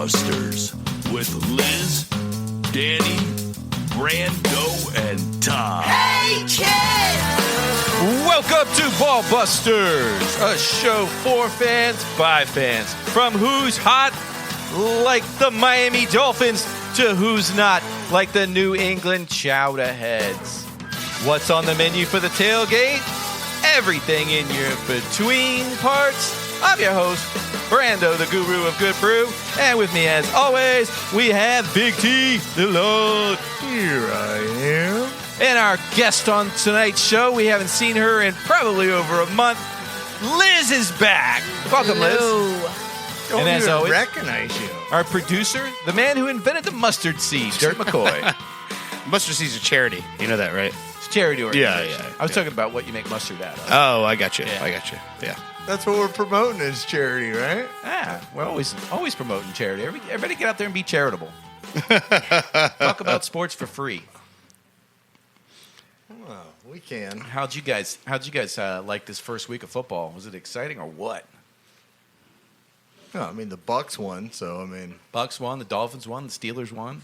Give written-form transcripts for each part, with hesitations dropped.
Busters with Liz, Danny, Brando, and Todd. Hey, kid! Welcome to Ball Busters, a show for fans by fans. From who's hot, like the Miami Dolphins, to who's not, like the New England Chowderheads. What's on the menu for the tailgate? Everything in your between parts. I'm your host, Brando, the guru of good brew. And with me, as always, we have Big T, the Lord. Here I am. And our guest on tonight's show, we haven't seen her in probably over a month. Liz is back. Welcome, Hello. Liz. Don't And as even always, recognize you. our producer, the man who invented the mustard seed, Dirt McCoy. Mustard seed's a charity. You know that, right? It's a charity organization. Yeah. I was talking about what you make mustard out of. Oh, I got you. Yeah. I got you. Yeah. That's what we're promoting as charity, right? We're always promoting charity. Everybody get out there and be charitable. Talk about sports for free. Well, we can. How'd you guys like this first week of football? Was it exciting or what? No, I mean, the Bucks won, so, I mean. Bucks won, the Dolphins won, the Steelers won.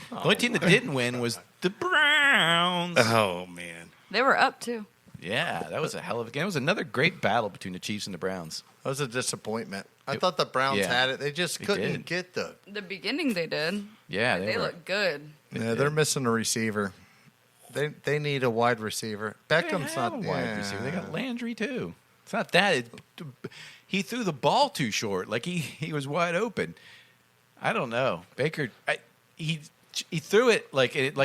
The only team that didn't win was the Browns. Oh, man. They were up, too. Yeah, that was a hell of a game. It was another great battle between the Chiefs and the Browns. That was a disappointment. I thought the Browns had it. They just couldn't get the. The beginning they did. Yeah, They look good. Yeah, they're missing a receiver. They need a wide receiver. Beckham's They have not a wide receiver. They got Landry too. It's not that. He threw the ball too short. Like he was wide open. I don't know. Baker. He threw it like it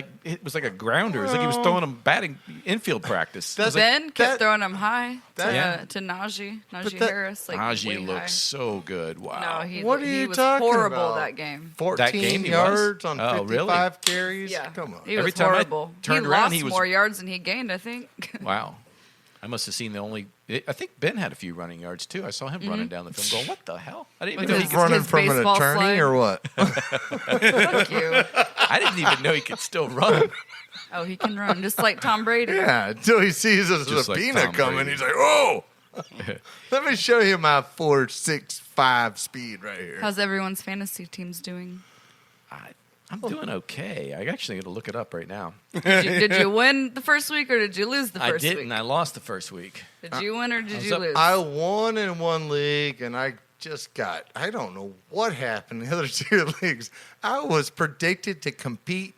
was like a grounder. It's like he was throwing him batting infield practice. Ben kept throwing them high that- to Najee that- Harris. Like Najee way looks high. so good. Wow. No, What are he you was talking horrible about? that game. 14 That game he yards was? on Oh, 55 really? carries? Yeah. Come on. He Every was time I horrible. turned he around, lost he was- more yards than he gained, I think. Wow. I must have seen the only. I think Ben had a few running yards too. I saw him running down the field, going, "What the hell?" I didn't even know he His- could. Running his from an baseball attorney slide. or what? Fuck you. I didn't even know he could still run. Oh, he can run just like Tom Brady. Yeah, until he sees a Just like Sabina Tom coming, Brady. he's like, "Oh, let me show you my 4.65 speed right here." How's everyone's fantasy teams doing? I'm doing okay. I actually got to look it up right now. Did you win the first week or did you lose the I first didn't. week? I lost the first week. Did you win or did was you up- lose? I won in one league, and I don't know what happened in the other two leagues. I was predicted to compete.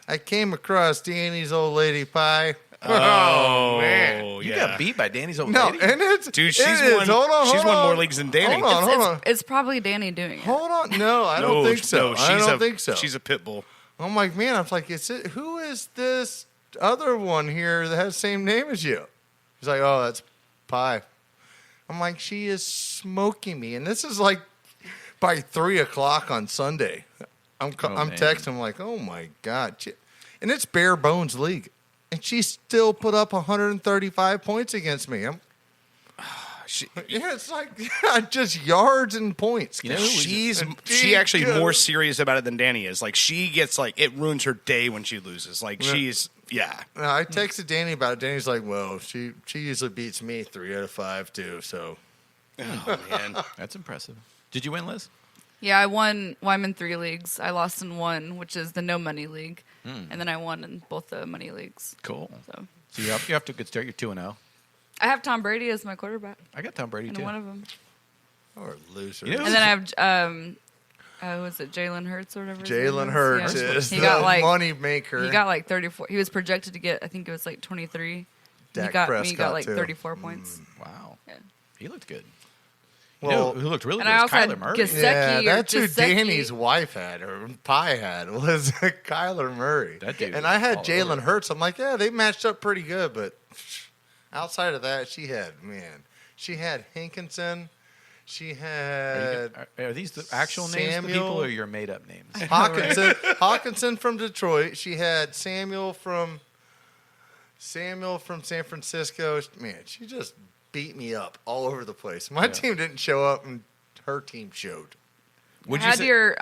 I came across Danny's old lady pie. Oh, man. You got beat by Danny's old No, lady. and it's Dude, she's it is. won. Hold on, she's hold won on. more leagues than Danny. Hold on. It's probably Danny doing it. Hold on. No, I don't think so. No, I don't think so. She's a pit bull. I'm like, man, I was like, who is this other one here that has the same name as you? He's like, oh, that's Pie. I'm like, she is smoking me. And this is like by 3 o'clock on Sunday. I'm man. texting him like, oh, my God. And it's bare bones league. And she still put up 135 points against me. It's like just yards and points. You know who was- She actually more serious about it than Danny is. Like she gets it ruins her day when she loses. Like she's No, I texted Danny about it. Danny's like, well, she usually beats me 3 out of 5 too. So, Oh man. That's impressive. Did you win, Liz? Yeah, I won. Well, I'm in 3 leagues. I lost in one, which is the no money league, and then I won in both the money leagues. Cool. So You have to a good start. You're 2-0. I have Tom Brady as my quarterback I got Tom Brady in too. one of them, or loser. You know- and then I have was it Jalen Hurts or whatever? his name Jalen is? Hurts Yeah. is He the got money maker. He got 34. He was projected to get, I think it was 23. Dak He got Prescott, too. 34 points. Wow. Yeah. He looked good. Well, Who looked really And good I was also had Kyler Murray. Gesicki or that's who Gesicki. Danny's wife had, or Pie had, was Kyler Murray. That dude and I had was all Jalen over. Hurts. I'm like, yeah, they matched up pretty good, but outside of that, she had Hinkinson. She had Are these the actual names of the people or your made-up names? Hawkinson from Detroit. She had Samuel from San Francisco. Man, she just beat me up all over the place. My team didn't show up, and her team showed. Would I had say yours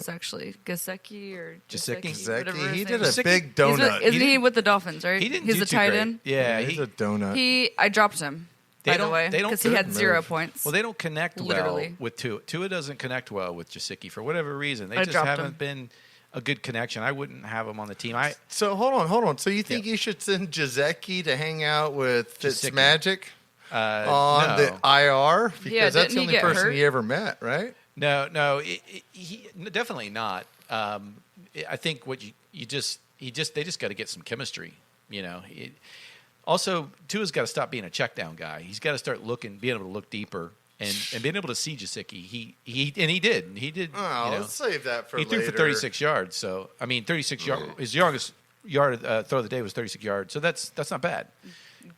actually. Gesicki or Gesicki? whatever his He name did a is. big He's donut. Isn't he with the Dolphins, right? He didn't He's do the too tight great. end. Yeah, He's a donut. I dropped him. by the way, They don't because he had good 0 move. points. Well, they don't connect Literally. well with Tua. Tua doesn't connect well with Gesicki for whatever reason. They I just dropped haven't him. been a good connection. I wouldn't have him on the team. So hold on. So you think you should send Gesicki to hang out with Gesicki. Fitzmagic on no. the IR? Because Yeah, that's didn't the he only get person hurt? he ever met, right? No, definitely not. I think what they just got to get some chemistry. You know. Also, Tua's got to stop being a check down guy. He's got to start being able to look deeper and being able to see Gesicki. He did. Oh, you know, let's save that for he later. threw for 36 yards. So 36 yards. His youngest yard throw of the day was 36 yards. So that's not bad.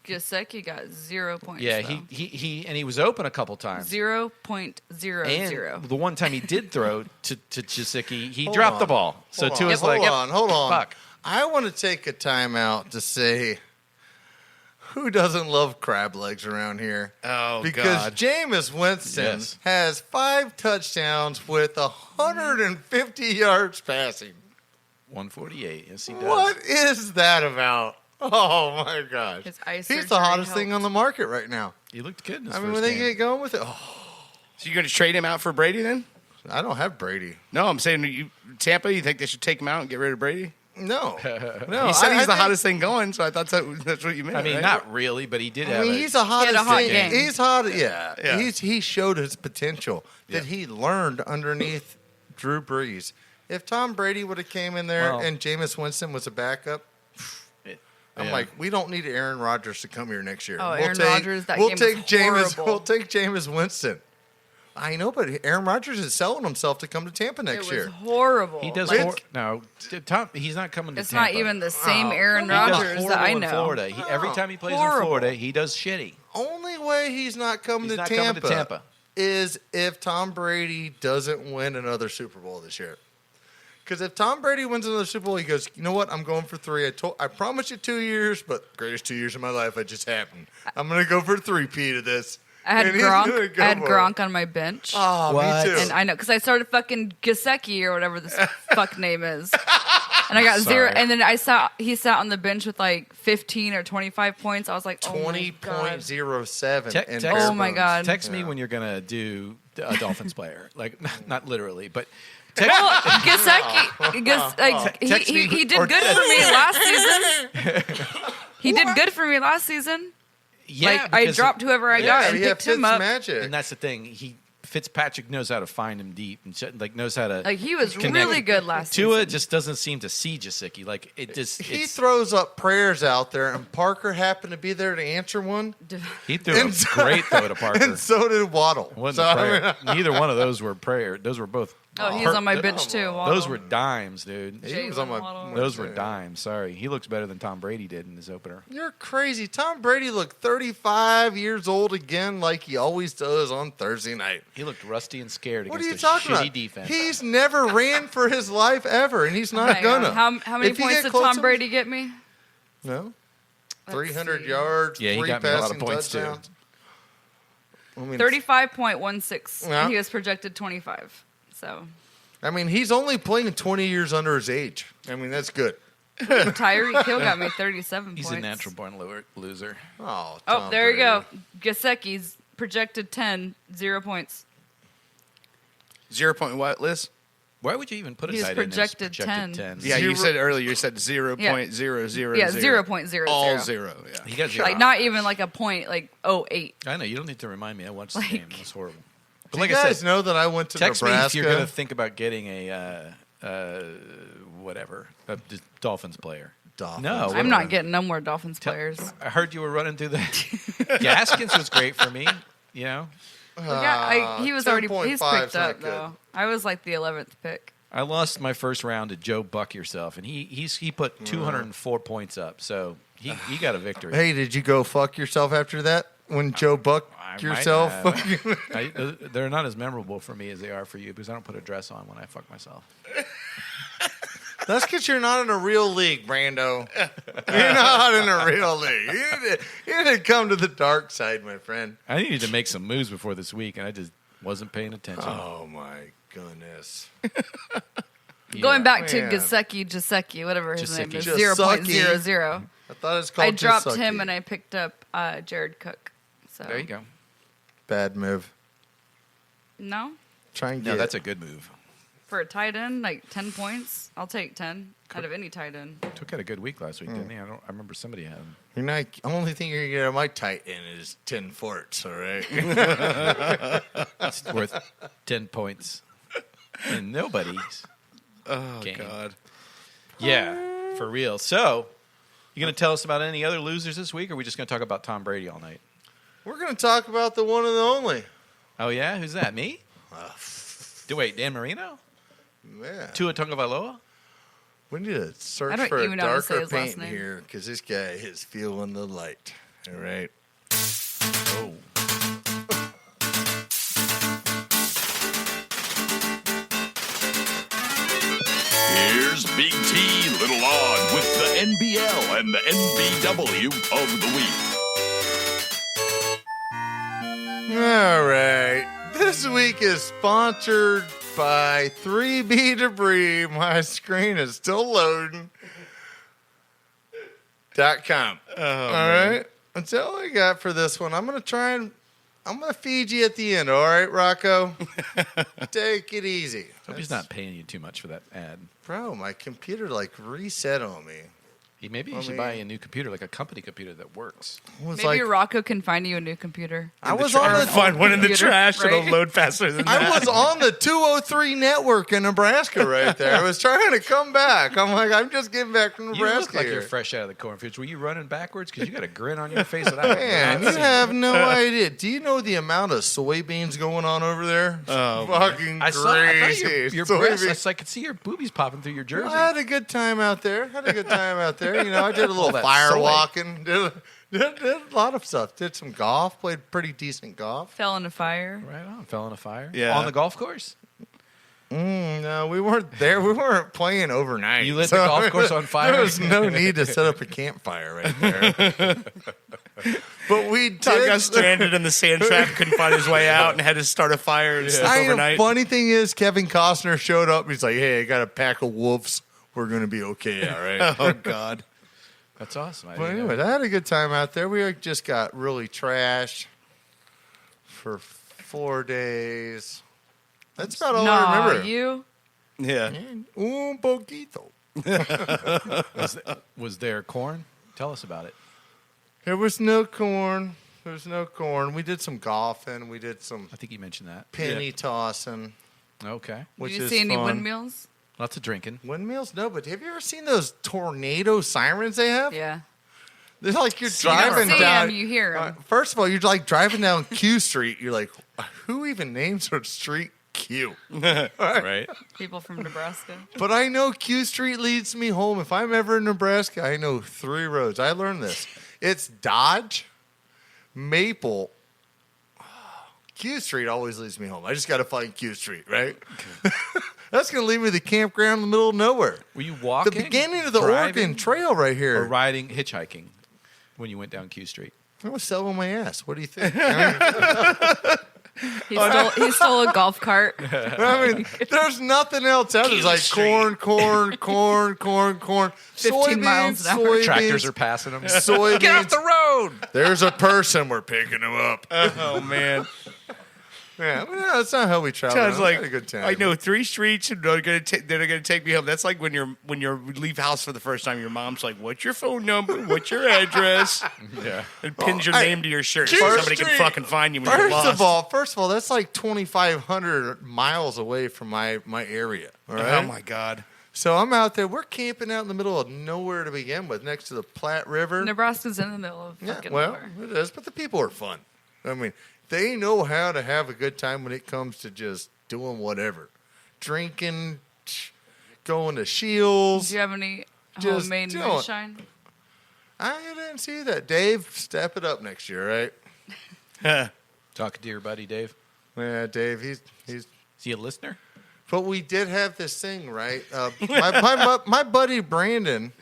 Gesicki got 0 points. Yeah, though. he was open a couple times. 0.00. And the one time he did throw to Gesicki, he Hold dropped on. the ball. So Hold Tua's on. like, hold on. fuck. I want to take a timeout to say, who doesn't love crab legs around here? Oh, because God. Jameis Winston Yes. has 5 touchdowns with 150 yards passing. 148. Yes, he does. What is that about? Oh my gosh! His eye He's surgery the hottest thing helped. on the market right now. He looked good in his I mean, first when they game. get going with it, So you're going to trade him out for Brady then? I don't have Brady. No, I'm saying Tampa. You think they should take him out and get rid of Brady? No, He said he's the hottest thing going, so I thought that's what you meant. I mean, right? not really, but he did have. I mean, he's the hottest hot thing. game. He's hot. Yeah, Yeah. He showed his potential that Yeah. he learned underneath Drew Brees. If Tom Brady would have came in there Well- and Jameis Winston was a backup, I'm like, we don't need Aaron Rodgers to come here next year. Oh, Aaron Rodgers, that game was Jameis. horrible. We'll take Jameis Winston. I know, but Aaron Rodgers is selling himself to come to Tampa It next was year. horrible. He does. Like, No, Tom. He's not coming to it's Tampa. not even the same Aaron He does Rodgers that I horrible in know. Florida. Every time he plays in Horrible. Florida, he does shitty. Only way he's not coming He's to not Tampa coming to Tampa. is if Tom Brady doesn't win another Super Bowl this year. Because if Tom Brady wins another Super Bowl, he goes, you know what? I'm going for 3. I promised you 2 years, but greatest 2 years of my life, it just happened. I'm going to go for 3-peat of this. I had And he's gonna Gronk. go I had for it. Gronk on my bench. Oh, What? me too. And I know, because I started fucking Gesicki or whatever this fuck name is. And I got 0. Sorry. And then he sat on the bench with like 15 or 25 points. I was like, oh my God. 20.07. Te- in text- bare Oh my bones. God. Text me when you're gonna do a Dolphins player, like not literally, but Well, Gesicki, Text me he or did good for me last season. He did good for me last season. yeah, Like, I because- dropped whoever I got and yeah, picked him up. Fitzmagic. and that's the thing. Fitzpatrick knows how to find him deep and knows how to. Like, he was connect. really good last Tua season. just doesn't seem to see Gesicki. Like it just. He it's- throws up prayers out there, and Parker happened to be there to answer one. He threw a And so- great throw to Parker. And so did Waddle. It wasn't So, a I prayer. mean, Neither one of those were prayer. Those were both. Oh, he's on my bench too. Those Waddle. were dimes, dude. he was on my. Waddle. Those were dimes. Sorry, he looks better than Tom Brady did in his opener. You're crazy. Tom Brady looked 35 years old again, like he always does on Thursday night. He looked rusty and scared What are against you a talking shitty about? defense. He's never ran for his life ever, and he's not Hang on. gonna. How many If you points get did close Tom to- Brady get me? No. Let's 300 see. yards, Yeah, he 3 got me a lot of passing points, too. touchdowns. I mean, 35.16. Yeah. He was projected 25. So he's only playing 20 years under his age. I mean, that's good. Tyreek Hill got me 37 He's points. a natural born loser. Oh, Oh, Tom there you Brady. go. Gesicki's projected 10, 0 points. 0 point what, Liz? Why would you even put a He's tight end as projected projected 10. 10? Yeah, you Zero- said earlier. You said 0.000. Yeah, 0.00. All 0. Yeah. He got Like, not even like a point, like 0.8. I know you don't need to remind me. I watched the Like- game. It was horrible. But Do like you I guys said, know that I went to text Nebraska? me if you're going to think about getting a Dolphins player. Dolphins. No, I'm not getting no more Dolphins players. I heard you were running through the Gaskins was great for me. You know, He was already, 10.5 he's 's picked not up, good. though. I was like the 11th pick. I lost my first round to Joe Buck yourself, and he put 204 points up, so he got a victory. Hey, did you go fuck yourself after that? When Joe Buck I might yourself? have. They're not as memorable for me as they are for you because I don't put a dress on when I fuck myself. That's because you're not in a real league, Brando. You're not in a real league. You need to come to the dark side, my friend. I needed to make some moves before this week, and I just wasn't paying attention. Oh, my goodness. Yeah. Going back to Man. Gesicki, whatever his name is, Gesicki. 0.00. I thought it was called I dropped Jisucky. him and I picked up Jared Cook. So There you go. Bad move. No, Try and No, get. that's a good move. for a tight end, like 10 points, I'll take 10 out of any tight end. Took had a good week last week, didn't he? I remember somebody had him. You're not. Only thing you're gonna get on my tight end is 10 forts. All right. It's worth 10 points. And nobody's. Game. God. Yeah, for real. So, you going to tell us about any other losers this week, or are we just going to talk about Tom Brady all night? We're gonna talk about the one and the only. Oh, yeah? Who's that? Me? Wait, Dan Marino? Yeah. Tua Tagovailoa? We need to I search don't for a even know how to say darker his last paint name. here because this guy is feeling the light. All right. Oh. Here's Big T, Little Odd with the NBL and the NBW of the week. All right. This week is sponsored by 3B Debris. My screen is still loading. .com. All right. That's all I got for this one. I'm going to feed you at the end. All right, Rocco? Take it easy. Hope he's not paying you too much for that ad. Bro, my computer reset on me. Maybe you should buy a new computer, like a company computer that works. It was Maybe Rocco can find you a new computer. I was on the Find one in the Computer, trash. right? It'll load faster than that. I was on the 203 network in Nebraska right there. I was trying to come back. I'm like, I'm just getting back from You Nebraska look like here. you're fresh out of the cornfuels. Were you running backwards? Because you got a grin on your face. Without Man, you have no idea. Do you know the amount of soybeans going on over there? Oh, Fucking I saw crazy. your Soybeans. breasts. I could see your boobies popping through your jersey. I had a good time out there. You know, I did a little that fire soy. walking. Did a lot of stuff. Did some golf. Played pretty decent golf. Fell in a fire. Right on. Fell in a fire. Yeah. On the golf course? No, we weren't there. We weren't playing overnight. You lit the golf course on fire? There was no need to set up a campfire right there. But we Todd did. got stranded in the sand trap, couldn't find his way out, and had to start a fire and sleep The overnight. funny thing is, Kevin Costner showed up. He's like, "Hey, I got a pack of wolves. We're gonna be okay, all right." Oh, God. That's awesome. But anyway, I had a good time out there. We just got really trashed for 4 days. That's about all I remember. You? Yeah. Un poquito. Was there corn? Tell us about it. There was no corn. We did some golfing. We did some I think you mentioned that. penny tossing, Okay. which Did you is see any fun. windmills? Lots of drinking. Windmills? No, but have you ever seen those tornado sirens they have? Yeah. They're like you're You don't driving see down. 'em, you hear 'em. First of all, you're like driving down Q Street. You're like, who even names a street Q? Right. People from Nebraska. But I know Q Street leads me home. If I'm ever in Nebraska, I know 3 roads. I learned this. It's Dodge, Maple. Q Street always leads me home. I just got to find Q Street, right? That's going to lead me to the campground in the middle of nowhere. Were you The walking? beginning of the driving, Oregon Trail right or here. riding, hitchhiking when you went down Q Street? I was selling my ass. What do you think? He stole a golf cart. I mean, there's nothing else out. There's like corn. 15 miles an hour. Soybeans, Tractors are passing them. soybeans. Get off the road! There's a person. We're picking him up. Oh, man. Yeah, well, no, that's not how we travel. Sounds We like had a good time. I know 3 streets and they're gonna take me home. That's like when you leave house for the first time. Your mom's like, "What's your phone number? What's your address?" Yeah. And pins your name to your shirt so First somebody can Street. fucking find you when you're First lost. of all, that's like 2,500 miles away from my area. All right. Oh my God. So I'm out there. We're camping out in the middle of nowhere to begin with, next to the Platte River. Nebraska's in the middle of Yeah, fucking well, nowhere. it is, but the people are fun. I mean, they know how to have a good time when it comes to just doing whatever. Drinking, going to Shields. Do you have any Just homemade do it. moonshine? I didn't see that. Dave, step it up next year, right? Talking to your buddy, Dave. Yeah, Dave, he's. Is he a listener? But we did have this thing, right? My buddy Brandon.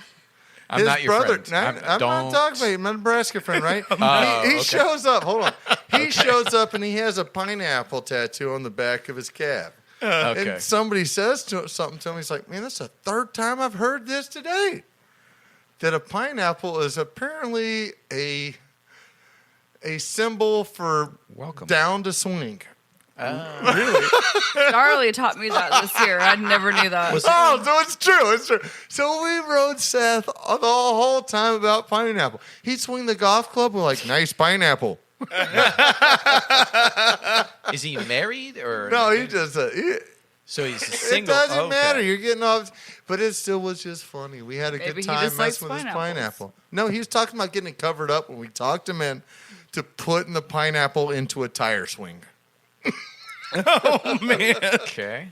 I'm his not your brother, friend. I'm not talking about you. My Nebraska friend, right? he okay. shows up. Hold on. He shows up and he has a pineapple tattoo on the back of his calf. Okay. And somebody says something to him. He's like, "Man, that's the 3rd time I've heard this today. That a pineapple is apparently a symbol for Welcome. down to swing. Charlie taught me that this year. I never knew that. Oh, so it's true. It's true. So we rode Seth the whole time about pineapple. He'd swing the golf club. We're like, nice pineapple. Is he married or No, he just. So he's a It single. doesn't okay. matter. You're getting off. But it still was just funny. We had a Maybe good he time just likes messing with his pineapples. pineapple. No, he was talking about getting it covered up when we talked him in to putting the pineapple into a tire swing. Okay.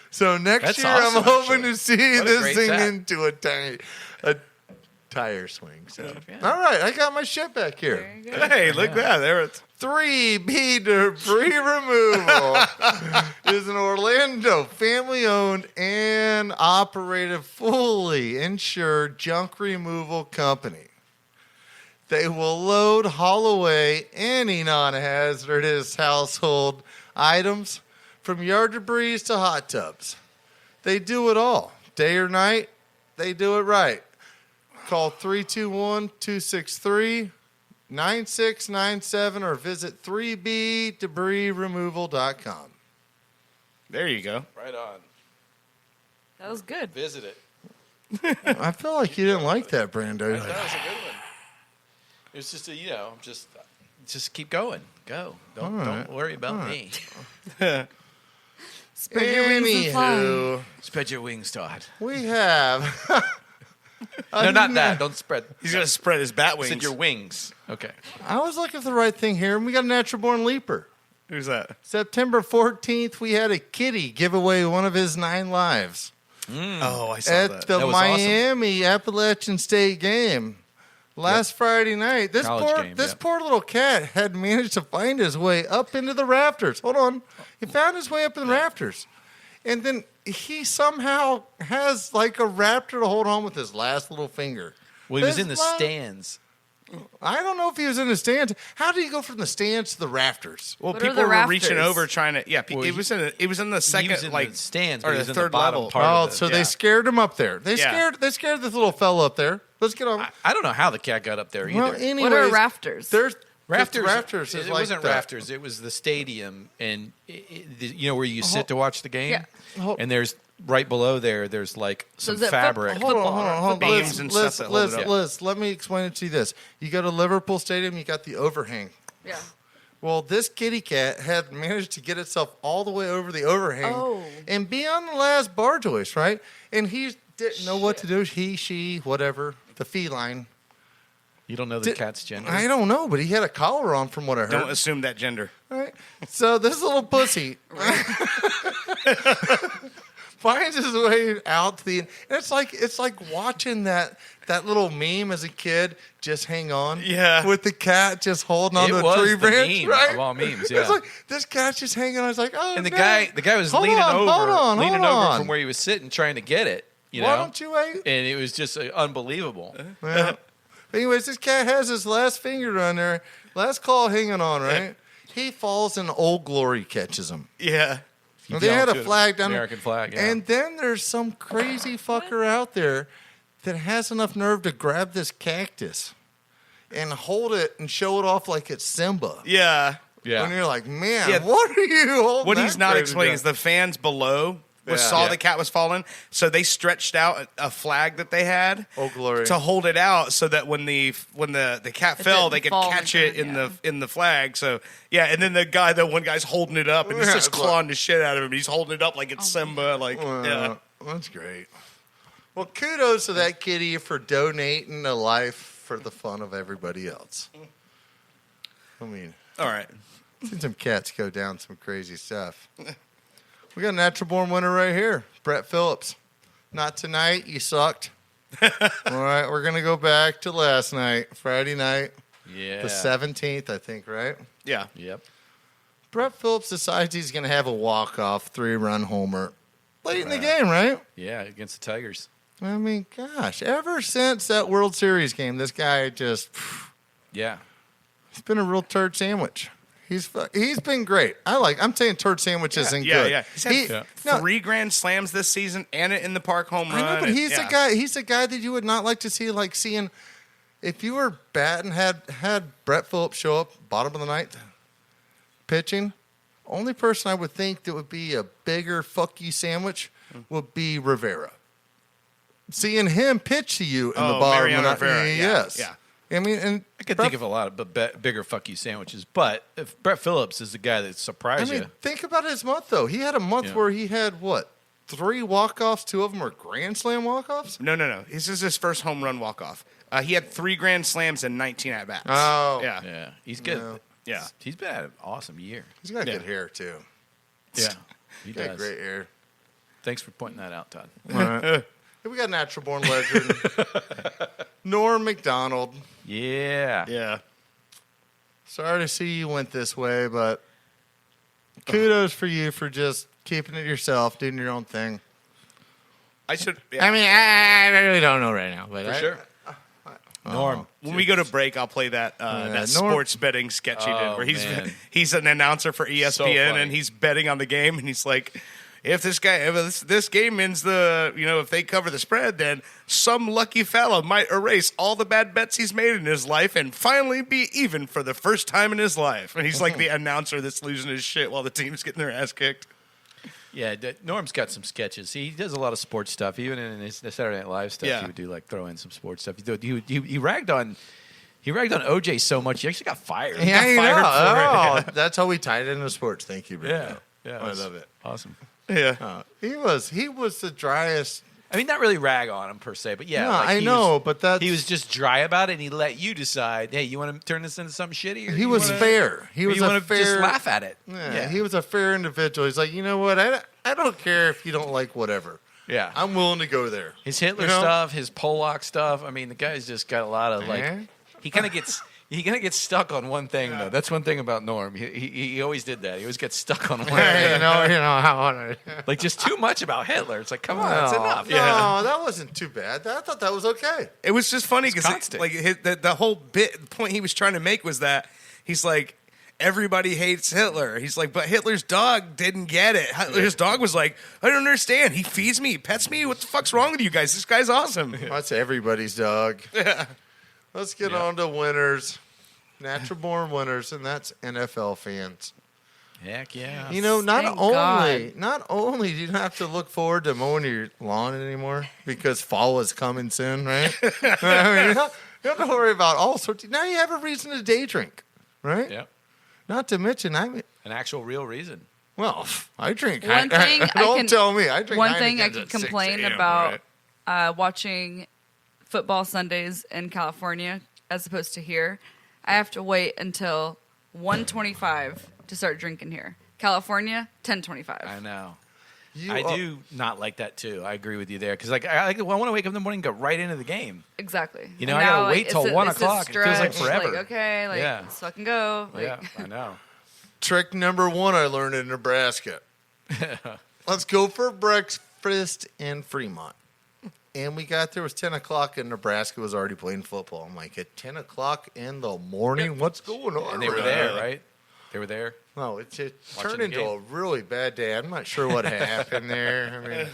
So next That's year, awesome, I'm hoping actually. to see What a this great thing set. into a tire swing. So, Yeah. all right, I got my shit back here. Very good. Hey, look that. There it's 3B Debris Removal is an Orlando family-owned and operated, fully insured junk removal company. They will load, haul away any non-hazardous household items, from yard debris to hot tubs. They do it all. Day or night, they do it right. Call 321-263-9697 or visit 3bdebrisremoval.com. there you go. Right on. That was good. Visit it. I feel like you didn't like that, Brando. That was a good one. It was just just keep going. Go. Don't worry about me. Spread your wings and fly. Anywho, Spread your wings, Todd. we have... No, not that. Don't spread. He's gonna spread his bat wings. Send your wings. Okay. I was looking for the right thing here, and we got a natural born leaper. Who's that? September 14th, we had a kitty give away one of his 9 lives Oh, I saw at that. the That was awesome. Miami Appalachian State game last Friday night. This College game, yep. poor little cat had managed to find his way up into the rafters. Hold on. He found his way up in the rafters. And then he somehow has like a raptor to hold on with his last little finger. Well, he was His in the la- stands. I don't know if he was in the stands. How did he go from the stands to the rafters? Well, What are people the were reaching rafters? over trying to. Yeah, Well, it was in the second he was in like the stands, or but he the was in the third bottom level. part. Oh, of the, so yeah. they scared him up there. They Yeah. scared this little fella up there. Let's get on. I don't know how the cat got up there either. Well, anyways, What are rafters? There's Rafters. Rafters is It like wasn't that. rafters. It was the stadium, and you know where you sit to watch the game. Yeah. Hold- And there's right below there. There's like some is it fabric. Hold on. Beams Liz, and Liz, stuff that hold Liz, it up. Liz, let me explain it to you this. You go to Liverpool Stadium, you got the overhang. Yeah. Well, this kitty cat had managed to get itself all the way over the overhang Oh. and be on the last bar joist, right? And he didn't know what to do. He, she, whatever, the feline. You don't know the Did- cat's gender. I don't know, but he had a collar on from what I heard. Don't assume that gender. Right? So this little pussy finds his way out to the. And it's like watching that little meme as a kid. Just hang on. Yeah. With the cat just holding onto It a was tree the branch, meme right? of all memes, It's yeah. like this cat's just hanging on. It's like, oh. And the no. guy was Hold leaning on, over, hold on, leaning hold over on. from where he was sitting, trying to get it. You Why know, don't you wait? and it was just unbelievable. Yeah. Anyways, this cat has his last finger on there, last claw hanging on, right? He falls and Old Glory catches him. Yeah. Well, they had a to flag down there. American flag, yeah. And then there's some crazy fucker out there that has enough nerve to grab this cactus and hold it and show it off like it's Simba. Yeah. Yeah. And you're like, man, Yeah. what are you holding? What that he's not crazy explaining guy? is the fans below saw Yeah. the cat was falling, so they stretched out a flag that they had Oh, glory. to hold it out, so that when the cat It fell, didn't they could fall catch in the it in ground, the in the flag. So yeah, and then the one guy's holding it up, and he's Yeah, just it's clawing the shit out of him. He's holding it up like it's Simba, like yeah. That's great. Well, kudos to that kitty for donating a life for the fun of everybody else. I mean, All right. seen some cats go down some crazy stuff. We got a natural born winner right here, Brett Phillips. Not tonight, you sucked. All right, we're gonna go back to last night, Friday night, yeah. the 17th, I think, right? Yeah. Yep. Brett Phillips decides he's gonna have a walk-off 3-run homer late in the game, right? Yeah, against the Tigers. I mean, gosh, ever since that World Series game, this guy just Yeah. he's been a real turd sandwich. He's been great. I'm saying turd sandwich isn't Yeah, good. yeah. He's had No, 3 grand slams this season and an in the park home run. I know, but and- he's yeah. the guy. He's the guy that you would not like to see, like seeing if you were batting, had Brett Phillips show up bottom of the ninth, pitching, only person I would think that would be a bigger fuck you sandwich would be Rivera. Seeing him pitch to you in the bottom Mariano of the Rivera. ninth, Yeah, yes. yeah. I mean, and I could think of a lot of bigger fuck you sandwiches, but if Brett Phillips is the guy that surprised you. think about his month though. He had a month where he had what? 3 walk-offs, 2 of them were Grand Slam walk-offs? No. This is his first home run walk-off. He had 3 grand slams and 19 at-bats. Oh. Yeah. Yeah, he's good. No. Yeah. He's been had an awesome year. He's got good hair, too. Yeah, he He's got does. great hair. Thanks for pointing that out, Todd. All right. We got natural born legend, Norm McDonald. Yeah. Yeah. Sorry to see you went this way, but kudos for you for just keeping it yourself, doing your own thing. I should. I mean, I really don't know right now, but For sure. Norm. When we go to break, I'll play that that Norm- sports betting sketch he did, Oh, where man. he's an announcer for ESPN funny. and he's betting on the game, and he's like, if this game ends if they cover the spread, then some lucky fella might erase all the bad bets he's made in his life and finally be even for the first time in his life. And he's like the announcer that's losing his shit while the team's getting their ass kicked. Yeah, Norm's got some sketches. He does a lot of sports stuff. Even in his Saturday Night Live stuff, Yeah. he would do throw in some sports stuff. He ragged on OJ so much he actually got fired. He yeah, got you fired know. That's how we tied it into sports. Thank you, Brando. Yeah, I love it. Awesome. Yeah. He was the driest. I mean, not really rag on him per se, but yeah, No, like, I he know, was- but that's he was just dry about it, and he let you decide. Hey, you want to turn this into something shitty? Or he you was wanna- fair. He or was you a wanna fair. just laugh at it. Yeah, he was a fair individual. He's like, you know what? I don't care if you don't like whatever. Yeah. I'm willing to go there. His Hitler You know? stuff, his Pollock stuff. I mean, the guy's just got a lot of Eh? he kind of gets stuck on one thing though. That's one thing about Norm. He always did that. He always gets stuck on one thing. you know how. Like just too much about Hitler. It's like, come on, that's enough. No, that wasn't too bad. I thought that was okay. It was just funny because constant. the whole point he was trying to make was that he's like, everybody hates Hitler. He's like, but Hitler's dog didn't get it. Hitler's dog was like, I don't understand. He feeds me, he pets me. What the fuck's wrong with you guys? This guy's awesome. That's everybody's dog. Let's get on to winners. Natural born winners, and that's NFL fans. Heck yeah. You know, Thank not only do you not have to look forward to mowing your lawn anymore because fall is coming soon, right? I mean, you don't have to worry about all sorts. Now you have a reason to day drink, right? Yeah. Not to mention, An actual real reason. I drink. One thing I don't can- tell me. I drink. One thing I Heinekens can at 6 complain a.m., about right? watching football Sundays in California as opposed to here, I have to wait until 1:25 to start drinking here. California, 10:25. I know. You I are- do not like that too. I agree with you there because I want to wake up in the morning and go right into the game. Exactly. You know, And I gotta now, wait till it's 1 it's a o'clock. It feels like stretch, forever. Okay, Yeah. let's fucking go. Yeah, I know. Trick number 1 I learned in Nebraska. Let's go for breakfast in Fremont. And we got there, it was 10 o'clock, and Nebraska was already playing football. I'm like, at 10 o'clock in the morning? What's going on? And they were there, right? They were there. No, it Watching turned the into game. a really bad day. I'm not sure what happened there. I mean,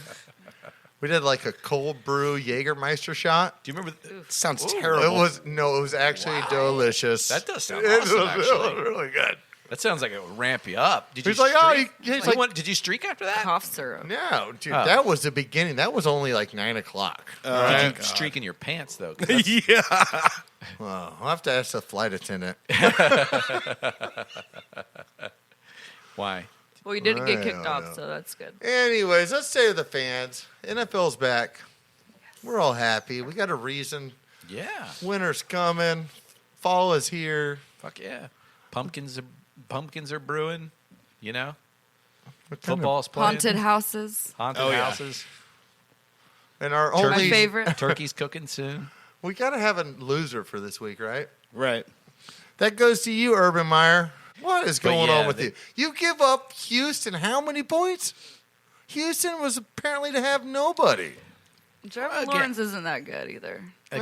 we did like a cold brew Jägermeister shot. Do you remember? Sounds It terrible. was actually delicious. That does sound It awesome, was actually. really good. That sounds like it would ramp you up. Did He's you like, oh, streak? he's like, Did you streak after that? Cough syrup. no, dude, Oh. that was the beginning. That was only like 9 o'clock. Did you streak in your pants though? 'Cause that's- Yeah. Well, I'll have to ask the flight attendant. Why? Well, you didn't get I kicked don't off, know. so that's good. Anyways, let's say to the fans, NFL's back. We're all happy. We got a reason. Yeah. Winter's coming. Fall is here. Fuck yeah. Pumpkins are brewing. You know. What kind of- Football's playing. Haunted houses. Haunted Oh, yeah. houses. And our My only favorite. Turkey's cooking soon. we got to have a loser for this week, right? Right. That goes to you, Urban Meyer. What is But going yeah, on with you? You give up Houston how many points? Houston was apparently to have nobody. Trevor Again- Lawrence isn't that good either. He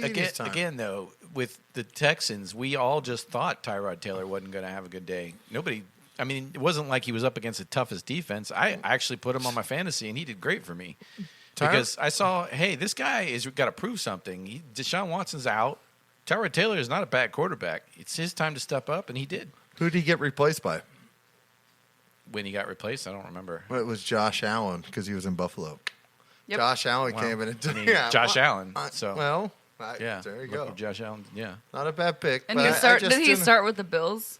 needs time. Again, though, with the Texans, we all just thought Tyrod Taylor wasn't going to have a good day. Nobody. I mean, it wasn't like he was up against the toughest defense. I actually put him on my fantasy, and he did great for me. Because I saw, hey, this guy has got to prove something. Deshaun Watson's out. Tyrod Taylor is not a bad quarterback. It's his time to step up, and he did. Who did he get replaced by? When he got replaced, I don't remember. Well, it was Josh Allen because he was in Buffalo. Yep. Josh Allen Well, came in and I mean, Josh Allen. So yeah, there you look go. at Josh Allen. Yeah. Not a bad pick. And but did he didn't- start with the Bills?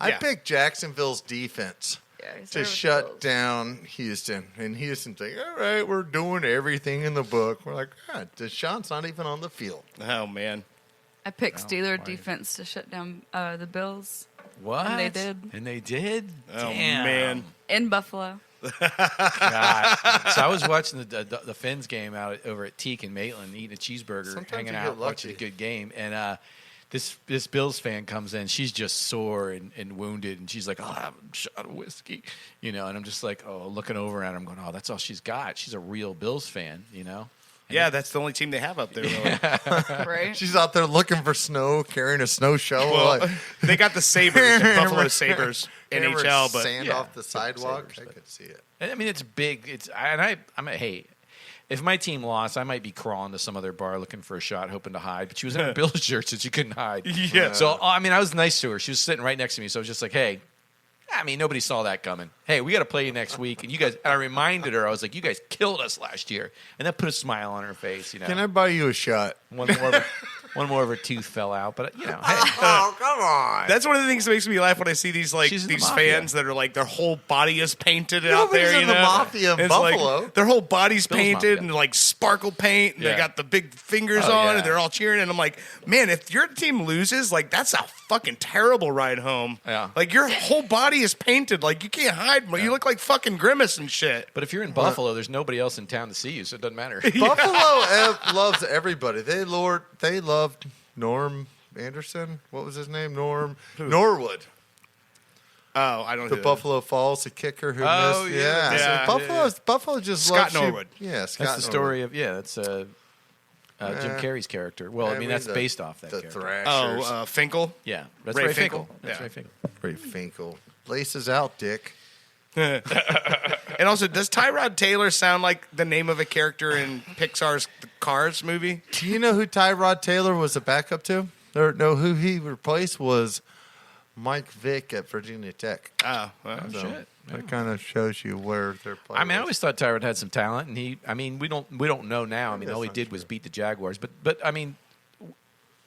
I Yeah. picked Jacksonville's defense Yeah, he started to with the shut Bills. down Houston. And Houston's like, all right, we're doing everything in the book. We're like, Deshaun's not even on the field. Oh man. I picked Steeler why? defense to shut down the Bills What? And they did. And they did? Oh Damn. man. in Buffalo. God. So I was watching the Finns game out over at Teak in Maitland, eating a cheeseburger, Sometimes hanging you out, get watching a lucky. good game, and this Bills fan comes in. She's just sore and wounded, and she's like, "I'll have a shot of whiskey," And I'm just like, looking over at her, I'm going, "Oh, that's all she's got. She's a real Bills fan," Yeah, that's the only team they have up there. Really. Right? She's out there looking for snow, carrying a snow shovel. Well, they got the Sabres, the Buffalo Sabres, Hammer NHL, but sand yeah. off the sidewalk. Sabres, I could see it. And I mean, it's big. Hey, if my team lost, I might be crawling to some other bar looking for a shot, hoping to hide. But she was in a Bills shirt, so she couldn't hide. Yeah. So I mean, I was nice to her. She was sitting right next to me, so I was just like, "Hey, I mean, nobody saw that coming. Hey, we got to play you next week." And you guys, I reminded her, I was like, "You guys killed us last year," and that put a smile on her face. Can I buy you a shot? One more of her tooth fell out, but hey. Oh, come on. that's one of the things that makes me laugh when I see these She's in the these mafia. fans that are like their whole body is painted out Nobody's there. in the mafia in It's like Buffalo. their whole body's Bills painted mafia. and like sparkle paint, and Yeah. they got the big fingers Oh, on, yeah. and they're all cheering. And I'm like, man, if your team loses, like that's a fucking terrible ride home. Yeah. Like your whole body is painted, like you can't hide. You look like fucking Grimace and shit. But if you're in Buffalo, there's nobody else in town to see you, so it doesn't matter. Buffalo loves everybody. They loved Norm Anderson. What was his name? Norwood. Oh, I don't know. The Buffalo Falls, the kicker who Oh, missed. yeah. Yeah. So Buffalo just Scott loves you. Norwood. Yeah, Scott That's the story of that's Jim Carrey's character. Well, I mean that's based off that the character. Thrashers. Finkel. Yeah, that's Ray Ray Finkel. Finkel. That's Yeah. Ray Finkel. Ray Finkel. Laces out, Dick. And also, does Tyrod Taylor sound like the name of a character in Pixar's Cars movie? Do you know who Tyrod Taylor was a backup to? Or no, who he replaced was Mike Vick at Virginia Tech. Oh, well, Oh, So shit. that kind of shows you where they're playing. I mean, I always thought Tyrod had some talent, and we don't know now. I mean, That's all he not did true. was beat the Jaguars, but I mean,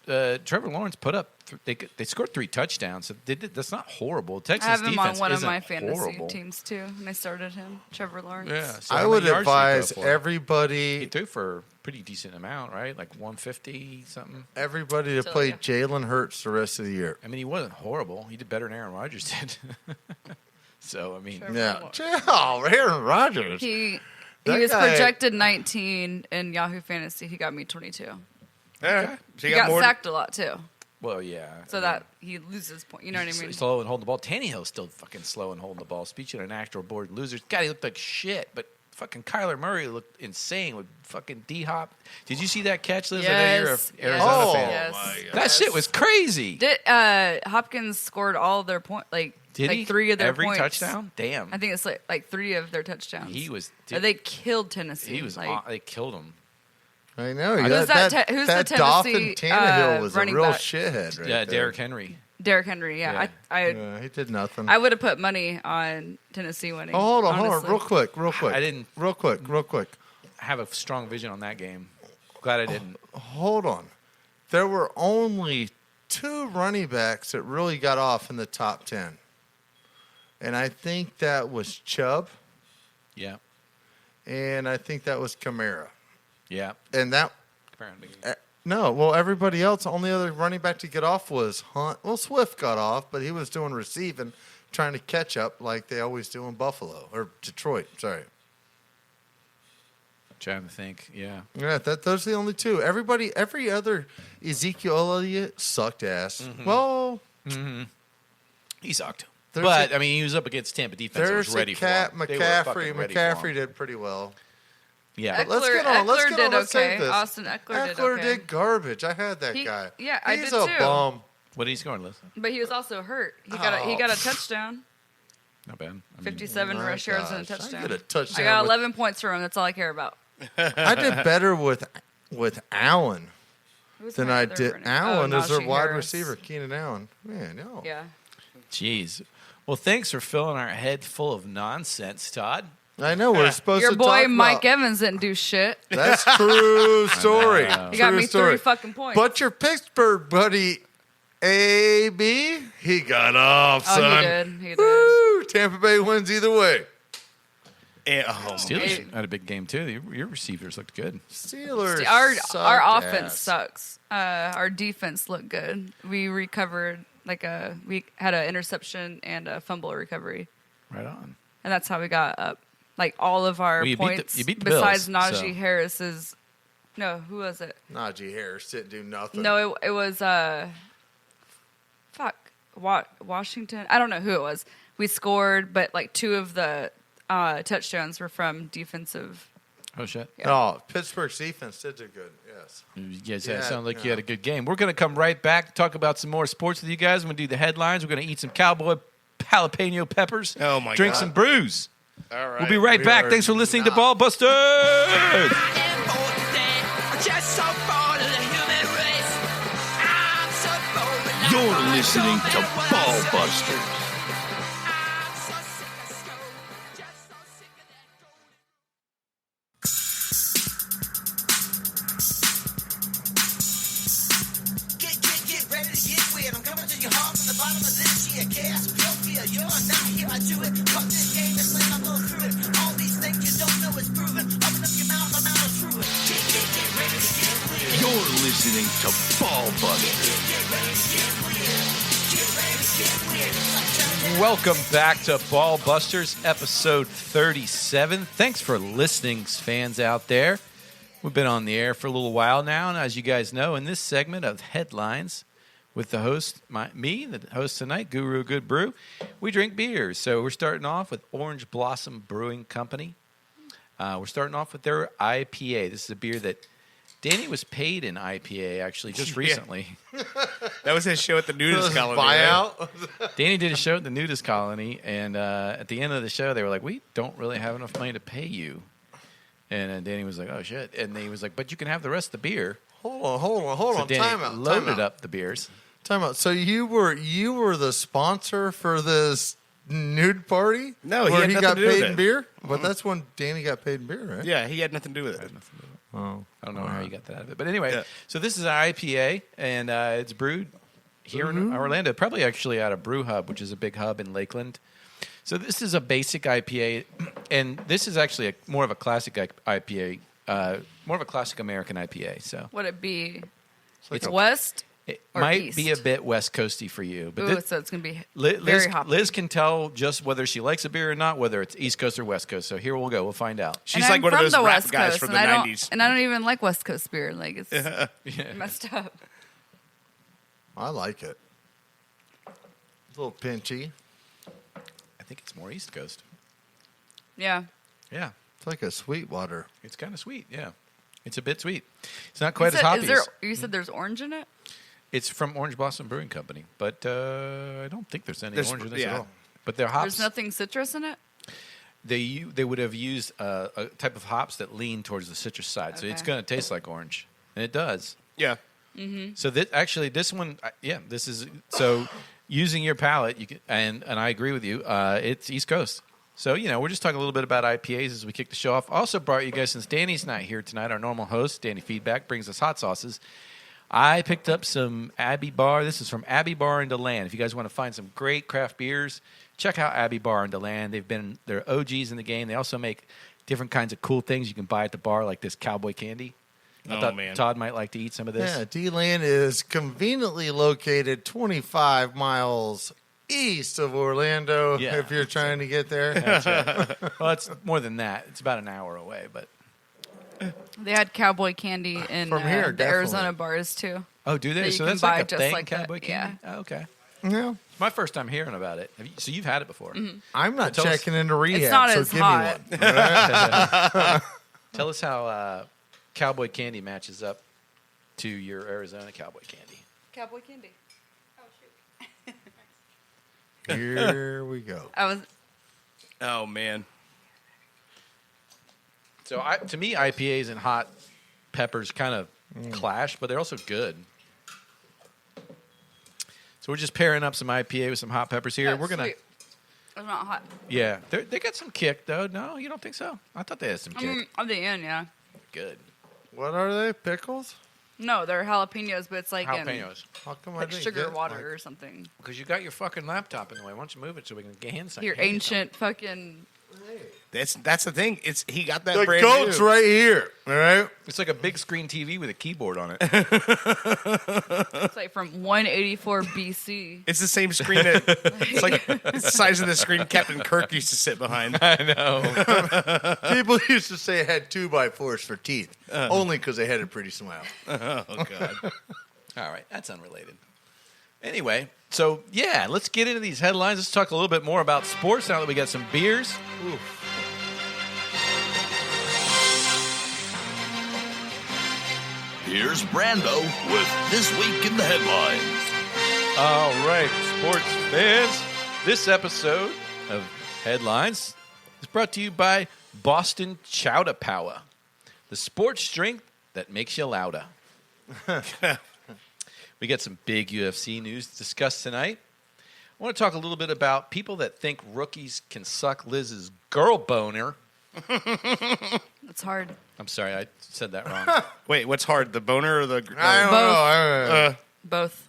Trevor Lawrence put up. They scored 3 touchdowns. So that's not horrible. I Texas have him on defense one of isn't my fantasy horrible. teams too, and I started him, Trevor Lawrence. Yeah, so I how would many yards did he advise throw for? He everybody threw for a pretty decent amount, right? Like 150 something. to So, play yeah. Jalen Hurts the rest of the year. I mean, he wasn't horrible. He did better than Aaron Rodgers did. So I mean, Trevor Yeah. Lawrence. Oh, Aaron Rodgers. He That was guy- projected 19 in Yahoo Fantasy. He got me 22. yeah. So He you got more. sacked a lot too, well, yeah. so that he loses point. You know what I mean? He's slow and holding the ball. Tannehill's still fucking slow and holding the ball. Speaking of natural board losers, God, he looked like shit. But fucking Kyler Murray looked insane with fucking D-Hop. Did you see that catch, Liz? I know you're Yes. a Arizona Oh, fan. Yes. my God. That shit was crazy. Hopkins scored all their points, Did like he? 3 of their Every points. touchdown? Damn. I think it's like 3 of their touchdowns. He was. They killed Tennessee. He was. like, They killed him. I know. Who's that Dauphin Tennessee, Tannehill was a running real back? shithead right Yeah, there. Derrick Henry. Derrick Henry. Yeah, Yeah. Yeah, he did nothing. I would have put money on Tennessee winning. Oh, hold on, honestly. real quick. I didn't Real quick. have a strong vision on that game. Glad I didn't. Hold on. There were only 2 running backs that really got off in the top 10. And I think that was Chubb, Yeah. and I think that was Kamara. Yeah. And that no, well, everybody else, only other running back to get off was Hunt. Well, Swift got off, but he was doing receiving, trying to catch up like they always do in Buffalo or Detroit. Sorry. Trying to think. Yeah. Yeah, those are the only 2. Every other Ezekiel Elliott sucked ass. Well, He sucked. There's But, a- I mean, he was up against Tampa defense that was there's ready a for him. They were McCaffrey. fucking ready for McCaffrey him. did pretty well. Yeah. Let's get on. Let's Eckler get did on. Let's okay. save this. Austin Eckler did okay. did garbage. I had that He- guy. yeah, I He's did a too. bum. What did he score, Liz? But he was also hurt. He got a touchdown. Not bad. I mean, 57 My rush yards and a gosh, I touchdown. get a touchdown I got with- 11 points for him. That's all I care about. I did better with Allen Who's than my I other did. running- Allen is their Najee wide Harris. receiver, Keenan Allen. Man, no. Yeah. Jeez. Well, thanks for filling our head full of nonsense, Todd. I know we're supposed Your to boy talk Mike about. Evans didn't do shit. That's true story. He got True me story. 3 fucking points. But your Pittsburgh buddy, AB, he got off, oh, son. he did. He did. Woo! Tampa Bay wins either way. And, Steelers had a big game, too. Your receivers looked good. Steelers. Our sucked offense ass. sucks. Our defense looked good. We recovered we had an interception and a fumble recovery, Right on. and that's how we got up. Like all of our Well, you beat the- points, you beat the besides Bills, Najee so. Harris's. No, who was it? Najee Harris didn't do nothing. No, it was Washington. I don't know who it was. We scored, but like 2 of the touchdowns were from defensive. Oh, shit. Yeah. Oh, Pittsburgh's defense did do good. Yes. You guys Yeah, sound like you yeah. had a good game. We're going to come right back to talk about some more sports with you guys. We're going to do the headlines. We're going to eat some cowboy jalapeno peppers. Oh, my Drink God. some brews. all right. We'll be right We back. are Thanks for listening to not. Ball Busters. You're listening to Ball Busters. Get ready to get weird. I'm coming to your heart from the bottom of this year. Chaos, pure fear. You're not here, I do it. Fuck this game and slam, I go through it. All these things you don't know is proven. Open up your mouth, I'm out of through it. Get ready to get weird. You're listening to Ball Busters. Get ready to get weird. Get ready to get weird. Welcome back to Ball Busters, episode 37. Thanks for listening, fans out there. We've been on the air for a little while now, and as you guys know, in this segment of Headlines with the host, the host tonight, Guru Good Brew, we drink beers. So we're starting off with Orange Blossom Brewing Company. We're starting off with their IPA. This is a beer that Danny was paid in IPA, actually, just recently. That was his show at the nudist colony. Buyout. Danny did a show at the nudist colony, and at the end of the show, they were like, we don't really have enough money to pay you. And Danny was like, oh, shit. And he was like, but you can have the rest of the beer. Hold on. So Danny Time out. loaded up the beers. Time out. So you were the sponsor for this nude party? No, he where had he nothing got to do with paid it. in beer? But that's when Danny got paid in beer, right? Yeah, he had nothing to do with it. Oh. I don't know how you got that out of it. But anyway, Yeah. so this is an IPA, and it's brewed here in Orlando, probably actually out of Brew Hub, which is a big hub in Lakeland. So this is a basic IPA, and this is actually more of a classic IPA, more of a classic American IPA. So Would it be? it's West. it or might east? be a bit West Coasty for you, but Ooh, this, so it's gonna be Liz, very hoppy. Liz can tell just whether she likes a beer or not, whether it's East Coast or West Coast. So here we'll go. We'll find out. She's And like I'm one of from those the rap West guys Coast, from and the I 90s. and I don't even like West Coast beer. Like it's Yeah. messed up. I like it. A little pinchy. I think it's more East Coast. Yeah. Yeah, It's like a Sweetwater. it's kind of sweet. Yeah, it's a bit sweet. It's not quite as hoppy. You said there's orange in it? It's from Orange Blossom Brewing Company, but I don't think there's any There's- orange in this yeah. at all. But they're hops. There's nothing citrus in it? They would have used a type of hops that lean towards the citrus side, so it's Okay. going to taste like orange, and it does. Yeah. So this one, this is so using your palate. You can, and I agree with you. It's East Coast. So we're just talking a little bit about IPAs as we kick the show off. Also brought you guys, since Danny's not here tonight, our normal host, Danny Feedback, brings us hot sauces. I picked up some Abbey Bar. This is from Abbey Bar in DeLand. If you guys want to find some great craft beers, check out Abbey Bar in DeLand. They're OGs in the game. They also make different kinds of cool things you can buy at the bar, like this cowboy candy. I thought man. Todd might like to eat some of this. Yeah, D-Land is conveniently located 25 miles east of Orlando Yeah. if you're trying to get there. That's right. Well, it's more than that. It's about an hour away, but They had cowboy candy in From here, the definitely. Arizona bars too. oh, do they? That you So can that's buy like a just thing, like that, cowboy candy. Oh, okay. Yeah. It's my first time hearing about it. So you've had it before. I'm not Tell us- checking into rehab, not so as give hot. me one. Tell us how cowboy candy matches up to your Arizona cowboy candy. Cowboy candy. Here we go. I was Oh, man. So to me, IPAs and hot peppers kind of clash, but they're also good. So we're just pairing up some IPA with some hot peppers here. Yeah, we're gonna, sweet. It's not hot. yeah, they got some kick though. No, you don't think so? I thought they had some kick. At the end, yeah. Good What are they? Pickles? No, they're jalapenos, but it's like in jalapenos. How come I like didn't sugar get, water like- or something. Because you got your fucking laptop in the way. Why don't you move it so we can get hand Your ancient fucking. That's the thing. He got that The brand goat's new. right here. All right. It's like a big screen TV with a keyboard on it. It's like from 184 BC. It's the same screen. It's like it's the size of the screen Captain Kirk used to sit behind. I know. People used to say it had 2x4s for teeth, only because they had a pretty smile. Oh God. All right, that's unrelated. Anyway, so yeah, let's get into these headlines. Let's talk a little bit more about sports now that we got some beers. Here's Brando with This Week in the Headlines. All right, sports fans. This episode of Headlines is brought to you by Boston Chowder Power, the sports drink that makes you louder. We got some big UFC news to discuss tonight. I want to talk a little bit about people that think rookies can suck Lizz's girl boner. That's hard. I'm sorry, I said that wrong. Wait, what's hard? The boner or the? I don't know. I don't know. Both.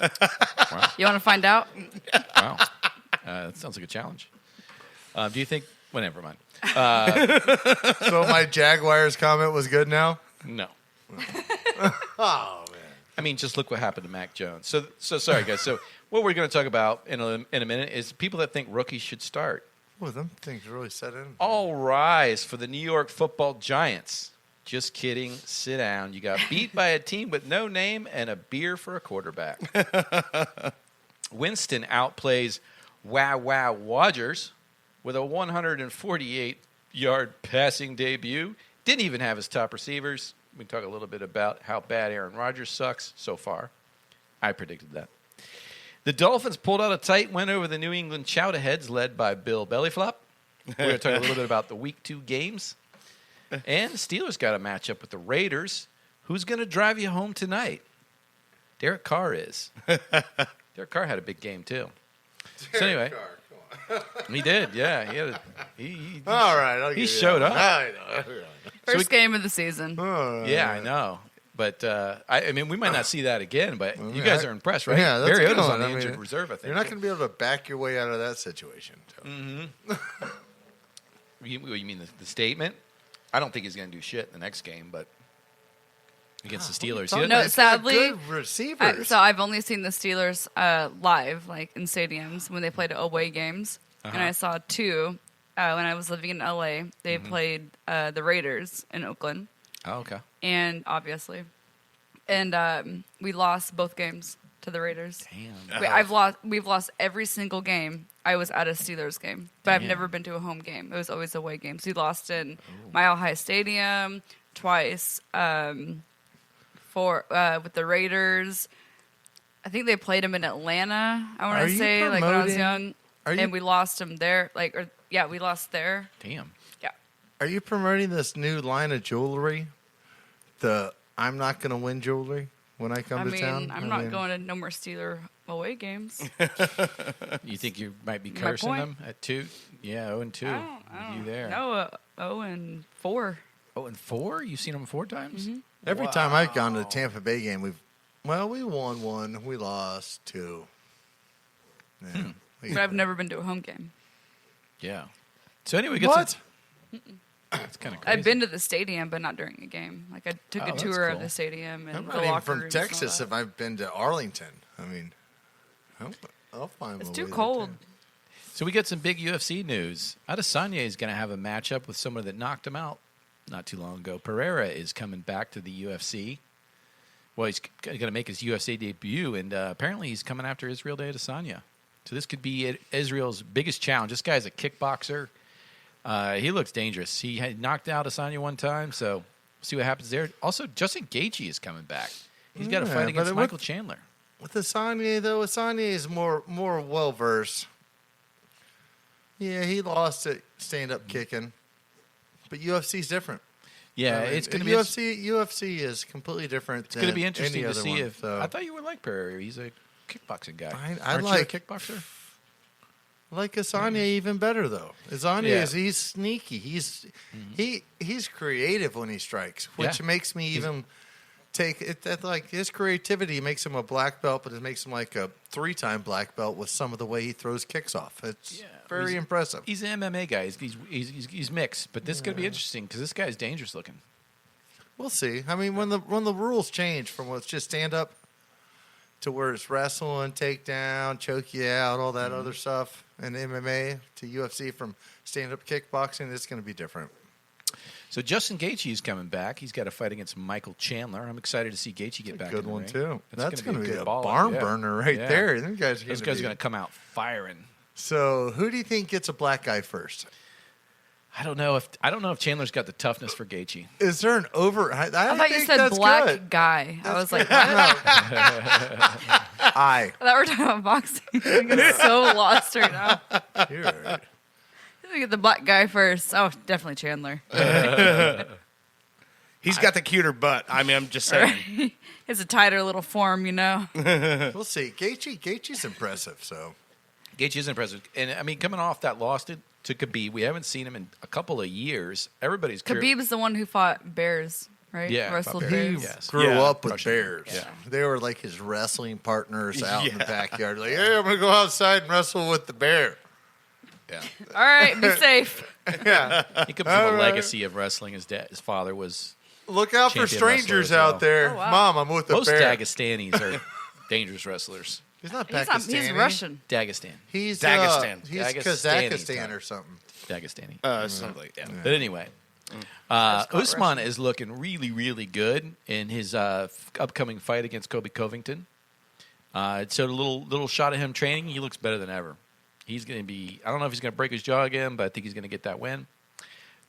You want to find out? Wow. That sounds like a challenge. Do you think... Well, never mind. So my Jaguars comment was good now? No. Oh, man. I mean, just look what happened to Mac Jones. So sorry, guys. So what we're going to talk about in a minute is people that think rookies should start. Well, them things really set in. All rise for the New York Football Giants. Just kidding. Sit down. You got beat by a team with no name and a beer for a quarterback. Winston outplays Wow Wodgers with a 148-yard passing debut. Didn't even have his top receivers. We can talk a little bit about how bad Aaron Rodgers sucks so far. I predicted that. The Dolphins pulled out a tight win over the New England Chowderheads, led by Bill Bellyflop. We're going to talk a little bit about the Week 2 games. And the Steelers got a matchup with the Raiders. Who's going to drive you home tonight? Derek Carr is. Derek Carr had a big game, too. So anyway, he did, yeah. He All right. I'll give he you showed that. up. I know. First game of the season. Yeah, I know. But, I mean, we might not see that again, but you guys are impressed, right? Yeah, that's a good Mariota's one. on the I mean, injured reserve, I think. You're not going to be able to back your way out of that situation. So. You mean the statement? I don't think he's going to do shit in the next game, but against the Steelers. Talking No, about it's got sadly, good receivers. So I've only seen the Steelers live, like in stadiums when they played away games, and I saw two when I was living in LA. They played the Raiders in Oakland, Oh, okay. and obviously, and we lost both games to the Raiders. Damn. We've lost every single game. I was at a Steelers game, but I've Damn. never been to a home game. It was always away games. We lost in Mile High Stadium twice. With the Raiders, I think they played them in Atlanta. I want Are to you say like when I was promoting- young, are you- and we lost them there. We lost there. Damn. Yeah, Are you promoting this new line of jewelry? The I'm not going to win jewelry when I come I to mean, town? I'm not going to no more Steeler away games. You think you might be My cursing point. them at 2? Yeah, 0-2. I don't You there? No, 0-4. 0-4? You've seen them 4 times? Every time I've gone to the Tampa Bay game, we won 1, we lost 2. Yeah. But I've never been to a home game. Yeah. So anyway, we get What? That's kind of crazy. I've been to the stadium, but not during a game. Like I took Oh, a that's tour cool. of the stadium and I'm the not even locker from rooms and all Texas that. if I've been to Arlington. I mean, I'll find It's my too way there, cold. too. So we get some big UFC news. Adesanya is going to have a matchup with someone that knocked him out not too long ago. Pereira is coming back to the UFC. Well, he's going to make his UFC debut, and apparently he's coming after Israel Adesanya. So this could be Israel's biggest challenge. This guy's a kickboxer. He looks dangerous. He had knocked out Adesanya one time, so see what happens there. Also, Justin Gaethje is coming back. He's got a Yeah, fight but against it Michael would- Chandler. With Asanya, though, Asanya is more well versed. Yeah, he lost at stand up kicking, but UFC's different. Yeah, I mean, it's going to be UFC is completely different. It's going to be interesting to see one, if. so. I thought you would like Pereira. He's a kickboxing guy. I Aren't like you a kickboxer. I like Asanya even better though. Asanya Yeah. he's sneaky. He's creative when he strikes, which Yeah. makes me even take it. That like his creativity makes him a black belt, but it makes him like a 3-time black belt with some of the way he throws kicks off. It's very impressive. He's an MMA guy. He's mixed, but this is going to be interesting because this guy's dangerous looking. We'll see. I mean, when the rules change from what's just stand up to where it's wrestling, takedown, choke you out, all that other stuff, and MMA to UFC from stand up kickboxing, it's going to be different. So Justin Gaethje is coming back. He's got a fight against Michael Chandler. I'm excited to see Gaethje get back. Good in the one ring. too. That's going to be good a ball barn out. burner right Yeah. there. Them guys Those guys are going to come out firing. So, who do you think gets a black guy first? I don't know if Chandler's got the toughness for Gaethje. Is there an over? I I thought you think said that's black good. guy. I was like, what? I. I thought we were talking about boxing. I'm getting so lost right now. You're right. We get the black guy first. Oh, definitely Chandler. He's got the cuter butt. I mean, I'm just saying. Right? It's a tighter little form, you know. We'll see. Gaethje's impressive. So Gaethje is impressive, and I mean, coming off that loss to Khabib, we haven't seen him in a couple of years. Everybody's Khabib's the one who fought bears, right? Yeah, Wrestled fought he bears. Yes. grew Yeah. up with Russian. bears. Yeah. They were like his wrestling partners out in the Yeah. backyard. Like, hey, I'm gonna go outside and wrestle with the bear. Yeah, All right, be safe. Yeah. he comes from All a right. legacy of wrestling. His father was. Look out for Champion strangers wrestler as well. out there. Oh, wow. Mom, I'm with the Most bear. Dagestanis are dangerous wrestlers. He's not He's, Pakistani. he's Russian. Dagestan, He's Dagestan. He's Dagestani Kazakhstan type. or something. Dagestani. Something like that. But anyway, called Usman is looking really, really good in his upcoming fight against Kobe Covington. So a little shot of him training. He looks better than ever. He's going to be. I don't know if he's going to break his jaw again, but I think he's going to get that win.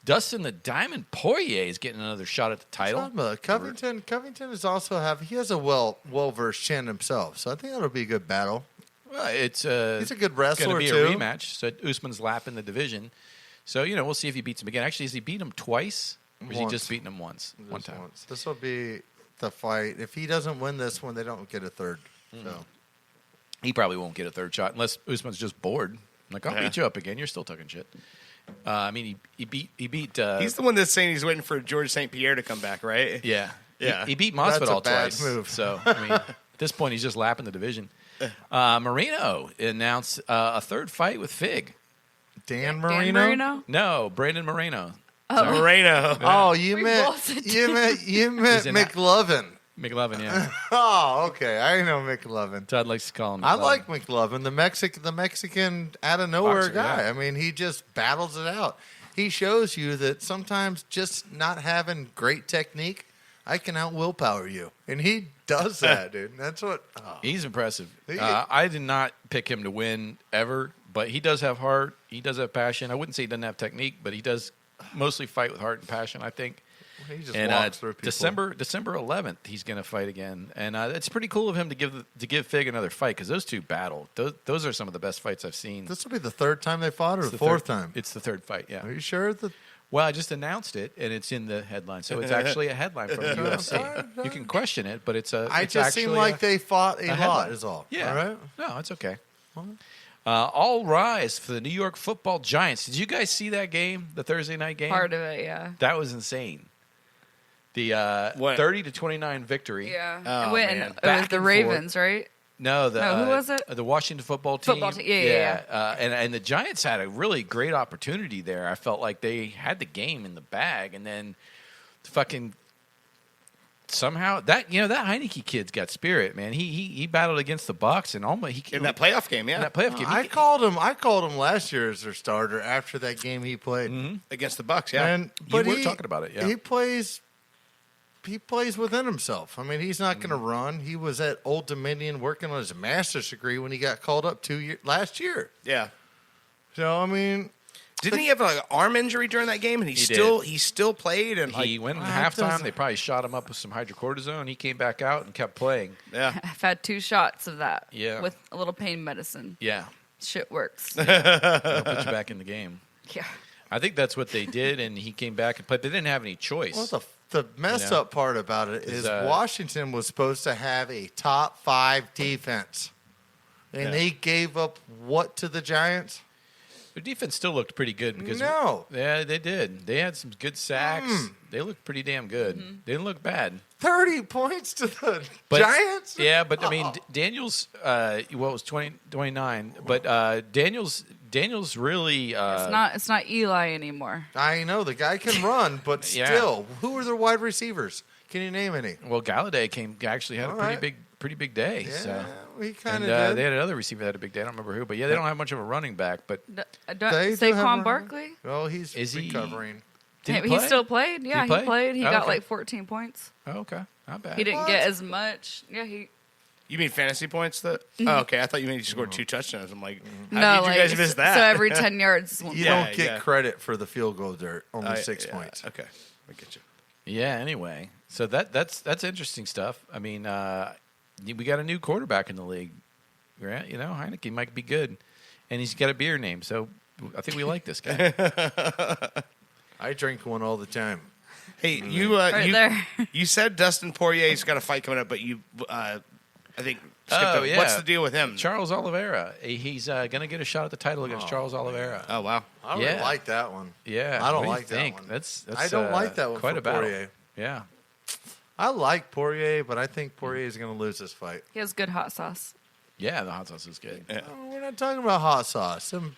Dustin the Diamond Poirier is getting another shot at the title. Covington is also he has a well-versed chin himself, so I think that'll be a good battle. Well, it's He's a good going wrestler to be too. a rematch. So Usman's lapping the division. So we'll see if he beats him again. Actually, has he beat him twice, or has he Once. just beaten him once? One Just time. once. This will be the fight. If he doesn't win this one, they don't get a third. So He probably won't get a third shot unless Usman's just bored. Like, I'll beat you up again. You're still talking shit. I mean, he beat. He's the one that's saying he's waiting for George St. Pierre to come back, right? Yeah. Yeah. He beat That's a Masvidal bad twice. move. So, I mean, at this point, he's just lapping the division. Marino announced a third fight with Fig. Dan Dan Marino. Marino? No, Brandon Moreno. Moreno. Oh, you We meant both said you meant He's in that. McLovin. McLovin, yeah. Oh, okay. I know McLovin. Todd likes to call him I McLovin. like McLovin, the Mexican out of nowhere Boxer, guy. yeah. I mean, he just battles it out. He shows you that sometimes just not having great technique, I can out willpower you, and he does that, dude. That's what. Oh. He's impressive. He- I did not pick him to win ever, but he does have heart. He does have passion. I wouldn't say he doesn't have technique, but he does mostly fight with heart and passion, I think. He just And walks through people. December 11th, he's going to fight again, and it's pretty cool of him to give Fig another fight because those two battle. Those are some of the best fights I've seen. This will be the third time they fought, or It's the the fourth third- time. It's the third fight. Yeah. Are you sure that? Well, I just announced it, and it's in the headline, so it's actually a headline from the UFC. You can question it, but it's a. I it's just seem actually like a- they fought a lot. headline. Is all. Yeah. All right. No, it's okay. All rise for the New York Football Giants. Did you guys see that game, the Thursday night game? Part of it, yeah. That was insane. The What? 30-29 victory. Yeah. Oh, it went man. and it was Back the and Ravens, right? No, No, who was it? The Washington football team. Football team. Yeah. And the Giants had a really great opportunity there. I felt like they had the game in the bag, and then fucking somehow that Heineke kid's got spirit, man. He battled against the Bucs and almost In that playoff game, yeah. in that playoff game. I called him last year as their starter after that game he played. Against the Bucks, yeah. And You but were he, talking about it, yeah. He plays within himself. I mean, he's not going to run. He was at Old Dominion working on his master's degree when he got called up last year. yeah. So I mean, Didn't he have like an arm injury during that game? And he still played and he went in Well, it halftime. doesn't- They probably shot him up with some hydrocortisone. He came back out and kept playing. yeah. I've had 2 shots of that. Yeah. With a little pain medicine. Yeah, Shit works. it'll put you back in the game. Yeah. I think that's what they did, and he came back and played. They didn't have any choice. Well, the messed up part about it is Washington was supposed to have a top 5 defense. And they gave up what to the Giants? Their defense still looked pretty good. Because yeah, they did. They had some good sacks. They looked pretty damn good. They didn't look bad. 30 points to the Giants? Yeah, but I mean, Daniels, it was 29. But Daniels really. It's not Eli anymore. I know the guy can run, but still, who are their wide receivers? Can you name any? Well, Galladay actually had a pretty big day. Yeah, so. we kind of did. They had another receiver that had a big day. I don't remember who, but they don't have much of a running back. But Saquon Barkley? Well, he's recovering. He still played. Yeah, he played. He got like 14 points. Oh, okay, not bad. He didn't get as much. Yeah, You mean fantasy points? Oh, okay. I thought you meant he scored 2 touchdowns. I'm like, no, how did you guys miss that? So every 10 yards is 1 You don't get credit for the field goal dirt. Only 6 points. Okay, I get you. Yeah. Anyway, so that's interesting stuff. I mean, we got a new quarterback in the league. Right? You know, Heineke might be good, and he's got a beer name. So I think we like this guy. I drink one all the time. Hey, there. You said Dustin Poirier's got a fight coming up, but I think skipped over. Yeah. What's the deal with him? Charles Oliveira. He's going to get a shot at the title against Charles Oliveira. Oh wow. I really like that one. Yeah, I don't what do you like that think? one. That's I don't like that one quite for a battle. Poirier. Yeah. I like Poirier, but I think Poirier is going to lose this fight. He has good hot sauce. Yeah, the hot sauce is good. Yeah. Oh, we're not talking about hot sauce. Them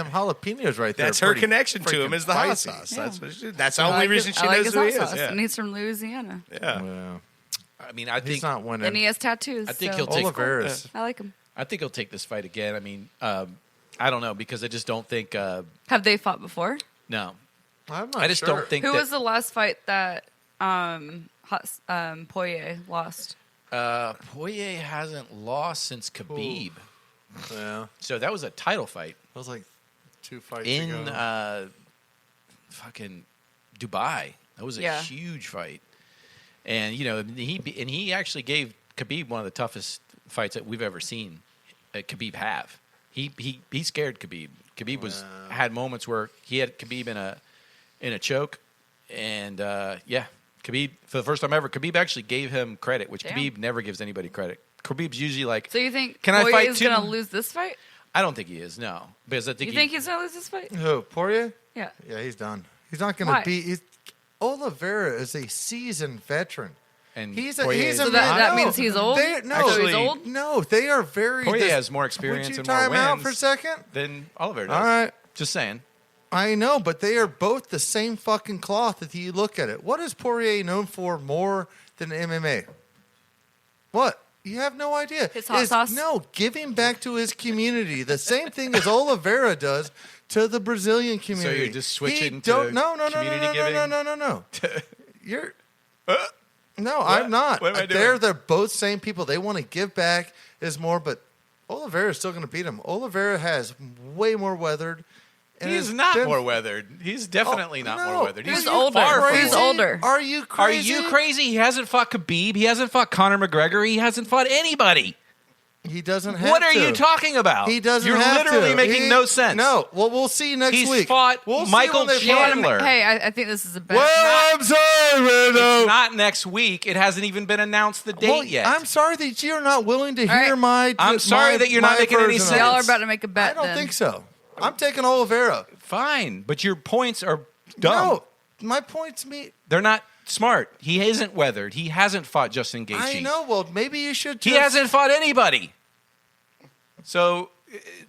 jalapenos right there. That's her connection to him is the hot sauce. Yeah. That's the only reason she knows his who hot he is. sauce, Yeah. and he's from Louisiana. Yeah. Well, I mean, I he's think not winning. And he has tattoos. I think so he'll take. Oliveira's. I like him. I think he'll take this fight again. I mean, I don't know because I just don't think. Have they fought before? No, I'm not I just sure. don't think. Who that, was the last fight that Poirier lost? Poirier hasn't lost since Khabib. Yeah. So that was a title fight That was like 2 fights in ago. fucking Dubai. That was a huge fight, and you know he actually gave Khabib one of the toughest fights that we've ever seen. Khabib have. He scared Khabib. Khabib had moments where he had Khabib in a choke, and Khabib for the first time ever. Khabib actually gave him credit, which Khabib never gives anybody credit. Khabib's usually like, So you think Can I Poirier fight is two? going to lose this fight? I don't think he is. No, because I think You think he's going to lose this fight? Who? Poirier? Yeah. Yeah, he's done. He's not going to beat. Oliveira is a seasoned veteran. and He's Poirier a is- So that means he's old? No, So he's old? No, they are very. Poirier has more experience Would you and more time out wins for a second? than Oliver does. All right. Just saying. I know, but they are both the same fucking cloth if you look at it. What is Poirier known for more than MMA? What? You have no idea. His hot sauce? No, giving back to his community. The same thing as Oliveira does to the Brazilian community. you're just switching He to don't- no, community no, giving? No. You're... No, I'm not. What am I doing? They're both same people. They want to give back is more, but Oliveira is still going to beat him. Oliveira has way more weathered. and He's has not been- more weathered. He's definitely not more weathered. He's He's older. far from He's it. older. Are you Are crazy? you crazy? He hasn't fought Khabib. He hasn't fought Conor McGregor. He hasn't fought anybody. He doesn't have What are to. you talking about? He doesn't You're have literally to. making no sense. No. Well, we'll see next He's week. fought We'll see Michael when they fight. Chandler. Hey, I think this is a bad. Well, I'm sorry, Brando. It's not next week. It hasn't even been announced the date Well, yet. I'm sorry that you're not willing to right. hear my. I'm sorry that you're not making any version of sense. it. Y'all are about to make a bet. I don't then. think so. I'm taking Oliveira. Fine, but your points are dumb. No, my points meet. They're not smart. He isn't weathered. He hasn't fought Justin Gaethje. I know. Well, maybe you should. He just- hasn't fought anybody. So,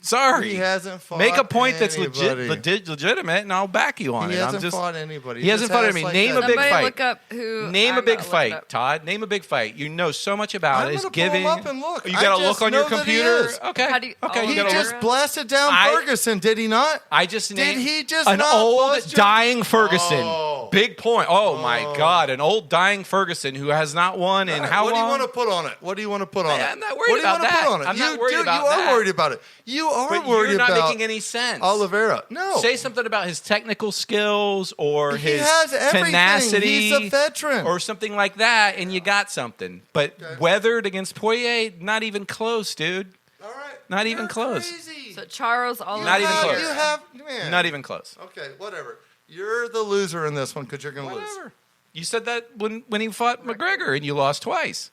sorry. He hasn't fought. Make a point that's anybody. legitimate, and I'll back you on He it. hasn't fought anybody. He hasn't just fought acts anybody. like Name that. a big Somebody fight. look up who. Name I'm a big not looking fight, up. Todd. Name a big fight. You know so much about I'm it. It's gonna pull him giving. up and look. You I got to just look on your know that he computer. is. Okay. How do you- okay. oh, You He got to Oliveira? look. just blasted down I- Ferguson, did he not? I just named he just an not old bust your- dying Ferguson. Oh. Big point. Oh my God, an old dying Ferguson who has not won in how what long? do you want to put on it? What do you want to put on it? I'm not worried what do you about want to that. put on it? I'm not you, worried dude, about you that. are worried about it. You are But worried you're not about making any sense. Oliveira. No. Say something about his technical skills or He his has everything. tenacity. He's a veteran. Or something like that, and you got something. But weathered against Poirier, not even close, dude. All right. Not even close. Crazy. So Charles Oliveira. Not even close. You have, man. Not even close. Okay, whatever. You're the loser in this one because you're going to lose. Whatever. You said that when he fought McGregor and you lost twice.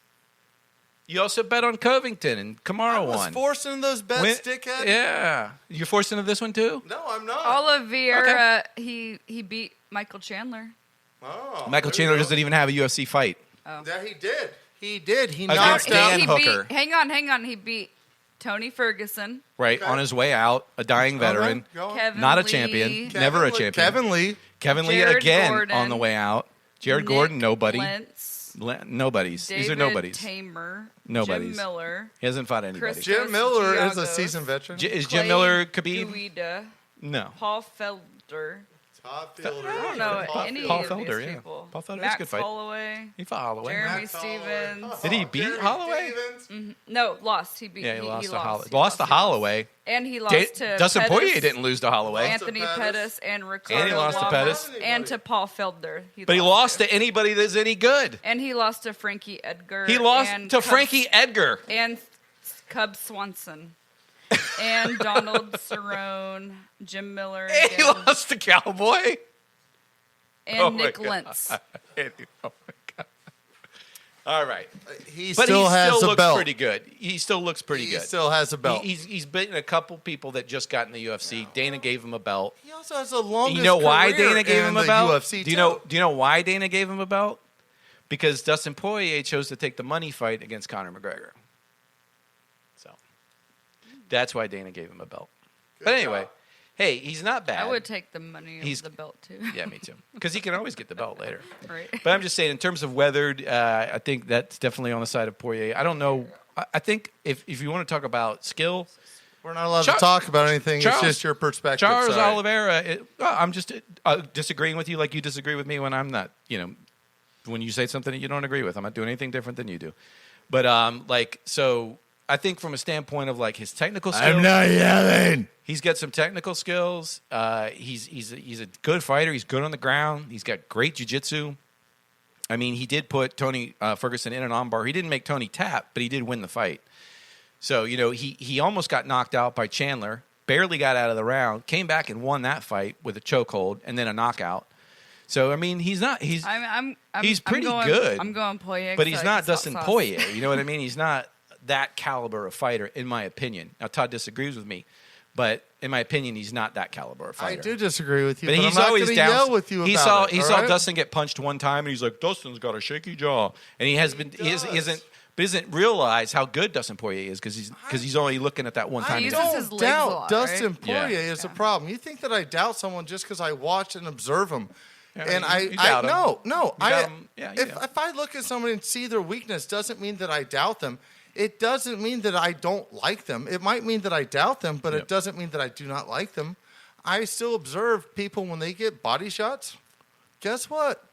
You also bet on Covington and Kamaru I was won. forced into those bets, dickhead. Yeah. You're forced into this one too? No, I'm not. Oliveira, he beat Michael Chandler. Oh, Michael Chandler doesn't even have a UFC fight. Yeah, he did. He did. He Against knocked out. Dan he Hooker. beat, hang on. He beat Tony Ferguson, Right, on his way out, a dying veteran. Go on. Kevin Not a Lee, champion. Never a champion. Kevin Lee. Kevin Lee Jared again Gordon, on the way out. Jared Nick Gordon, nobody. Lentz, Nobodies. David These are nobodies. Tamer, Nobodies. Jim Miller, He hasn't fought anybody. Chris- Jim Miller is a Giagos. seasoned veteran. Is Clay Jim Miller Khabib? Guida, No. Paul Felder. Todd Fielder. I don't know any Paul of Felder, these yeah. people. Paul Felder is a Max good fight. Holloway, He fought Holloway. Jeremy Max Holloway. Stevens. Did he beat Jeremy Holloway? Stevens. No, lost. He beat. Yeah, he lost to Holloway. He Lost to Holloway. And he lost to Dustin Pettis, Poirier didn't lose to Holloway. Anthony Lost to Pettis and Ricardo And he lost to Lamas, Pettis. and to Paul Felder. But he lost to anybody that's any good. And he lost to Frankie Edgar. He lost and to Cub- Frankie Edgar. and Cub Swanson. And Donald Cerrone, Jim Miller, And he again, lost to Cowboy. and Oh my Nick God. Lentz. Oh my God. All right. He But still he has still a looks belt. pretty good. He still looks pretty He good. still has a belt. He's beaten a couple people that just got in the UFC. Dana gave him a belt. He also has the longest You know why career Dana gave in him a the belt? UFC Do you too. know why Dana gave him a belt? Because Dustin Poirier chose to take the money fight against Conor McGregor. So that's why Dana gave him a belt. But anyway, hey, he's not bad. I would take the money of He's- the belt too. Yeah, me too. Because he can always get the belt later. Right. But I'm just saying, in terms of weathered, I think that's definitely on the side of Poirier. I don't know. I think if you want to talk about skill, We're not allowed Char- to talk about anything. Charles- it's just your perspective. Charles Sorry. Oliveira, I'm just disagreeing with you like you disagree with me when I'm not, when you say something that you don't agree with. I'm not doing anything different than you do. But, so I think from a standpoint of, like, his technical skills. I'm not yelling. He's got some technical skills. He's a good fighter. He's good on the ground. He's got great jiu-jitsu. I mean, he did put Tony Ferguson in an armbar. He didn't make Tony tap, but he did win the fight. So, he almost got knocked out by Chandler, barely got out of the round, came back and won that fight with a chokehold and then a knockout. So, I mean, he's I'm He's pretty going, good. I'm going Poirier. but 'cause he's I not like the Dustin sauce. Poirier. You know what I mean? He's not that caliber of fighter, in my opinion. Now, Todd disagrees with me, but in my opinion, he's not that caliber of I fighter. do disagree with you, But but, he's I'm not always going to down. yell with you he about saw it. he all saw right? Dustin get punched one time, and he's like, Dustin's got a shaky jaw, and he has been. He isn't realize how good Dustin Poirier is because he's only looking at that one time. He I He's- uses don't his legs doubt a lot, Dustin right? Poirier Yeah. is a problem. You think that I doubt someone just because I watch and observe them? Yeah, And you doubt 'em. no, You doubt 'em. Yeah, you do. if I look at somebody and see their weakness, doesn't mean that I doubt them. It doesn't mean that I don't like them. It might mean that I doubt them, but Yep. it doesn't mean that I do not like them. I still observe people when they get body shots. Guess what?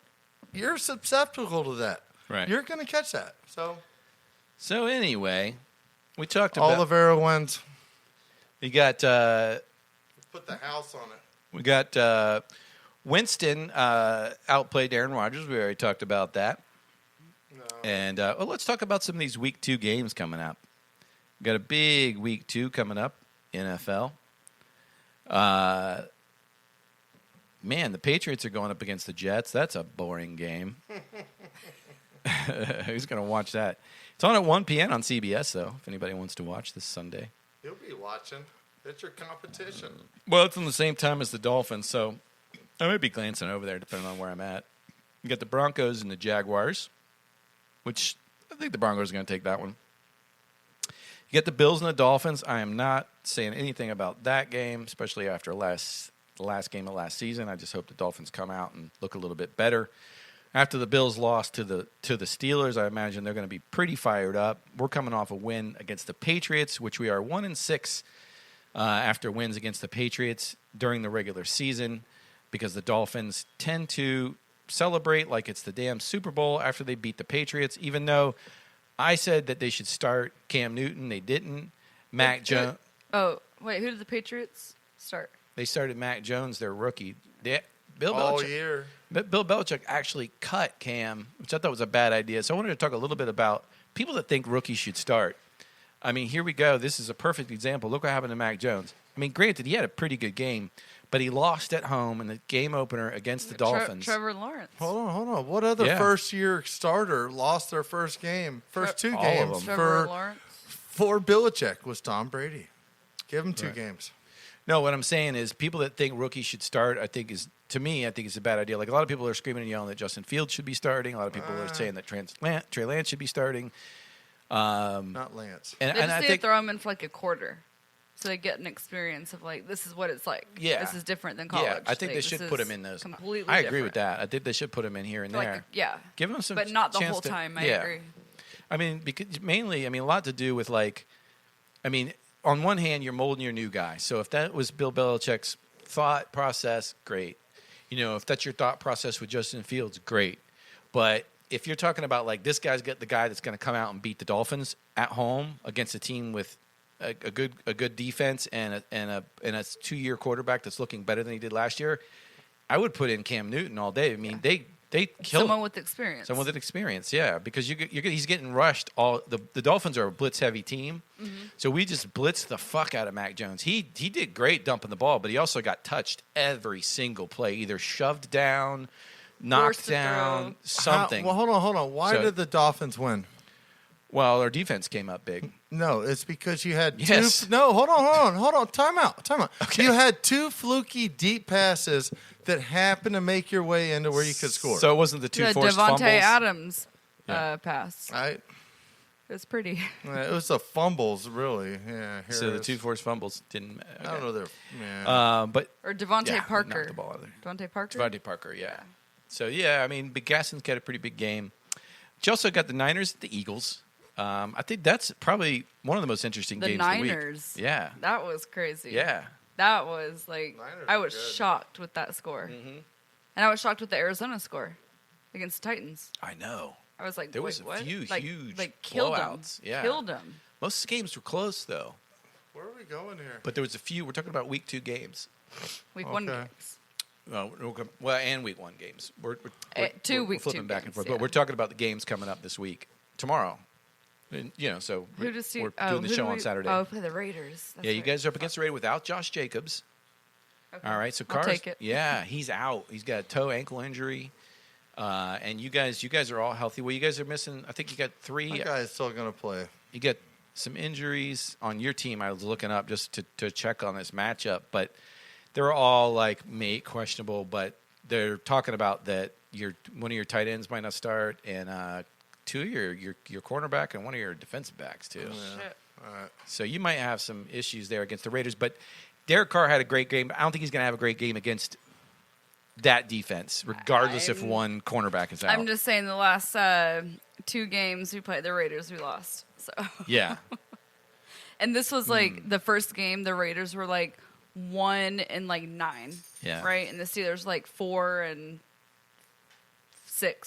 You're susceptible to that. Right. You're going to catch that. So anyway, we talked about. Oliveira wins. We got Put the house on it. Winston outplayed Aaron Rodgers. We already talked about that. And let's talk about some of these Week 2 games coming up. We got a big Week 2 coming up, NFL. Man, the Patriots are going up against the Jets. That's a boring game. Who's going to watch that? It's on at 1 p.m. on CBS, though, if anybody wants to watch this Sunday. You'll be watching. It's your competition. Well, it's on the same time as the Dolphins, so I might be glancing over there depending on where I'm at. You got the Broncos and the Jaguars, which I think the Broncos are going to take that one. You get the Bills and the Dolphins. I am not saying anything about that game, especially after the last game of last season. I just hope the Dolphins come out and look a little bit better. After the Bills lost to the Steelers, I imagine they're going to be pretty fired up. We're coming off a win against the Patriots, which we are 1-6 after wins against the Patriots during the regular season, because the Dolphins tend to celebrate like it's the damn Super Bowl after they beat the Patriots, even though I said that they should start Cam Newton. They didn't. Mac Jones. Oh, wait, who did the Patriots start? They started Mac Jones, their rookie. Bill All Belichick. year. But Bill Belichick actually cut Cam, which I thought was a bad idea. So I wanted to talk a little bit about people that think rookies should start. I mean, here we go. This is a perfect example. Look what happened to Mac Jones. I mean, granted, he had a pretty good game, but he lost at home in the game opener against the Dolphins. Trevor Lawrence. Hold on. What other first-year starter lost their first game, two all of games them. Trevor Lawrence. for Belichick was Tom Brady. Give him 2 games. No, what I'm saying is people that think rookies should start, I think is a bad idea. Like a lot of people are screaming and yelling that Justin Fields should be starting. A lot of people are saying that Trey Lance should be starting. Not Lance. They And just I need think to throw him in for like a quarter, so they get an experience of like this is what it's like. Yeah. This is different than college. Yeah, I think they Like, should this put is him in those. Completely. I agree with different. that. I think they should put him in here and Like, there. yeah. Give him some, but not the chance whole to- time. I yeah. agree. I mean, because mainly, a lot to do with like, on one hand, you're molding your new guy. So if that was Bill Belichick's thought process, great. If that's your thought process with Justin Fields, great. But if you're talking about like this guy's got the guy that's going to come out and beat the Dolphins at home against a team with a good defense and a 2-year quarterback that's looking better than he did last year, I would put in Cam Newton all day. I mean, they killed Someone with experience. Someone with experience, yeah, because he's getting rushed. The Dolphins are a blitz heavy team, so we just blitzed the fuck out of Mac Jones. He did great dumping the ball, but he also got touched every single play, either shoved down, knocked Forced to down, throw. something. Well, hold on. Why So- did the Dolphins win? Well, our defense came up big. No, it's because you had Yes. two. No, hold on. Time out. Okay. You had 2 fluky deep passes that happened to make your way into where you could score. So it wasn't the 2 The forced Devontae fumbles. Adams Yeah. pass. I, It was pretty. it was the fumbles, really. Yeah. Here So it the is. 2 forced fumbles didn't. I don't know. But Or Devontae yeah, Parker. knocked the ball out of there. Devontae Parker. Devontae Parker, yeah. So yeah, Big Gaston's got a pretty big game. You also got the Niners, the Eagles. I think that's probably one of the most interesting The games of the Niners. week. Yeah. That was crazy. Yeah. That was like Niners I are was good. shocked with that score, and I was shocked with the Arizona score against the Titans. I know. I was like, There wait, was a what? few like, huge like killed blowouts. Him. Yeah. Killed him. Most of the games were close though. Where are we going here? But there was a few. We're talking about week 2 games. Week 1 Okay. games. Well, and week 1 games. We're 2 we're week flipping 2 back and games, forth. yeah. But we're talking about the games coming up this week. Tomorrow. And, so Who does he? we're oh, doing the who show do on we- Saturday. Oh, play the Raiders. That's Yeah, you right. guys are up against the Raiders without Josh Jacobs. Okay. All right, so I'll Carr's, take it. yeah, he's out. He's got a toe ankle injury, and you guys are all healthy. Well, you guys are missing. I think you got 3. My guy's still going to play. You got some injuries on your team. I was looking up just to check on this matchup, but they're all like questionable. But they're talking about that one of your tight ends might not start, and 2 of your cornerback and one of your defensive backs too. Shit. So you might have some issues there against the Raiders. But Derek Carr had a great game. I don't think he's going to have a great game against that defense, regardless if one cornerback is out. I'm just saying the last 2 games we played the Raiders, we lost. So yeah. and this was like the first game. The Raiders were like 1-9. Yeah. Right, and the Steelers like 4-6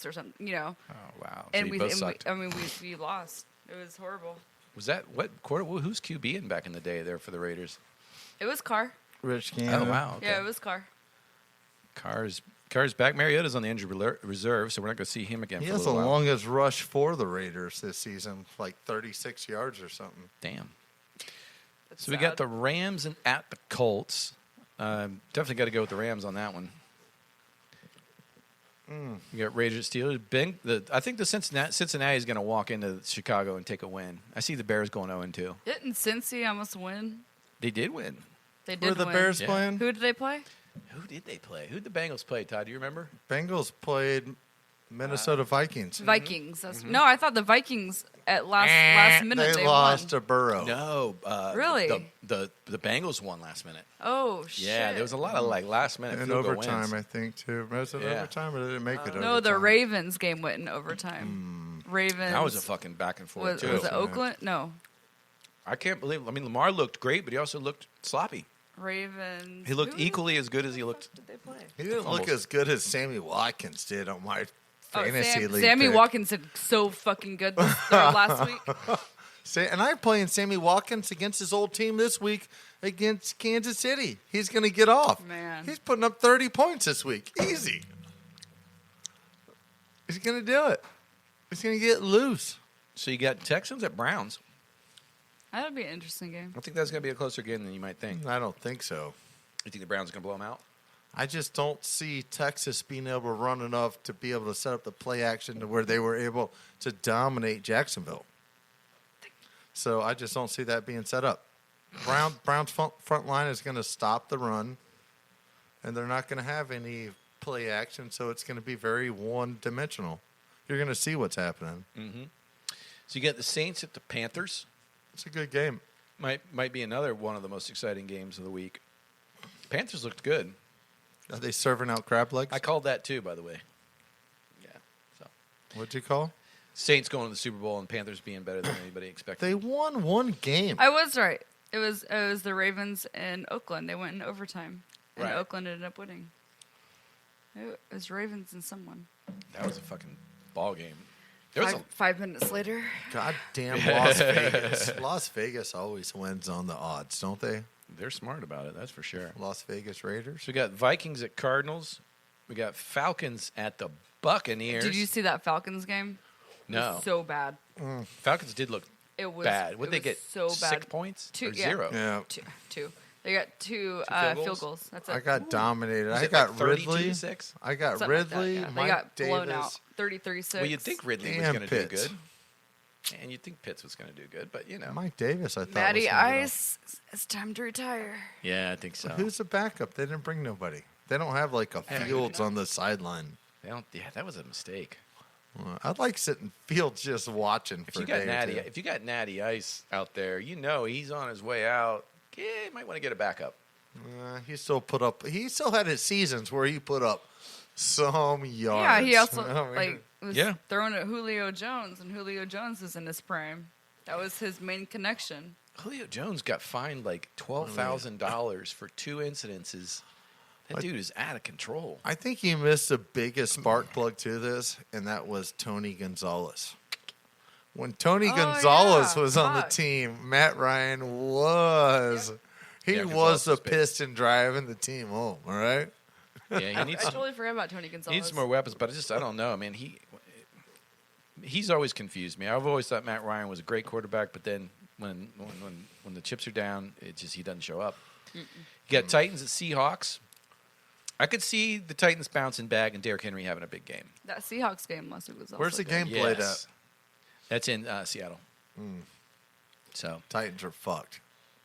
or something. Oh wow. So And you we, both and sucked. we lost. It was horrible. Was that what quarter? Who's QBing back in the day there for the Raiders? It was Carr. Rich Gannon. Oh wow. Okay. Yeah, it was Carr. Carr's back. Mariota's on the injured reserve, so we're not going to see him again. He for a has the little while. longest rush for the Raiders this season, like 36 yards or something. Damn. That's So we got sad. the Rams and at the Colts. Definitely got to go with the Rams on that one. You got Raiders, Steelers. I think the Cincinnati is going to walk into Chicago and take a win. I see the Bears going 0-2. Didn't Cincy almost win? They did win. They Who are did the win. Bears Yeah. playing? Who did they play? Who did they play? Who did the Bengals play, Todd? Do you remember? Bengals played Minnesota Vikings. Vikings. That's, No, I thought the Vikings at last minute They they lost won. to Burrow. No. Really? The Bengals won last minute. Oh shit. Yeah, there was a lot of like last minute In field goal overtime, wins. I think, too. Was it Yeah. overtime or did it make it overtime? No, the Ravens game went in overtime. Ravens. That was a fucking back and forth was, too. was it Oakland? No. I can't believe. I mean, Lamar looked great, but he also looked sloppy. Ravens. He looked Who equally as good as he looked. did they play? He didn't look Fumbles. as good as Sammy Watkins did on my fantasy league. Sammy pick. Watkins did so fucking good last week. And I'm playing Sammy Watkins against his old team this week against Kansas City. He's going to get off. Man. He's putting up 30 points this week. Easy. He's going to do it. He's going to get loose. So you got Texans at Browns. That'll be an interesting game. I think that's going to be a closer game than you might think. I don't think so. You think the Browns are going to blow them out? I just don't see Texas being able to run enough to be able to set up the play action to where they were able to dominate Jacksonville. So I just don't see that being set up. Brown's front line is going to stop the run, and they're not going to have any play action, so it's going to be very one-dimensional. You're going to see what's happening. Mm-hmm. So you get the Saints at the Panthers. It's a good game. Might be another one of the most exciting games of the week. Panthers looked good. Are they serving out crab legs? I called that too, by the way. Yeah. So What'd you call? Saints going to the Super Bowl and Panthers being better than anybody expected. They won one game. I was right. It was the Ravens in Oakland. They went in overtime, and Right. Oakland ended up winning. It was Ravens and someone. That was a fucking ball game. There was 5 minutes later. Goddamn Las Vegas. Las Vegas always wins on the odds, don't they? they're smart about it, that's for sure. Las Vegas Raiders. So we got Vikings at Cardinals. We got Falcons at the Buccaneers. Did you see that Falcons game? It No. was so bad. Falcons did look It was bad. Would it they was get so bad. 6 points Two, or yeah. 0? Yeah. Two. They got two field field goals. That's it. I got dominated. Was I it got like 32 Ridley. to 6? I got Something like that, Ridley. yeah. They Mike got Davis. blown out. 30-36. Well, you'd think Ridley was Damn going to do Pitts. good. And you'd think Pitts was going to do good, but, you know. Mike Davis, I thought. Matty was gonna go. Ice, it's time to retire. Yeah, I think so. Who's the backup? They didn't bring nobody. They don't have like a Fields on the sideline. They don't, yeah, that was a mistake. I'd like sitting Fields just watching If for you a got day or Natty, two. if you got Natty Ice out there, you know he's on his way out. Yeah, you might want to get a backup. He still put up. He still had his seasons where he put up some yards. Yeah, he also I mean, like was Yeah. throwing at Julio Jones, and Julio Jones is in his prime. That was his main connection. Julio Jones got fined like $12,000 for 2 incidences. That dude is out of control. I think he missed the biggest spark plug to this, and that was Tony Gonzalez. When Tony Oh, Gonzalez yeah. was on the Fuck. team, Matt Ryan was. He Yeah, was Gonzalez the was pissed. piston driving the team home, all right? Yeah, he I needs totally forgot about Tony Gonzalez. needs some more weapons, but I don't know. I mean, he's always confused me. I've always thought Matt Ryan was a great quarterback, but then when the chips are down, he doesn't show up. You got Titans at Seahawks. I could see the Titans bouncing back and Derrick Henry having a big game. That Seahawks game last week was also Where's the good. game played at? Yes. That's in Seattle. So Titans are fucked.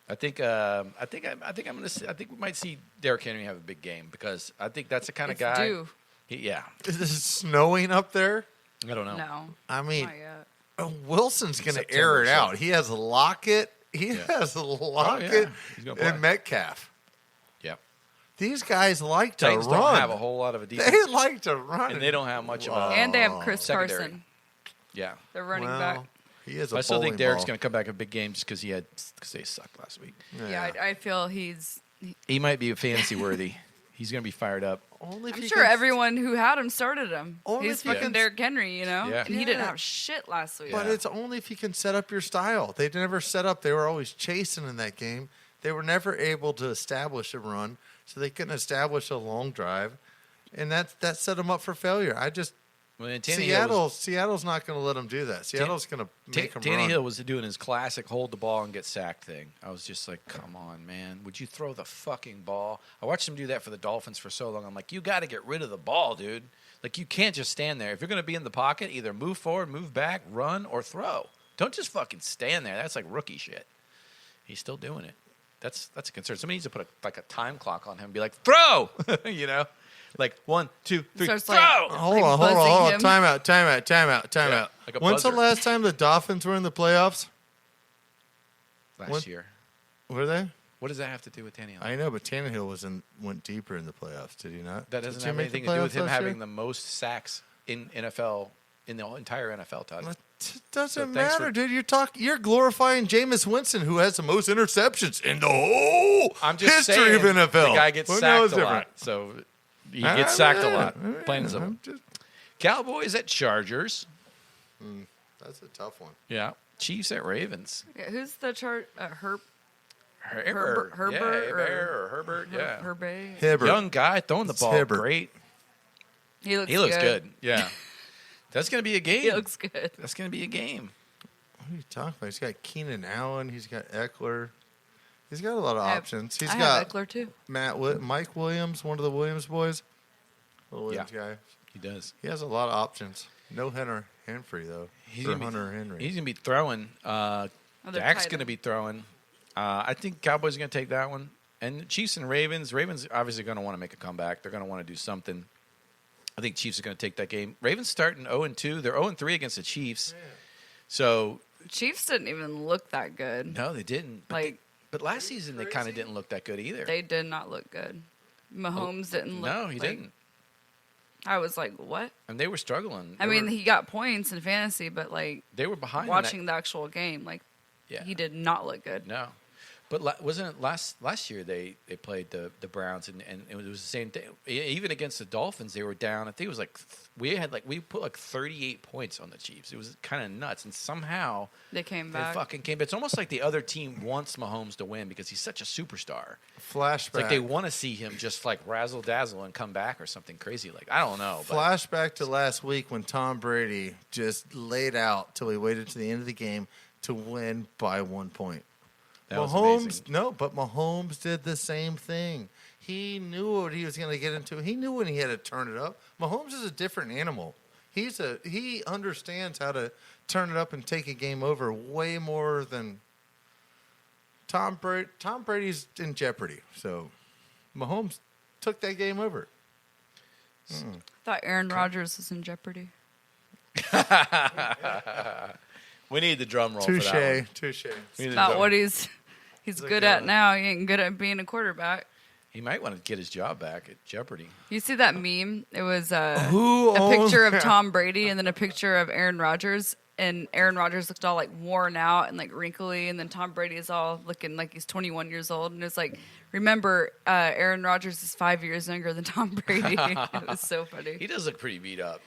I think we might see Derrick Henry have a big game because I think that's the kind of It's guy. due. Yeah, Is it snowing up there? I don't know. No, I mean, not yet. Wilson's going to September, air it so- out. He has Lockett. He has Lockett He's gonna play. and Metcalf. Yeah, These guys like to Titans run. don't have a whole lot of a defense, They like to run. and they don't have much of Wow. a. And they have Chris secondary. Carson, Yeah, the running Well, back. He is a I still think bowling Derek's ball. going to come back a big game just because they sucked last week. Yeah, I feel he's. He might be fantasy worthy. He's going to be fired up. Only if I'm he sure can- everyone who had him started him. Only He's if he fucking can- Derrick Henry, you know, Yeah. and he didn't Yeah. have shit last week. But Yeah. it's only if you can set up your style. They never set up. They were always chasing in that game. They were never able to establish a run, so they couldn't establish a long drive, and that set them up for failure. Well, and Tannehill Seattle's not going to let them do that. Seattle's going to make them run. Tannehill was doing his classic hold the ball and get sacked thing. I was just like, come on, man. Would you throw the fucking ball? I watched him do that for the Dolphins for so long. I'm like, you got to get rid of the ball, dude. Like, you can't just stand there. If you're going to be in the pocket, either move forward, move back, run, or throw. Don't just fucking stand there. That's like rookie shit. He's still doing it. That's a concern. Somebody needs to put a time clock on him and be like, throw! You know? Like, 1, 2, 3, Starts, throw! like, Hold like on. buzzing him. Time out. Yeah, like a When's the buzzer. last time the Dolphins were in the playoffs? Last What? year. Were they? What does that have to do with Tannehill? I know, but Tannehill went deeper in the playoffs. Did he not? That doesn't Did you have make the anything to do with playoffs him last having year? the most sacks in NFL, in the entire NFL, Todd. It doesn't So thanks matter, for- dude. You're glorifying Jameis Winston, who has the most interceptions in the whole I'm just history saying, of NFL. the guy gets Who sacked knows a different? lot. So he gets sacked a lot. Plain and simple. I'm just- Cowboys at Chargers. That's a tough one. Yeah. Chiefs at Ravens. Yeah, who's the chart? Herbert. Herbert Yeah, or Herbert. Yeah. Herbert. Hibbert. Young guy throwing the It's ball Hibbert. great. He looks. He looks good. Yeah. That's going to be a game. He looks good. That's going to be a game. Who are you talking about? He's got Keenan Allen. He's got Eckler. He's got a lot of I have- options. He's I got have Eckler too. Mike Williams, one of the Williams boys. The Williams guy. He does. He has a lot of options. No Hunter Henry, though. He's Or gonna be- Hunter Henry. He's going to be throwing. They're Dak's tight going to end. be throwing. I think Cowboys are going to take that one. And Chiefs and Ravens. Ravens obviously going to want to make a comeback. They're going to want to do something. I think Chiefs are going to take that game. Ravens starting 0-2. They're 0-3 against the Chiefs. So, Chiefs didn't even look that good. no, they didn't. But last season, they kind of didn't look that good either. They did not look good. Mahomes didn't look. No, he like- didn't. I was like, what? And they were struggling. I mean, he got points in fantasy, but like They were behind. in watching the actual game, like Yeah. he did not look good. No. But wasn't it last year they played the Browns and it was the same thing. Even against the Dolphins, they were down. I think it was we put like 38 points on the Chiefs. It was kind of nuts, and somehow They came they back. fucking came. It's almost like the other team wants Mahomes to win because he's such a superstar. Flashback. It's like they want to see him just like razzle dazzle and come back or something crazy. Like I don't know. But Flashback to last week when Tom Brady just laid out till he waited to the end of the game to win by 1 point. that was Mahomes, amazing. no, but Mahomes did the same thing. He knew what he was going to get into. He knew when he had to turn it up. Mahomes is a different animal. He understands how to turn it up and take a game over way more than Tom Brady. Tom Brady's in jeopardy. So Mahomes took that game over. Thought Aaron Rodgers was in jeopardy. We need the drum roll for that one. Touche. We need the About drum- what he's good at now. He ain't good at being a quarterback. He might want to get his job back at Jeopardy. You see that meme? It was Who a owns picture of that? Tom Brady and then a picture of Aaron Rodgers. And Aaron Rodgers looked all like worn out and like wrinkly, and then Tom Brady is all looking like he's 21 years old. And it's like, remember, Aaron Rodgers is 5 years younger than Tom Brady. It was so funny. He does look pretty beat up.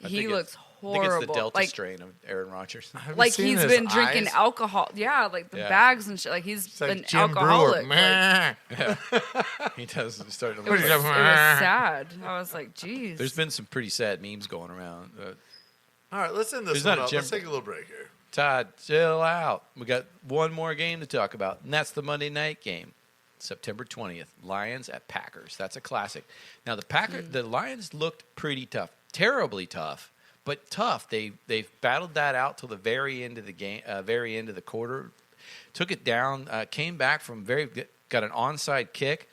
I He think looks I think horrible. it's the Delta like strain of Aaron Rodgers. Have you like seen he's his been drinking eyes? alcohol. Yeah, like the Yeah. bags and shit. Like he's It's like an Jim alcoholic. Brewer. Like, Meh. He does start to it, was, look it like, was sad. I was like, geez. There's been some pretty sad memes going around. All right, let's end this There's one not a up. Jim- Let's take a little break here. Todd, chill out. We got one more game to talk about, and that's the Monday night game, September 20th. Lions at Packers. That's a classic. Now the Lions looked pretty tough, terribly tough, but tough. They've battled that out till the very end of the game, very end of the quarter. Took it down, came back from got an onside kick.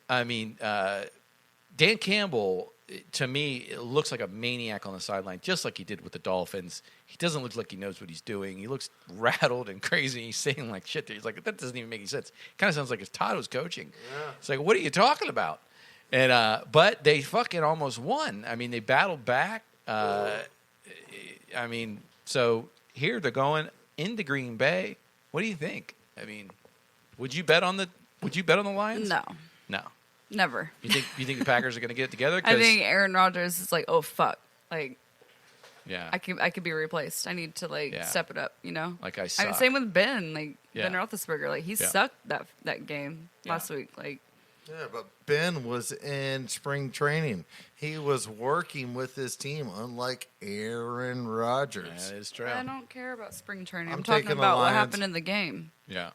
I mean, Dan Campbell, to me, it looks like a maniac on the sideline, just like he did with the Dolphins. He doesn't look like he knows what he's doing. He looks rattled and crazy. He's saying like shit. He's like, that doesn't even make any sense. Kind of sounds like if Todd was coaching. Yeah. It's like, what are you talking about? And but they fucking almost won. I mean, they battled back. I mean, so here they're going into Green Bay. What do you think? I mean, would you bet on the Lions? No. Never. You think the Packers are going to get it together? I think Aaron Rodgers is like, oh fuck, like yeah. I could be replaced. I need to step it up, you know. Like I mean, suck. same with Ben, like Yeah. Ben Roethlisberger, like he Yeah. sucked that game Yeah. last week, like. Yeah, but Ben was in spring training. He was working with his team, unlike Aaron Rodgers. That is true. I don't care about spring training. I'm I'm talking taking the about what Lions. happened in the game. Yeah.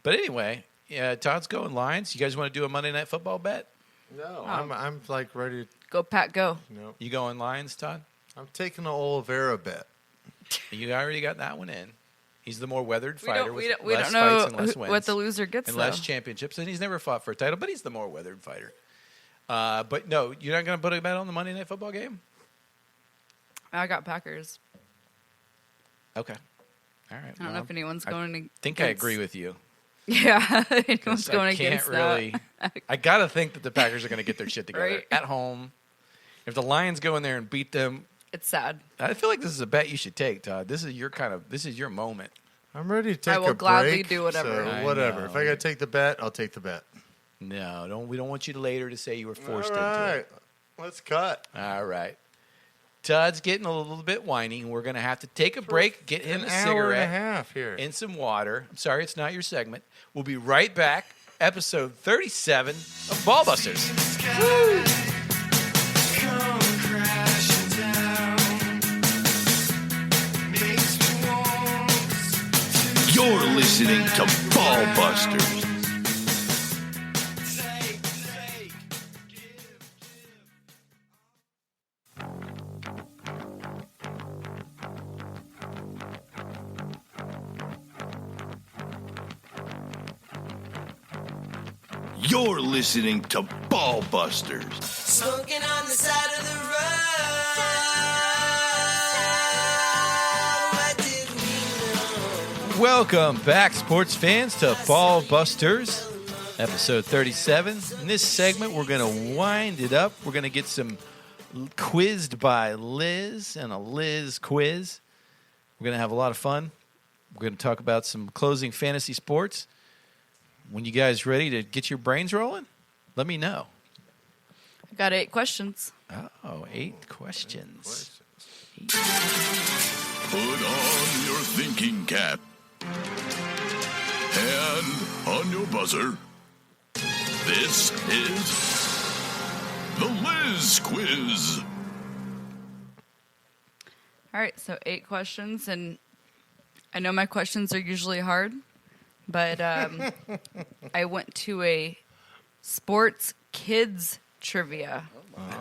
But anyway, yeah, Todd's going Lions. You guys want to do a Monday Night Football bet? No, I'm like ready to, Go Pack, go! You going Lions, Todd? I'm taking the Oliveira bet. You already got that one in. He's the more weathered We fighter don't, with we don't, we less don't know fights and less wins. what the loser gets and though. less championships, and he's never fought for a title, but he's the more weathered fighter. But no, you're not going to put a bet on the Monday Night Football game? I got Packers. Okay. All right. I don't know if anyone's going to. I think I agree with you. Yeah, anyone's 'Cause going I can't against really. I got to think that the Packers are going to get their shit together Right. at home. If the Lions go in there and beat them, that. It's sad. I feel like this is a bet you should take, Todd. This is your moment. I'm ready to take a will gladly break, do whatever. so I whatever. know. If I got to take the bet, I'll take the bet. No, we don't want you to later to say you were forced All into right, it. let's cut. All right. Todd's getting a little bit whiny, and we're going to have to take a break, get him An a hour and a cigarette half here. and some water. I'm sorry, it's not your segment. We'll be right back. Episode 37 of Ballbusters. Come crashing down, makes me You're listening to Ball Busters. You're listening to Ball Busters. Smoking on the side of the road. What did we know? Welcome back, sports fans, to Ball Busters, episode 37. In this segment, we're going to wind it up. We're going to get some quizzed by Liz and a Liz quiz. We're going to have a lot of fun. We're going to talk about some closing fantasy sports. When you guys ready to get your brains rolling, let me know. I got 8 questions. Oh, 8 questions. Put on your thinking cap. And on your buzzer. This is the Liz Quiz. All right, so 8 questions, and I know my questions are usually hard, but I went to a sports kids trivia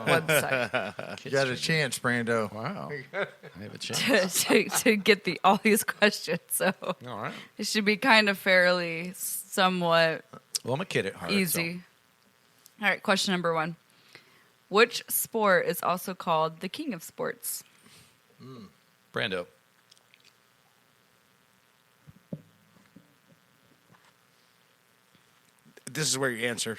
website You got a chance, Brando. Wow. I have a chance. to get all these questions. So All right. it should be kind of fairly somewhat Well, I'm a kid at heart. easy. All right, question number 1. Which sport is also called the king of sports? So. Brando. This is where you answer.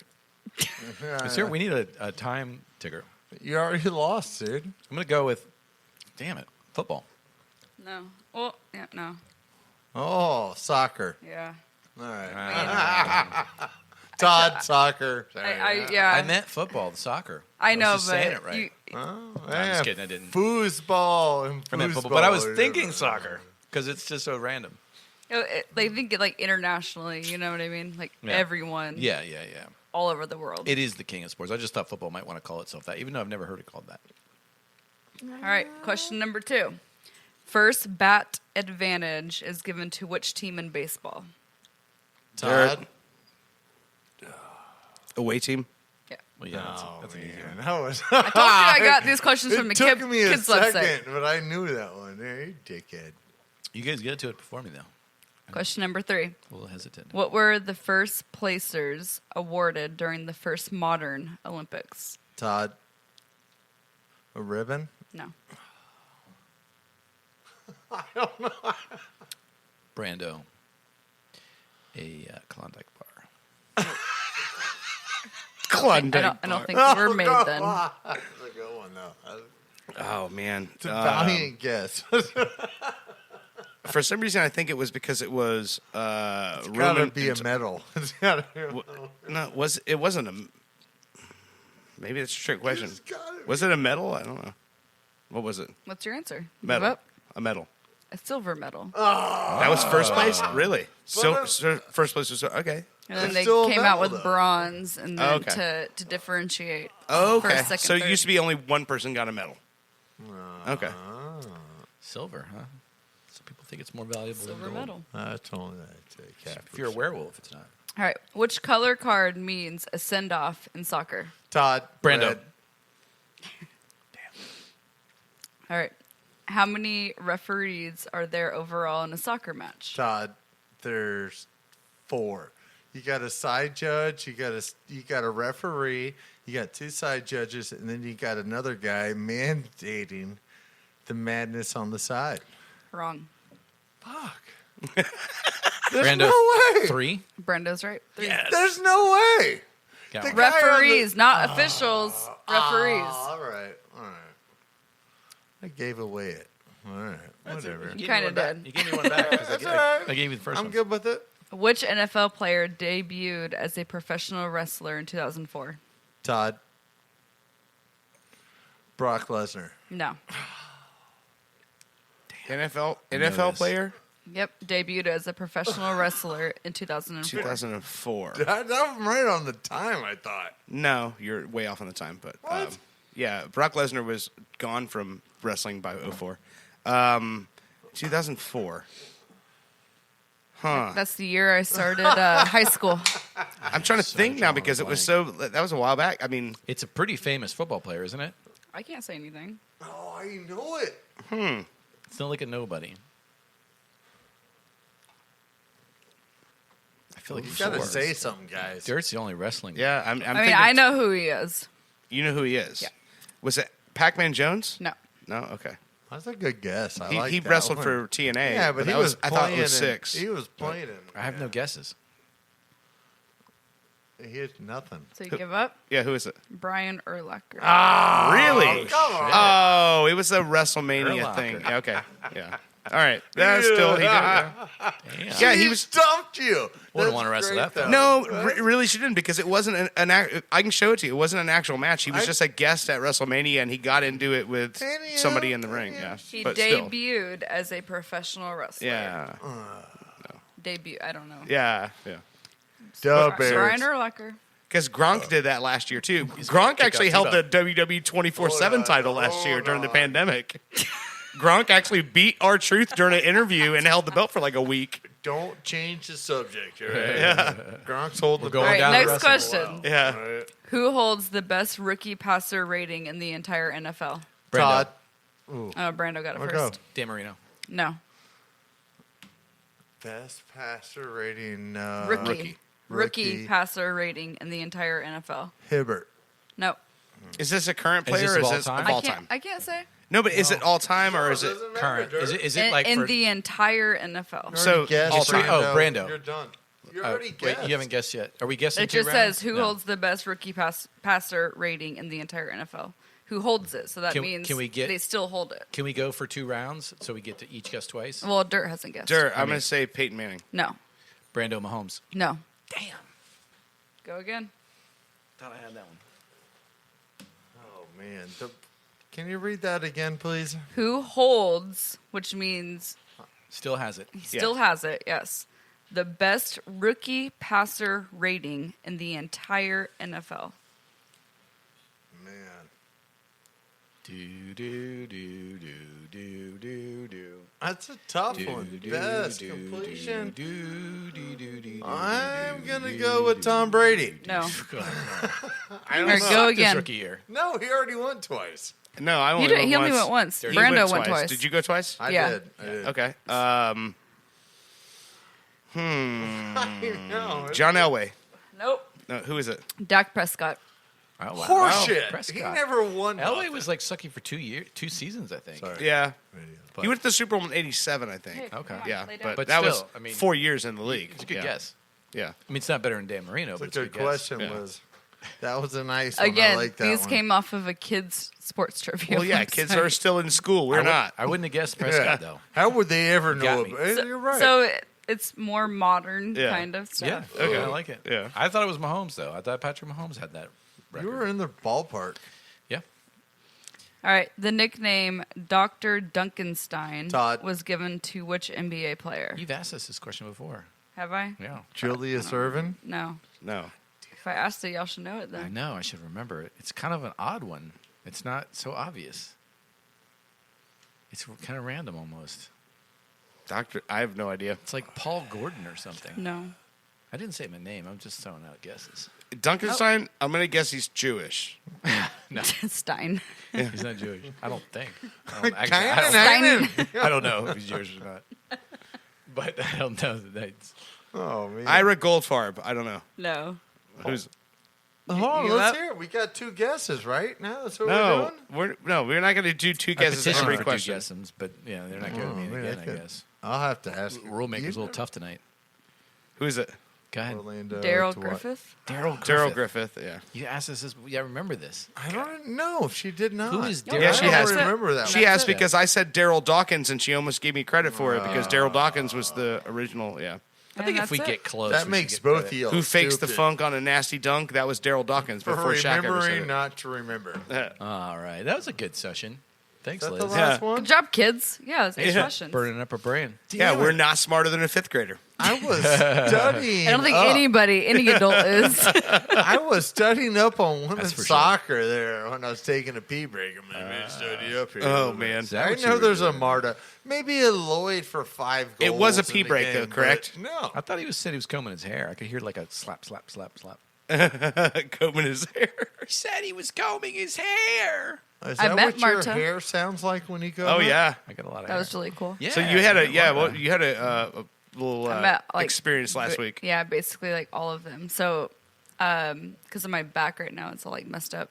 Sir, we need a time ticker. You already lost, dude. I'm going to go with, damn it, football. No. Well, yeah, no. Oh, soccer. Yeah. All right. Todd, soccer. Sorry. I meant football, the soccer. I know, was just but saying it right. you, Oh, I'm just kidding, I didn't. Foosball and I meant football, but I was thinking soccer because it's just so random. they think it like internationally. You know what I mean? Like Yeah. everyone, Yeah. all over the world. It is the king of sports. I just thought football might want to call itself that, even though I've never heard it called that. All right, question number 2. First bat advantage is given to which team in baseball? Todd. Away team. Yeah. Well, yeah, that's an easy one. That was. I told you I got these questions from the It took me a kids second, website. but I knew that one. There, you dickhead. You guys get to it before me, though. Question number 3. A little hesitant. What were the first placers awarded during the first modern Olympics? Todd. A ribbon? No. Brando. A Klondike bar. Klondike. I don't think they were made then. That's a good one, though. Oh man, It's a valiant guess. for some reason I think it was because it was Gotta Roman. be a medal. It's gotta be a No, it wasn't a. Maybe it's a trick question. It's gotta Was it a medal? I don't know. What was it? What's your answer? Give Medal. up? A medal. A silver medal. That was first place, really? So But, first place was okay. And then It's they still a came out medal, with though. bronze, and then Okay. to differentiate. Okay, First, second, so it third. used to be only one person got a medal. Okay, Silver, huh? So people think it's more valuable Silver than gold. medal. That's only that. If you're a werewolf, it's not. All right. Which color card means a send off in soccer? Todd. Brando. Red. All right. How many referees are there overall in a soccer match? Todd. There's 4. You got a side judge. You got a referee. You got 2 side judges, and then you got another guy mandating the madness on the side. Wrong. Fuck. There's Brando, no way. 3. Brendo's right. 3. There's no way. Got The one. guy on the- Referees, not officials. Referees. All right. I gave away it. All right. Whatever. You kind of did. You gave me one back. 'cause That's all right. I gave you the 1st I'm one. good with it. Which NFL player debuted as a professional wrestler in 2004? Todd. Brock Lesnar. No. NFL player, Yep. Debuted as a professional wrestler in 2004. 2004. I'm right on the time, I thought. No, you're way off on the time, but What? yeah, Brock Lesnar was gone from wrestling by 04. 2004. Huh. That's the year I started high school. I'm trying to think now because it was that was a while back. I mean, It's a pretty famous football player, isn't it? I can't say anything. Oh, I know it. It's not like a nobody. I feel like You it's gotta yours. say something, guys. Dirt's the only wrestling. yeah, I'm I mean, thinking, I know who he is. You know who he is? Yeah. Was it Pac-Man Jones? No. No? Okay. That's a good guess. I He, like he that wrestled one. for TNA. Yeah, but he that was. I thought it playing was in- 6. He was playing in. I have no guesses. He had nothing. So you give up? Yeah, who is it? Brian Urlacher. Really? Come on. Oh, it was a WrestleMania Urlacher. thing. Yeah, okay. Yeah. All right. That's still he did. Yeah, yeah he was. stumped you. Wouldn't That's wanna wrestle great, that fella. No, really, she didn't because it wasn't I can show it to you. It wasn't an actual match. He was just a guest at WrestleMania, and he got into it with somebody in the ring. Yeah, He but still. debuted as a professional wrestler. Yeah, Debut. I don't know. yeah, yeah. Dub Brian Bears. Urlacher. Because Gronk did that last year too. Gronk actually held the WWE 24/7 title last year during the pandemic. Gronk actually beat R-Truth during an interview and held the belt for like a week. Don't change the subject. All right? Yeah. Gronk's holding the going All right, down the next wrestling question. Yeah. All right. Who holds the best rookie passer rating in the entire NFL? Brando. Todd. Brando got it I'll first. go. Dan Marino. No. Best passer rating. Rookie passer rating in the entire NFL. Hibbert. No. Is this a current Is player this or of is all this time? of all I can't. time? I can't say. No, but is it all time or is it Current. Is it like in for the entire NFL. So, all time. Oh, Brando. You're done. You're Oh, already wait, guessed. you haven't guessed yet. Are we guessing? It 2 just rounds? says who No. holds the best rookie passer rating in the entire NFL. Who holds it? So that Can- means can we get- they still hold it. Can we go for 2 rounds so we get to each guess twice? Well, Dirt hasn't guessed. Dirt, I'm going to say Peyton Manning. No. Brando Mahomes. No. Damn. Go again. Thought I had that one. Oh, man. Can you read that again, please? Who holds, which means Still has it. he still has it, yes. The best rookie passer rating in the entire NFL. Man. Do do do do do do do. That's a tough Do, one. do, Best do, completion. do, do, do, do, I'm do, going to do, go with do, Tom Brady. No. God, I All don't right, know. go This again. rookie year. No, he already won twice. No, I only He, did, went he only once. went once. He Brando went twice. Did you go twice? I Yeah. did. I did. Okay. I know. John Elway. Nope. No, who is it? Dak Prescott. Oh, wow. Horseshit. He Prescott. never won. LA nothing. was like sucky for 2 seasons, I think. Sorry. Yeah. But- He went to the Super Bowl in '87, I think. Hey, Okay. come on, Yeah, lay down. but, But that still, was I mean, 4 years in the league. It's a good Yeah. guess. Yeah. I mean, it's not better than Dan Marino, It's but a it's a good good question. Yeah. That was a nice one. I Again, like that these one. came off of a kid's sports trivia. Well, yeah, kids are website. still in school. We're not. I wouldn't have guessed Prescott, though. How would they ever know got me. about it? You're right. So it's more modern Yeah. kind of Yeah, stuff. okay. I like it. Yeah. I thought it was Mahomes, though. I thought Patrick Mahomes had that record. you were in the ballpark. Yeah. All right. The nickname Dr. Duncanstein Todd. was given to which NBA player? You've asked us this question before. Have I? Yeah. Julius Erving. No. No. If I asked it, y'all should know it I then. know. I should remember it. It's kind of an odd one. It's not so obvious. It's kind of random almost. Doctor, I have no idea. It's like Paul Gordon or something. No. I didn't say my name. I'm just throwing out guesses. Duncanstein, I'm going to guess he's Jewish. No, Stein. he's not Jewish. I don't think. I don't know if he's Jewish or not. But I don't know that that's... Oh man. Ira Goldfarb. I don't know. No. Who's? Hold on, You let's up? hear it. We got 2 guesses, right? Now that's what No, we're doing. we're not going to do 2 I guesses petitioned every for question. 2 guesses, but yeah, they're not giving me man, it again, I I could- guess. I'll have to ask. Rulemaker's a little tough tonight. Who is it? Go ahead. Orlando. Daryl to what? Griffith. Daryl Griffith. Yeah. You asked us this. Yeah, I remember this. I don't know. She did not. Who is No, Daryl? Yeah, I she don't has. remember that She one. asked because I said Daryl Dawkins, and she almost gave me credit for it because Daryl Dawkins was the original. Yeah. I think And if we that's it. get close, That we makes should get both of credit. you. Who fakes the stupid. funk on a nasty dunk? That was Daryl Dawkins For before Shaq ever remembering said it. not to remember. All right, that was a good session. Thanks, Is that Liz. the last Yeah. one? Good job, kids. Yeah, it was 8 questions. Burning up our brain. Yeah, we're not smarter than a 5th grader. I was studying. I don't think up. any adult is. I was studying up on women's for sure. soccer there when I was taking a pee break. I'm like, man, study up here. a Oh, little bit. man. Is that I what you know were there's doing? a Marta, maybe a Lloyd for 5 goals. It was a in pee the break, game, though, but correct? No. I thought he said he was combing his hair. I could hear like a slap, slap, slap, slap. Combing his hair. He said he was combing his hair. Is I that met what your Marta. hair sounds like when you go? Oh, out? yeah. I got a lot of That hair. was really cool. Yeah. So you had I a didn't want that. you had a little I met, like, experience last week. Yeah, basically like all of them. So, because of my back right now, it's all like messed up.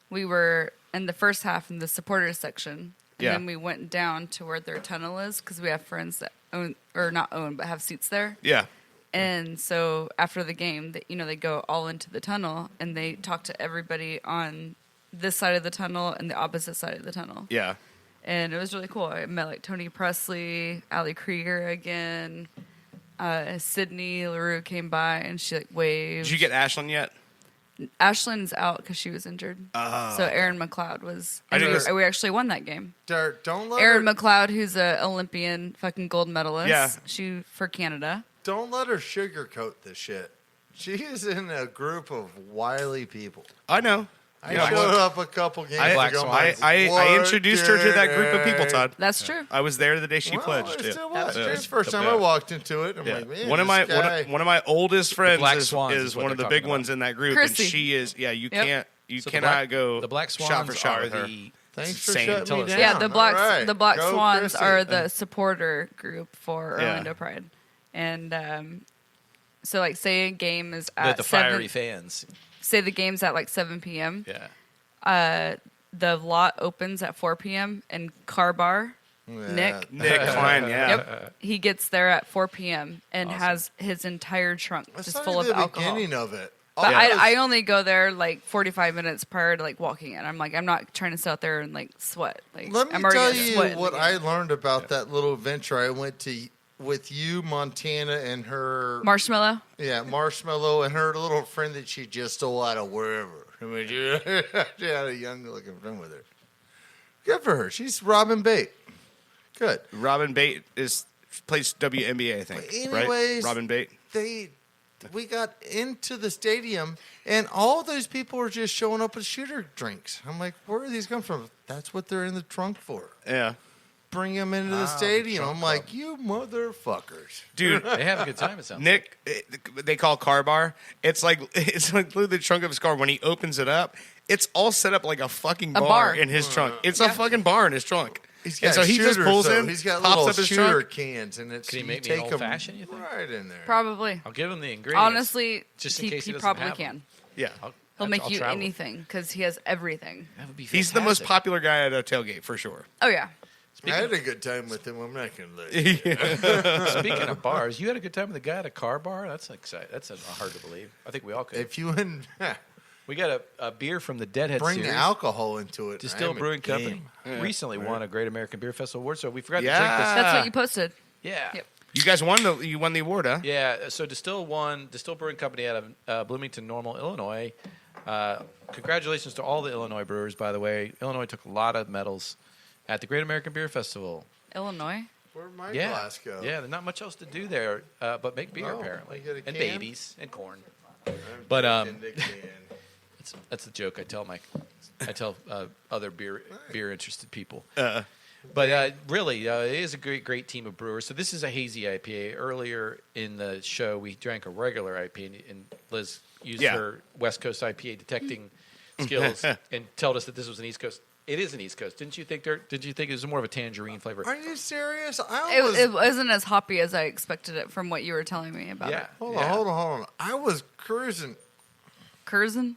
We were in the first half in the supporters section, and Yeah. then we went down to where their tunnel is because we have friends that own or not own but have seats there. Yeah. And so after the game, they go all into the tunnel and they talk to everybody on this side of the tunnel and the opposite side of the tunnel. Yeah. And it was really cool. I met like Tony Presley, Ali Krieger again. Sydney LaRue came by and she like waved. Did you get Ashlyn yet? Ashlyn's out because she was injured. So Aaron McLeod was. I And didn't we actually won that game. Don't let Aaron her, McLeod, who's a Olympian, fucking gold medalist. Yeah. She for Canada. don't let her sugarcoat this shit. She is in a group of wily people. I know. I Yeah, showed up a couple games Black ago. Swan. I'm like, I what introduced her to that group of people, the Todd. That's true. I was there the day she Well, pledged. it Yeah. still was. Yeah. It's the first time Yeah. I walked into it. I'm Yeah. like, man, one of this my guy. one of my oldest friends Black is, Swans is is what one of the they're big talking ones in that group, Chrissy. and she is. Yeah, you Yep. So cannot go The Black shot Swans for shot are with her. the Thanks for Same. shutting Tell me us down. Yeah, the Black All right. the Black Go, Swans Chrissy. are the supporter group for Yeah. Orlando Pride, and so like say a game is the at fiery 7. fans. Say the game's at like 7 p.m. Yeah. The lot opens at 4 p.m. and Car Bar, Yeah. Nick Klein, yeah. yep, he gets there at 4 p.m. and Awesome. has his entire trunk That's just not full of even the alcohol. beginning of it. But All those- I only go there like 45 minutes prior to like walking in. I'm like, I'm not trying to sit out there and like sweat. Like, Let me I'm already tell gonna sweat you in the what game. I learned about that little adventure I went to with you, Montana, and her Marshmallow. Marshmallow, and her little friend that she just stole out of wherever. I mean, she had a young-looking friend with her. Good for her. She's Robin Bate. Good. Robin Bate plays WNBA, I think. But right? anyways, Robin Bate. We got into the stadium, and all those people were just showing up with shooter drinks. I'm like, where are these coming from? That's what they're in the trunk for. Yeah. Bring them into the stadium. I'm like, you motherfuckers. Dude, They have a good time, it sounds Nick, they call Car Bar. It's like literally the trunk of his car. When he opens it up, it's all set up like a fucking bar, bar. in his trunk. It's a fucking bar in his trunk. He's And got so he just shooters, pulls though. in, He's got pops little up his shooter trunk. cans, and it's Can he you make me an take 'em old-fashioned, you think? right in there. Probably. I'll give him the ingredients. Honestly, just in he case he doesn't probably have 'em. can. Yeah. He'll make I'll you travel. anything because he has everything. That would be He's the most fantastic. popular guy at a tailgate for sure. Oh yeah. I had a good time with him. I'm not going to let you. Speaking of bars, you had a good time with the guy at a car bar? That's exciting. That's hard to believe. I think we all could. If you wouldn't We got a beer from the Deadhead bring series. the alcohol into it, Distilled I'm Brewing game. Company recently won a Great American Beer Festival award, so we forgot to Yeah. drink this. That's what you posted. Yeah. Yep. You guys won the award, huh? Yeah, so Distilled Brewing Company out of Bloomington, Normal, Illinois. Congratulations to all the Illinois brewers, by the way. Illinois took a lot of medals at the Great American Beer Festival. Illinois. Where'd my Yeah, glass go? yeah, there's not much else to do there, but make beer Oh, apparently, you got a and can? babies and corn. But In the can. that's the joke I tell other beer interested people. Uh, But really, it is a great team of brewers. So this is a hazy IPA. Earlier in the show, we drank a regular IPA, and Liz used Yeah. her West Coast IPA detecting skills and told us that this was an East Coast. It is an East Coast. Didn't you think it was more of a tangerine flavor? Are you serious? I was. It wasn't as hoppy as I expected it from what you were telling me about Yeah. it. Hold on. I was cruising. Curzon?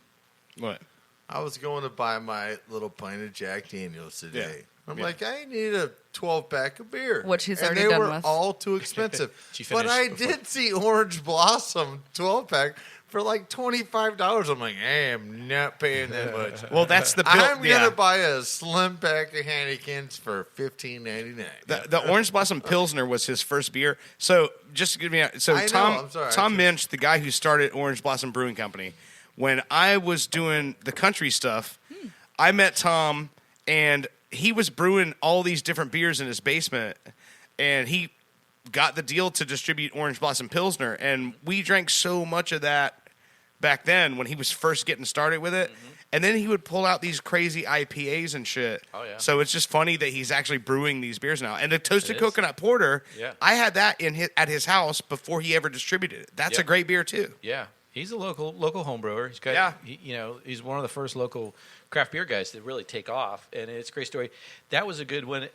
what? I was going to buy my little pint of Jack Daniels today. Yeah. I'm Yeah. like, I need a 12-pack of beer. Which he's and already they done were with. all too expensive. She But finished I before. did see Orange Blossom 12-pack for like $25. I'm like, I am not paying that much. Well, that's the pill. I'm yeah. going to buy a slim pack of Heinekens for $15.99. The Orange Blossom Pilsner was his first beer. So just to give me so I know, Tom I'm sorry, Tom I Minch, the guy who started Orange Blossom Brewing Company, when I was doing the country stuff, I met Tom and he was brewing all these different beers in his basement, and he got the deal to distribute Orange Blossom Pilsner, and we drank so much of that back then when he was first getting started with it. And then he would pull out these crazy IPAs and shit. Oh, yeah. So it's just funny that he's actually brewing these beers now. And the Toasted It is. Coconut Porter, Yeah. I had that at his house before he ever distributed it. That's a Yep. great beer too. Yeah, he's a local home brewer. He's got, Yeah. he's one of the first local craft beer guys to really take off, and it's a great story. That was a good one,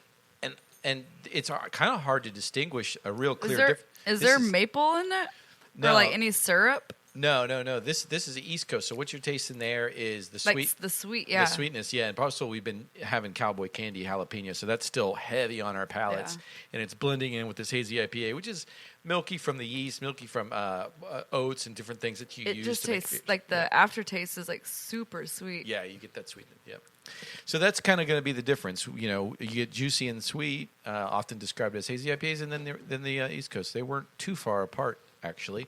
and it's kind of hard to distinguish a real clear difference. Is there maple in it? No. Or like any syrup? No. This is the East Coast. So what you're tasting there is the Like sweet, the sweet, yeah. the sweetness, yeah. And also we've been having cowboy candy jalapeno, so that's still heavy on our palates, Yeah. and it's blending in with this hazy IPA, which is milky from the yeast, milky from oats and different things that you It use. just to make tastes beers. like the aftertaste is like super sweet. Yeah, you get that sweetness. Yep. So that's kind of going to be the difference. You get juicy and sweet, often described as hazy IPAs, and then the East Coast. They weren't too far apart, actually.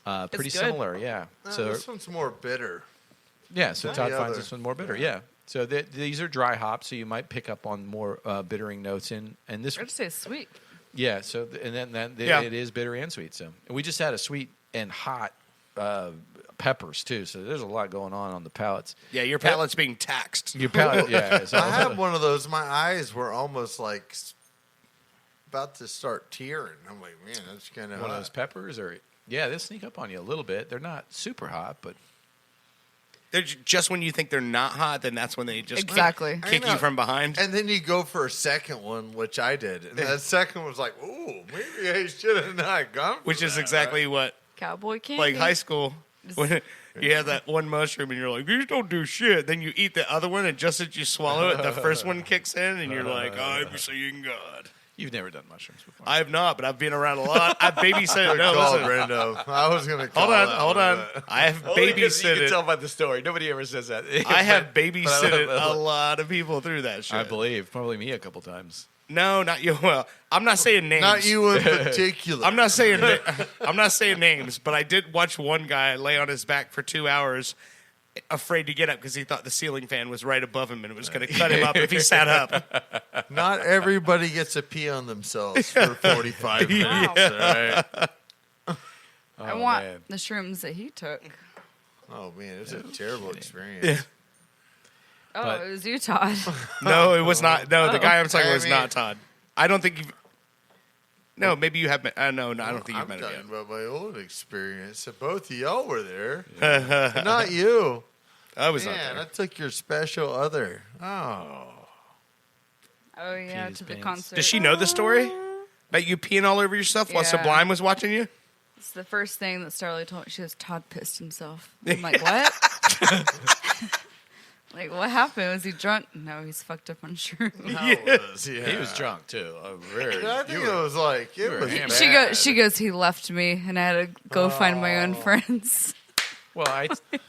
Pretty good. similar, yeah. So this one's more bitter. yeah, so Todd the finds other. this one more bitter. Yeah. So these are dry hops, so you might pick up on more bittering notes in. And this, I'd say sweet. yeah. So and then Yeah. it is bitter and sweet. So and we just had a sweet and hot peppers too. So there's a lot going on the palates. Yeah, your palate's being taxed. Your palate, yeah. So I had one of those. My eyes were almost like about to start tearing. I'm like, man, that's kind of one of those peppers, or yeah, they'll sneak up on you a little bit. They're not super hot, but They're just when you think they're not hot, then that's when they just Exactly. kick you from behind. And then you go for a second one, which I did, and that second was like, ooh, maybe I should have not gone. For Which is that, exactly what, Cowboy candy. like high school, when you have that one mushroom and you're like, these don't do shit. Then you eat the other one, and just as you swallow it, the first one kicks in, and you're like, I'm seeing God. you've never done mushrooms before. I have not, but I've been around a lot. I babysat. Good No, call, listen. Brando. I was gonna call Hold on. I have babysitted. by the story. Nobody ever says that. I have babysitted a lot of people through that shit. I believe probably me a couple times. No, not you. Well, I'm not saying names. Not you in particular. I'm not saying names, but I did watch one guy lay on his back for 2 hours, afraid to get up because he thought the ceiling fan was right above him and it was going to cut him up if he sat up. Not everybody gets to pee on themselves for 45 minutes. All right? I want man. the shrooms that he took. Oh man, it was a terrible experience. Yeah. Oh, But- it was you, Todd. No, it was not. No, the guy I'm talking I about was mean- not Todd. I don't think you've. No, maybe you have met. No, I don't think you've I'm met talking him about my own experience. Both of y'all were there, not you. yet. I was not Man, there. I took your special other. Oh, Oh yeah, Penis to the pants. concert. Does she know the story? That you peeing all over yourself while Yeah. Sublime was watching you? It's the first thing that Starly told me. She goes, Todd pissed himself. I'm like, what? Like, what happened? Was he drunk? No, he's fucked up on shrooms. yeah. He was drunk too. Very. I think it was like it were was. hammered. Bad. She goes, he left me, and I had to go find my own friends. Well,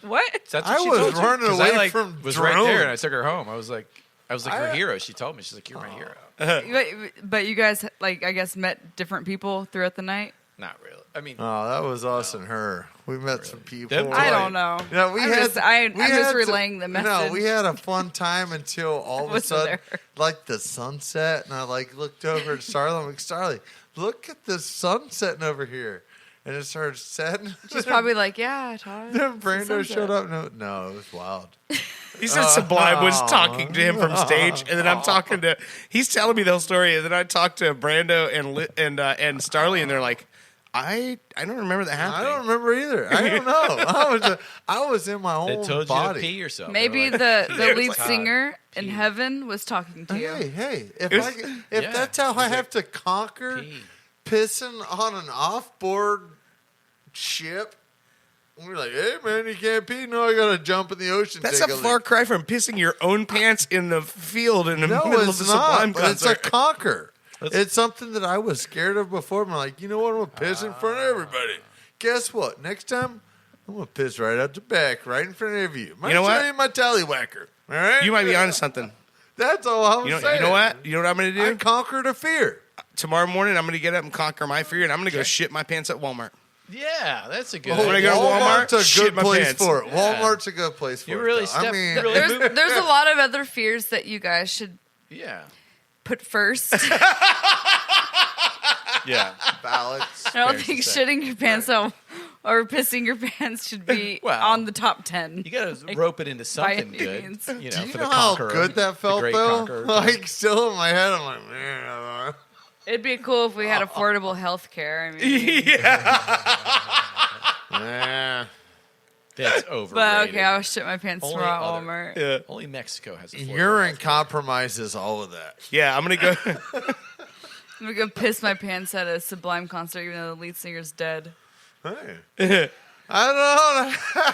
What? that's what I she was told you. running 'Cause away I from was right there, drones. and I took her home. I was like her hero. She told me, she's like, you're my hero. But you guys, like, I guess, met different people throughout the night? Not really. I mean, Oh, that was us and her. We met some people. Them I Right. don't know. Yeah, we I'm had. just, I'm we just had relaying the message. No, we had a fun time until all of a Wasn't sudden, there. like the sunset, and I like looked over at Starly. I'm like, Starly, look at the sun setting over here, and it started setting. She's probably like, yeah, Todd. Then it's the Brando sunset." showed up. No, it was wild. He said Sublime was talking to him from stage, and then I'm talking to. He's telling me the whole story, and then I talked to Brando and Starly, and they're like, I don't remember that happening. I don't remember either. I don't know. I was in my they own told you body. to pee yourself. Maybe They're like, the lead like, singer in pee. heaven was talking to you. Hey, if It was- if Yeah. that's how It I was have to conquer pee. pissing on an off-board ship, we're like, hey man, you can't pee. No, I gotta jump in the ocean. That's take a leak. far cry from pissing your own pants in the field in the No, middle of it's the not. Sublime But it's a concert. conquer. It's something that I was scared of before. I'm like, you know what? I'm gonna piss in front of everybody. Guess what? Next time, I'm gonna piss right out the back, right in front of you. Might You know what? show you my tallywhacker. All right. You might be onto something. That's all I was You know saying. what? You know what I'm going to I do? conquered a fear. Tomorrow morning, I'm going to get up and conquer my fear, and I'm going to go shit my pants at Walmart. yeah, that's a good. When I go to Walmart, Walmart's a shit good my place pants. for it. Yeah. Walmart's a good place for You it. really though. stepped- I mean, really- There's a lot of other fears that you guys should Yeah. put first. Yeah. ballots. I don't Fair think to say. shitting your pants out or pissing your pants should be Well, on the top 10. You got to Like, rope it into something any good. means. You know, Do you for know the how conqueror. good that the felt, great though? conqueror. Like, still in my head, I'm like, man. It'd be cool if we had affordable health care. I mean, Nah. That's overrated. but okay, I'll shit my pants Only tomorrow at other- Walmart. Yeah. Only Mexico has affordable Urine healthcare. compromises all of that. Yeah, I'm gonna go. I'm gonna go piss my pants at a Sublime concert, even though the lead singer's dead. Hey. I don't know.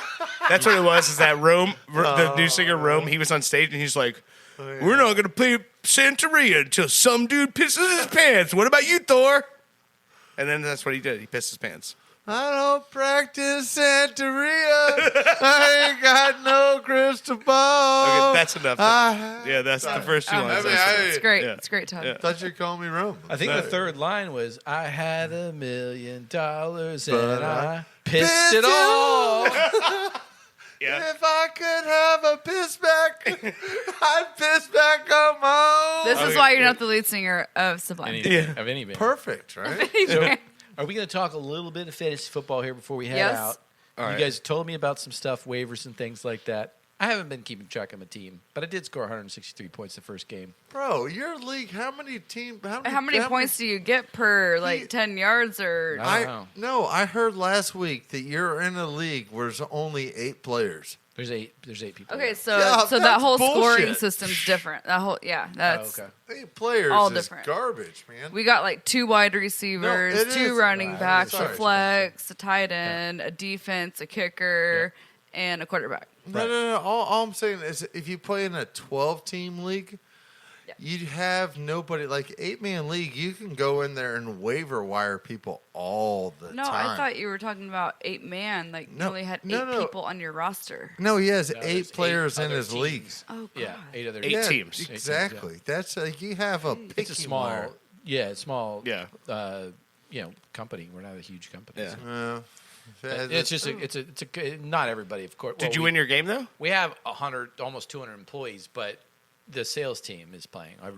That's what it was. Is that Rome, the new singer Rome? He was on stage and he's like, "We're not gonna play Santeria until some dude pisses his pants. What about you, Thor?" And then that's what he did. He pissed his pants. I don't practice Santeria. I ain't got no crystal ball. Okay, that's enough. Yeah, that's the first two lines. It's great. Yeah. It's great, Todd. Yeah. thought you called me Rome. I think the third line was, I had $1 million and But I pissed pissed it all. Yeah. If I could have a piss back, I'd piss back on my own. This is why you're not the lead singer of Sublime. Of any band. Perfect, right? Are we going to talk a little bit of fantasy football here before we head Yes. out? All You right. guys told me about some stuff, waivers and things like that. I haven't been keeping track of my team, but I did score 163 points the first game. Bro, your league, how many teams? How many points do you get per 10 yards or? I don't know. I heard last week that you're in a league where there's only 8 players. There's eight people. Okay, so Yeah, that that's whole scoring bullshit. system's different. That whole that's Oh, okay. 8 players All is different. garbage, man. we got like 2 wide receivers, No, it 2 is. running Right. backs, Sorry. a flex, a tight end, a defense, a kicker, and a quarterback. No. All I'm saying is if you play in a 12-team league, Yeah. you have nobody. Like 8-man league, you can go in there and waiver wire people all the No, time. I thought you were talking about 8-man. Like No, you only had 8 no. people on your roster. No, he has No, 8 there's players in other his teams. league. Oh, God. Yeah, 8 other Eight teams. Exactly. That's like you have a picky It's a small, wire. small, Yeah. company. We're not a huge company. Yeah. so. It's just not everybody, of course. Did you win your game though? We have 100, almost 200 employees, but the sales team is playing. I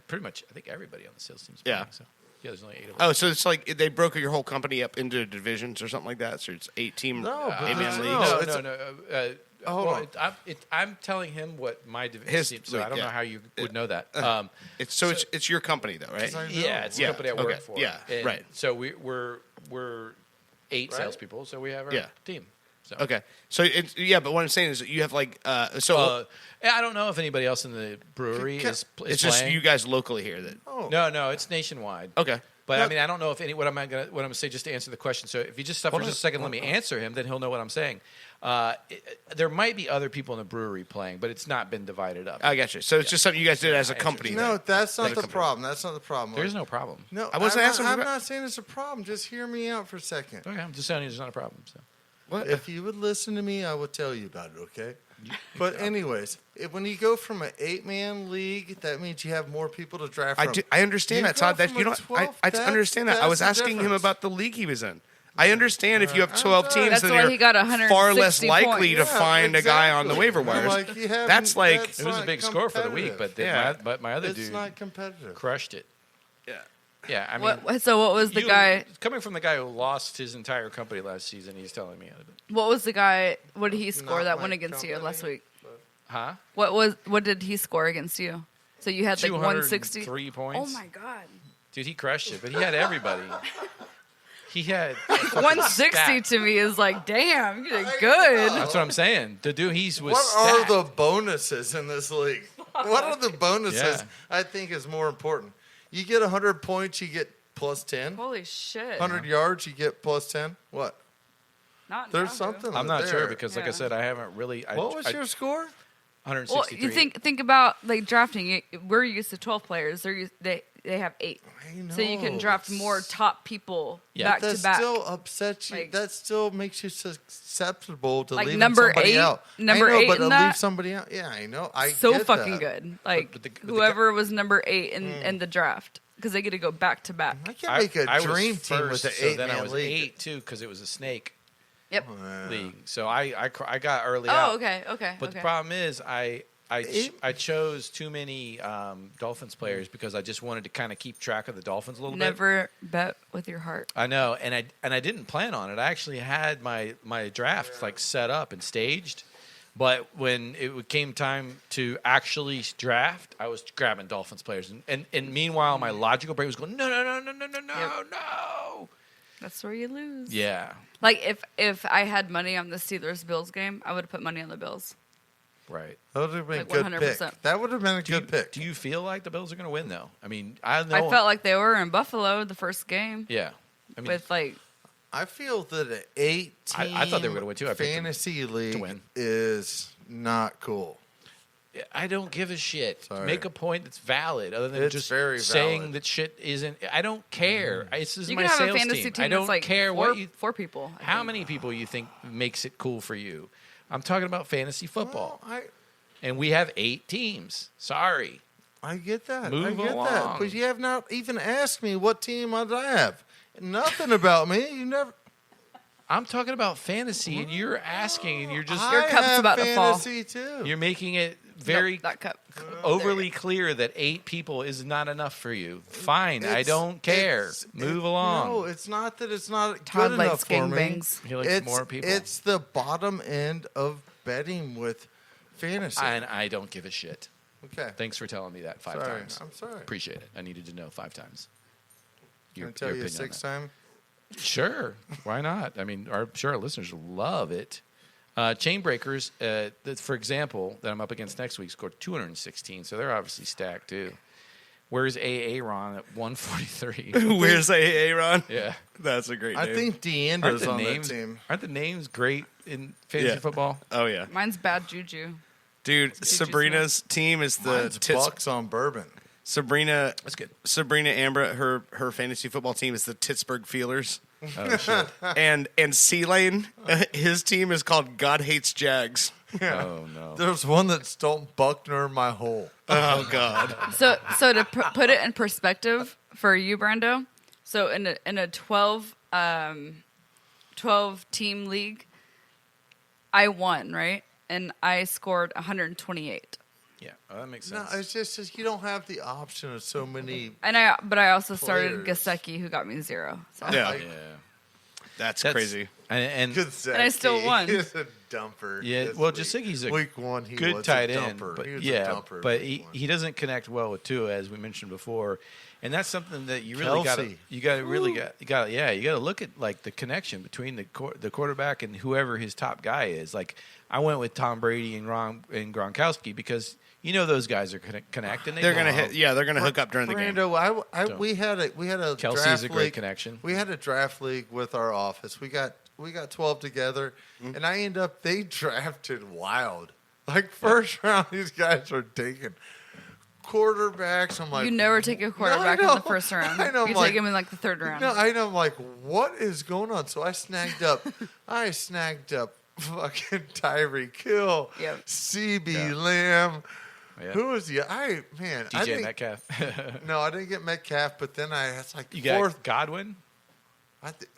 think everybody on the sales team is playing. Yeah. So there's only 8 of us. Oh, so it's like they broke your whole company up into divisions or something like that. So it's 8-team, No, but 8-man there's leagues. no- No. Hold on. I'm telling him what my division His team. So league, I don't yeah. know how you would know that. It's your company though, right? Yeah, it's the Yeah, company I okay, work for. yeah, And right. So we're 8 salespeople. So we have our Yeah. team. So. Okay. So but what I'm saying is that you have like I don't know if anybody else in the brewery is it's just playing. you guys locally here that. Oh. No, it's nationwide. Okay. But No. I mean, I don't know if what I'm gonna say just to answer the question. So if you just stop for just a second, let me answer him, then he'll know what I'm saying. There might be other people in the brewery playing, but it's not been divided up. I got you. So it's just something you guys did as a company. No, then. that's not As a the company. problem. That's not the problem. There's no problem. No, I wasn't asking I'm for- not saying it's a problem. Just hear me out for a second. Okay, I'm just telling you, there's not a problem. So. What? If you would listen to me, I would tell you about it, okay? But anyways, when you go from an 8-man league, that means you have more people to draft from. I understand You that, go Todd. That from you a don't. 12, I understand that. I was that's the asking him difference. about the league he was in. I understand if you have I'm 12 sorry. teams, That's then why he got you're far less 160 likely points. to find a guy on the waiver exactly. wires. Like, you haven't- That's like It was a not big score for the week, but Yeah. my other it's dude not competitive. crushed it. yeah. Yeah, I mean, So what was the you- guy? coming from the guy who lost his entire company last season? He's telling me, What was the guy? What did he score Not that my won against you last company. week? huh? What did he score against you? So you had like 160. 3 points. Oh my God. Dude, he crushed it, but he had everybody. He had 160 stat. to me is like, damn, you did good. That's what I'm saying. The dude, he was. What are stacked. the bonuses in this league? What are the bonuses? Yeah. I think is more important. You get 100 points, you get plus 10. Holy shit. 100 yards, you get plus 10. What? Not There's now, something. I'm not there. sure because, like I Yeah. said, I haven't really. What was your score? 163. Well, you think about like drafting. We're used to 12 players. They have 8, I so you can know. draft more top people Yeah. back That to back. still upsets you. Like- that still makes you susceptible to Like leaving number somebody 8? out. Number I know, 8 but in to that? leave somebody out. Yeah, I know. I So get fucking that. good. Like but the whoever was number 8 in the draft, because they get to go back to back. I can make a I was dream team first, with an so 8-man then I was league. 8 too because it was a snake Yep. league. So I got early Oh, out. okay. But the problem is I I chose too many Dolphins players because I just wanted to kind of keep track of the Dolphins a little bit. Never bet with your heart. I know, and I didn't plan on it. I actually had my draft like set up and staged, but when it came time to actually draft, I was grabbing Dolphins players, and meanwhile my logical brain was going, no, no. That's where you lose. Yeah, Like if I had money on the Steelers Bills game, I would have put money on the Bills. right. That would have been a Like good 100%. pick. That would have been a good pick. Do you feel like the Bills are going to win though? I mean, I know. I felt like they were in Buffalo the first game yeah. I mean, with like I feel that an 8-team I thought they were gonna win, too. I picked them fantasy league win. is not cool. I don't give a shit. Sorry. Make a point that's valid, other than It's just very saying valid. that shit isn't. I don't care. This is you my can have a sales fantasy team. team I don't that's like care four, what you. four people. I How think. many people you think makes it cool for you? I'm talking about fantasy football, Well, and we have 8 teams. Sorry, I get that. Move I get along. that. But you have not even asked me what team I have. Nothing about me. You never. I'm talking about fantasy, and you're asking, and you're just Your I cup's have about to fall. fantasy too. you're making it very Nope, that cup. overly clear that 8 people is not enough for you. Fine, I It's- don't care. it's- Move it- along. No, it's not that it's not Todd good likes enough for me. gangbangs. He likes it's more people. It's the bottom end of betting with fantasy. And I don't give a shit. Okay. Thanks for telling me that 5 Sorry. times. I'm sorry. Appreciate it. I needed to know 5 times. Can I tell you a opinion on 6th that. time? Sure. Why not? I mean, our listeners love it. Chain Breakers, for example, that I'm up against next week, scored 216, so they're obviously stacked too. Where's AA Ron at 143? Where's Aaron? Yeah. That's a great name. I think Deandra's on that team. Aren't the names great in fantasy Yeah. football? Oh yeah, Mine's bad juju. dude. Sabrina's team is the Mine's Bucks on bourbon. Sabrina. That's good. Sabrina Ambra, her fantasy football team is the Pittsburgh Steelers, Oh, shit. and C Lane, his team is called God Hates Jags. Oh, no. There's one that's don't Buckner my hole. Oh God. So to put it in perspective for you, Brando. So in a 12 team league, I won, right? And I scored 128. Yeah, that makes No, sense. it's just you don't have the option of so many. But I also started Players. Gasecki, who got me 0. So. Yeah, yeah. that's That's crazy. And I still won. He's a dumper. yeah, this well, week. Jasicki's a week 1. He good was tight a end, dumper. but He was yeah, a dumper but week 1. he doesn't connect well with Tua, as we mentioned before, and that's something that you really got Kelsey. you got to look at like the connection between the quarterback and whoever his top guy is. Like I went with Tom Brady and Gronkowski because you know those guys are connect and They're gonna belong. hit. Yeah, they're gonna hook up during the game. Brando, So. we had a Kelsey's draft a great league. connection. We had a draft league with our office. We got 12 together, and they drafted wild. Like first round, these guys are taking quarterbacks. I'm like, You never take a quarterback No, I in the know. first round. I know, You I'm like- take him in like the 3rd round. no, I know. I'm like, what is going on? So I snagged up fucking Tyreek Hill, Yep. CB Yeah. Lamb. Yeah. Who was the I DJ think, Metcalf. No, I didn't get Metcalf, but then it's like You got fourth. Godwin.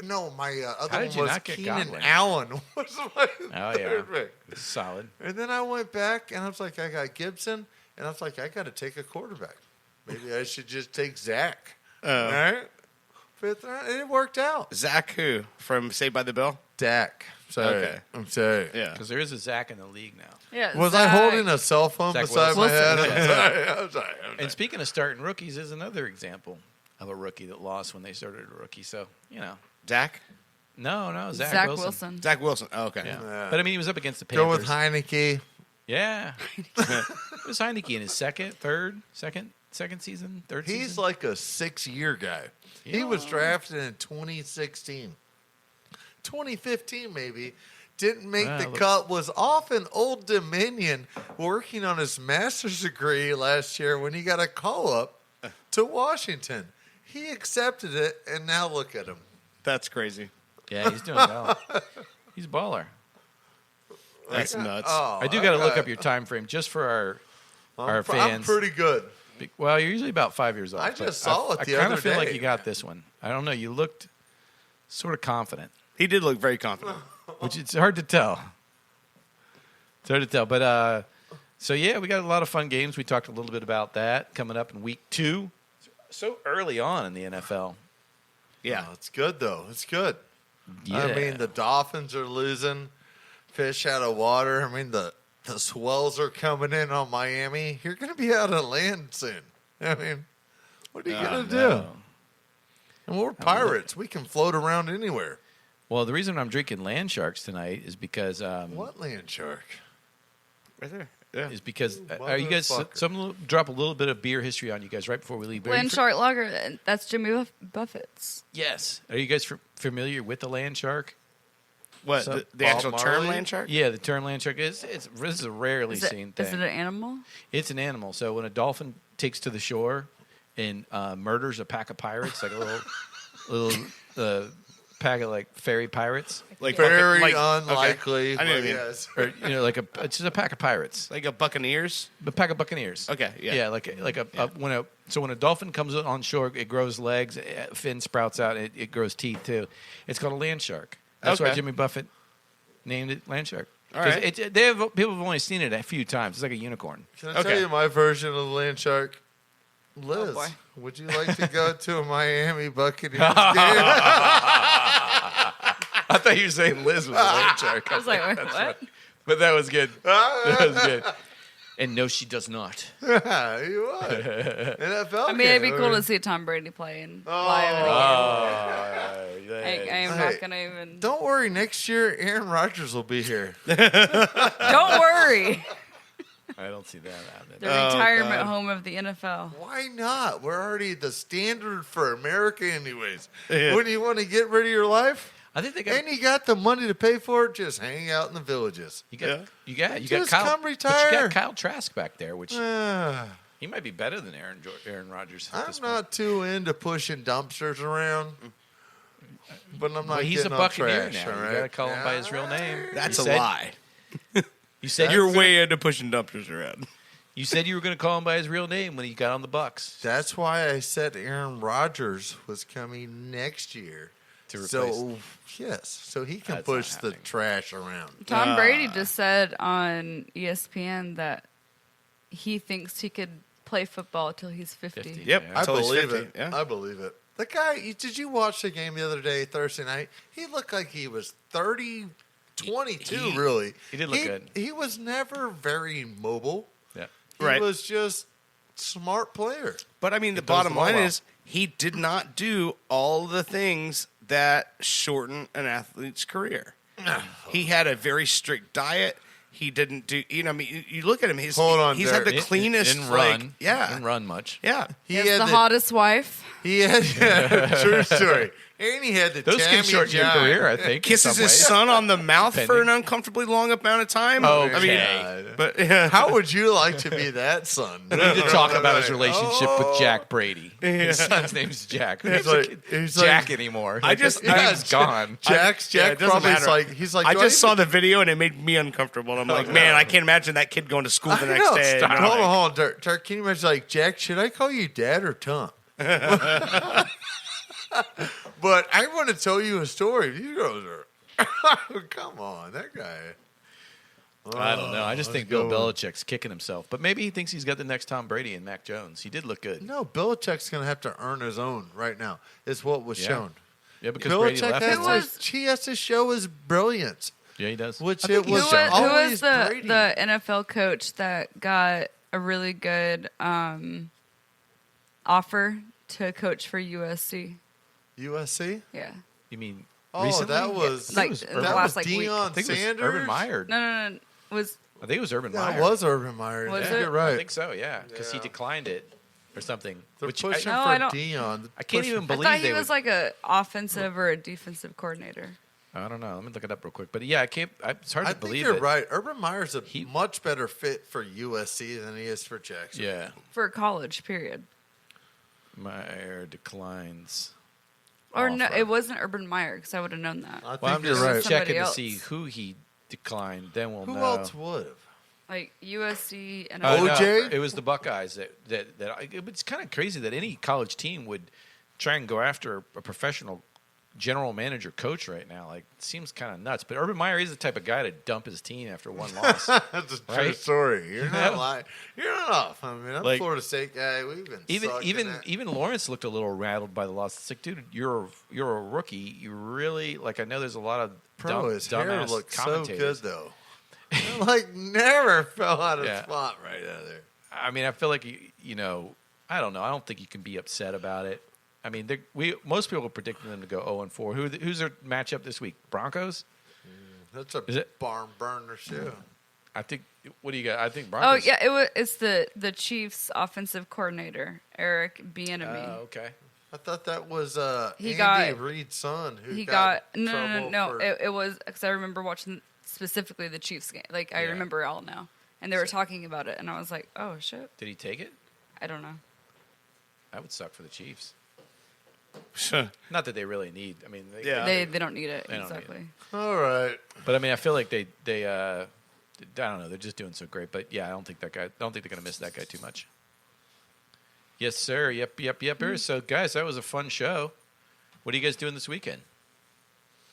No, my How other did one you was not get Keenan Godwin? Allen. Was my Oh, third yeah. pick. Solid. And then I went back and I was like, I got Gibson, and I was like, I got to take a quarterback. Maybe I should just take Zach. All right, 5th round, and it worked out. Zach, who from Saved by the Bell? Dak. Sorry, Okay. I'm sorry. Yeah. Because there is a Zach in the league now. Yeah, Was I Zach. holding a cell phone Zach beside my Wilson. head? I'm Wilson. sorry. I'm sorry. And speaking of starting rookies, is another example of a rookie that lost when they started a rookie. So, you know. Dak. No, Zach Zach Wilson. Wilson. Zach Wilson. Oh, okay. Yeah. Yeah. But I mean, he was up against the Panthers. Go with Heineke. Yeah. It was Heineke in his second season, third season. He's like a 6-year guy. He was drafted in 2016. 2015, maybe. Didn't make the look. cut. Was off in Old Dominion working on his master's degree last year when he got a call up to Washington. He accepted it, and now look at him. That's crazy. Yeah, he's doing well. He's a baller. That's nuts. Oh, I do got to look okay. up your time frame just for our I'm fans. pretty good. Well, you're usually about 5 years old. I just saw it the I kind other of feel like day. you got this one. I don't know. You looked sort of confident, He did look very confident. which it's hard to tell. It's hard to tell. But So, yeah, we got a lot of fun games. We talked a little bit about that coming up in week 2. So early on in the NFL. Yeah. Oh, it's good, though. It's good. Yeah. I mean, the Dolphins are losing fish out of water. I mean, the swells are coming in on Miami. You're going to be out of land soon. I mean, what are you going to do? And we're pirates. We can float around anywhere. Well, the reason I'm drinking Landsharks tonight is because What land shark? Right there. Yeah. is because are you guys? Motherfucker. So I'm gonna drop a little bit of beer history on you guys right before we leave. Landshark Lager, that's Jimmy Buffett's. Yes. Are you guys familiar with the Landshark? What, So, the Bob actual term Marley? Landshark? Yeah, the term Landshark this is a rarely seen thing. Is it an animal? It's an animal. So when a dolphin takes to the shore and murders a pack of pirates, like a little pack of like fairy pirates, Like Very like- unlikely. okay. I know what but you mean. yes. or like it's just a pack of pirates, Like a Buccaneers? a pack of buccaneers. Okay, yeah. yeah, like when a dolphin comes on shore, it grows legs, fin sprouts out, it grows teeth too. It's called a land shark. That's why Okay. Jimmy Buffett named it land shark. All 'Cause right. people have only seen it a few times. It's like a unicorn. Can I Okay. tell you my version of the land shark? Liz, boy. would you like to go to a Miami Buccaneers game? I thought you were saying Liz was a land shark. I was like, what? But that was good. That was good. And no, she does not. you would. NFL I mean, it'd be game. cool to see Tom Brady playing Oh. live. I I am Hey, not gonna even. Don't worry, next year Aaron Rodgers will be here. Don't worry. don't see that happening. The retirement God. home of the NFL. Why not? We're already the standard for America anyways. Yeah. When you want to get rid of your life, I think they got. and you got the money to pay for it, just hang out in the villages. You got. Yeah. You got Just Kyle. come But retire. you got Kyle Trask back there, which Ah, he might be better than Aaron Rodgers. At I'm this not too into pushing dumpsters around, but I'm not Well, he's a getting on Buccaneer trash, now. all You right? gotta call him by his real name. That's You a said- lie. You said You're way into pushing dumpsters around. You said you were going to call him by his real name when he got on the Bucks. That's why I said Aaron Rodgers was coming next year. To replace- So, yes, so he can That's push not the happening. trash around. Tom Brady just said on ESPN that he thinks he could play football till he's 50. 50. Yep. Yeah. I Until he's believe 50, it. yeah. I believe it. The guy, did you watch the game the other day, Thursday night? He looked like he was 22, He- really. he did look good. He was never very mobile. Yeah. He Right. was just smart player. But I mean, the does bottom the ball line well. is he did not do all the things that shorten an athlete's career. He had a very strict diet. He didn't do. I mean, you look at him. He's Hold on, He's had the Derek. cleanest. Didn't like, run. yeah. Didn't run much. Yeah. He He has had the hottest wife. He had true story. And he had the Those can Tammy shorten your John. career, I think. in Kisses some his ways. son on the mouth for Depending. an uncomfortably long amount of time. Okay. I mean, but yeah. How would you like to be that son? We need to talk about his relationship Oh. with Jack Brady. His son's name's Jack. He's like- he's Jack like- anymore. I just- he's gone. Jack Yeah, it doesn't probably is matter. like, he's like, I do just even- saw the video and it made me uncomfortable. I'm like, man, I can't imagine that kid going to school the I next know. day. Stop. You know, Hold like- on, hold on, Dirk. Can you imagine, like, Jack, should I call you Dad or Tom? But I want to tell you a story. You guys are, come on, that guy. I don't know. I just think let's Bill go. Belichick's kicking himself. But maybe he thinks he's got the next Tom Brady and Mac Jones. He did look good. No, Belichick's going to have to earn his own right now, is what was Yeah. shown. Yeah, because Brady Belichick left. has him. he has to show his brilliance, Yeah, he does. which I think it he was showed. Who was always the Brady. NFL coach that got a really good offer to coach for USC? USC? Yeah. You mean Oh, recently? that was I think Like, it was the Urban, that last, was like, week. Deion I think it was Sanders. Urban Meyer. No. Was I think it was Urban Meyer. That was Urban Meyer. Was You're it? right. I think so, yeah. Because he Yeah. declined it or something. They're Which pushing No, for I don't- Deion. I can't even I believe thought he they was would. like a offensive or a defensive coordinator. I don't know. Let me look it up real quick. But yeah, I can't. It's hard I to think believe you're it. right. Urban Meyer's a He- much better fit for USC than he is for Jackson. Yeah, For college, period. Meyer declines. Or no, offer. it wasn't Urban Meyer because I would have known that. I think Well, I'm you're just right. Somebody checking to else. see who he declined. Then we'll Who know. else would have? Like USC and Oh, no, OJ? it was the Buckeyes it's kind of crazy that any college team would try and go after a professional general manager coach right now. Like, it seems kind of nuts. But Urban Meyer is the type of guy to dump his team after one loss. That's a true Right? story. You're not lying. You're not off. I mean, I'm Like, a Florida State guy. We've been even Lawrence looked a little rattled by the loss. It's like, dude, you're a rookie. You really like. I know there's a lot of his hair dumbass looks so good commentators. though. Like never fell out of Yeah. spot right out of there. I mean, I feel like you know. I don't know. I don't think you can be upset about it. I mean, most people are predicting them to go 0-4. Who's their matchup this week? Broncos? That's a Is it? barn burner too. I think. What do you got? I think Oh Broncos. yeah, it's the Chiefs' offensive coordinator Eric Bieniemy. Oh, okay. I thought that was He Andy got- Reid's son who he got got trouble no. for- It was because I remember watching specifically the Chiefs game. Like I Yeah. remember it all now, and they were talking about it, and I was like, oh shit, Did he take it? I don't know. That would suck for the Chiefs. Sure. Not that they really need. I mean, Yeah. They don't need it They don't need exactly. All right. But I mean, I feel like they I don't know. They're just doing so great. But yeah, I don't think they're going to miss that guy too much. Yes, sir. Yep. So, guys, that was a fun show. What are you guys doing this weekend?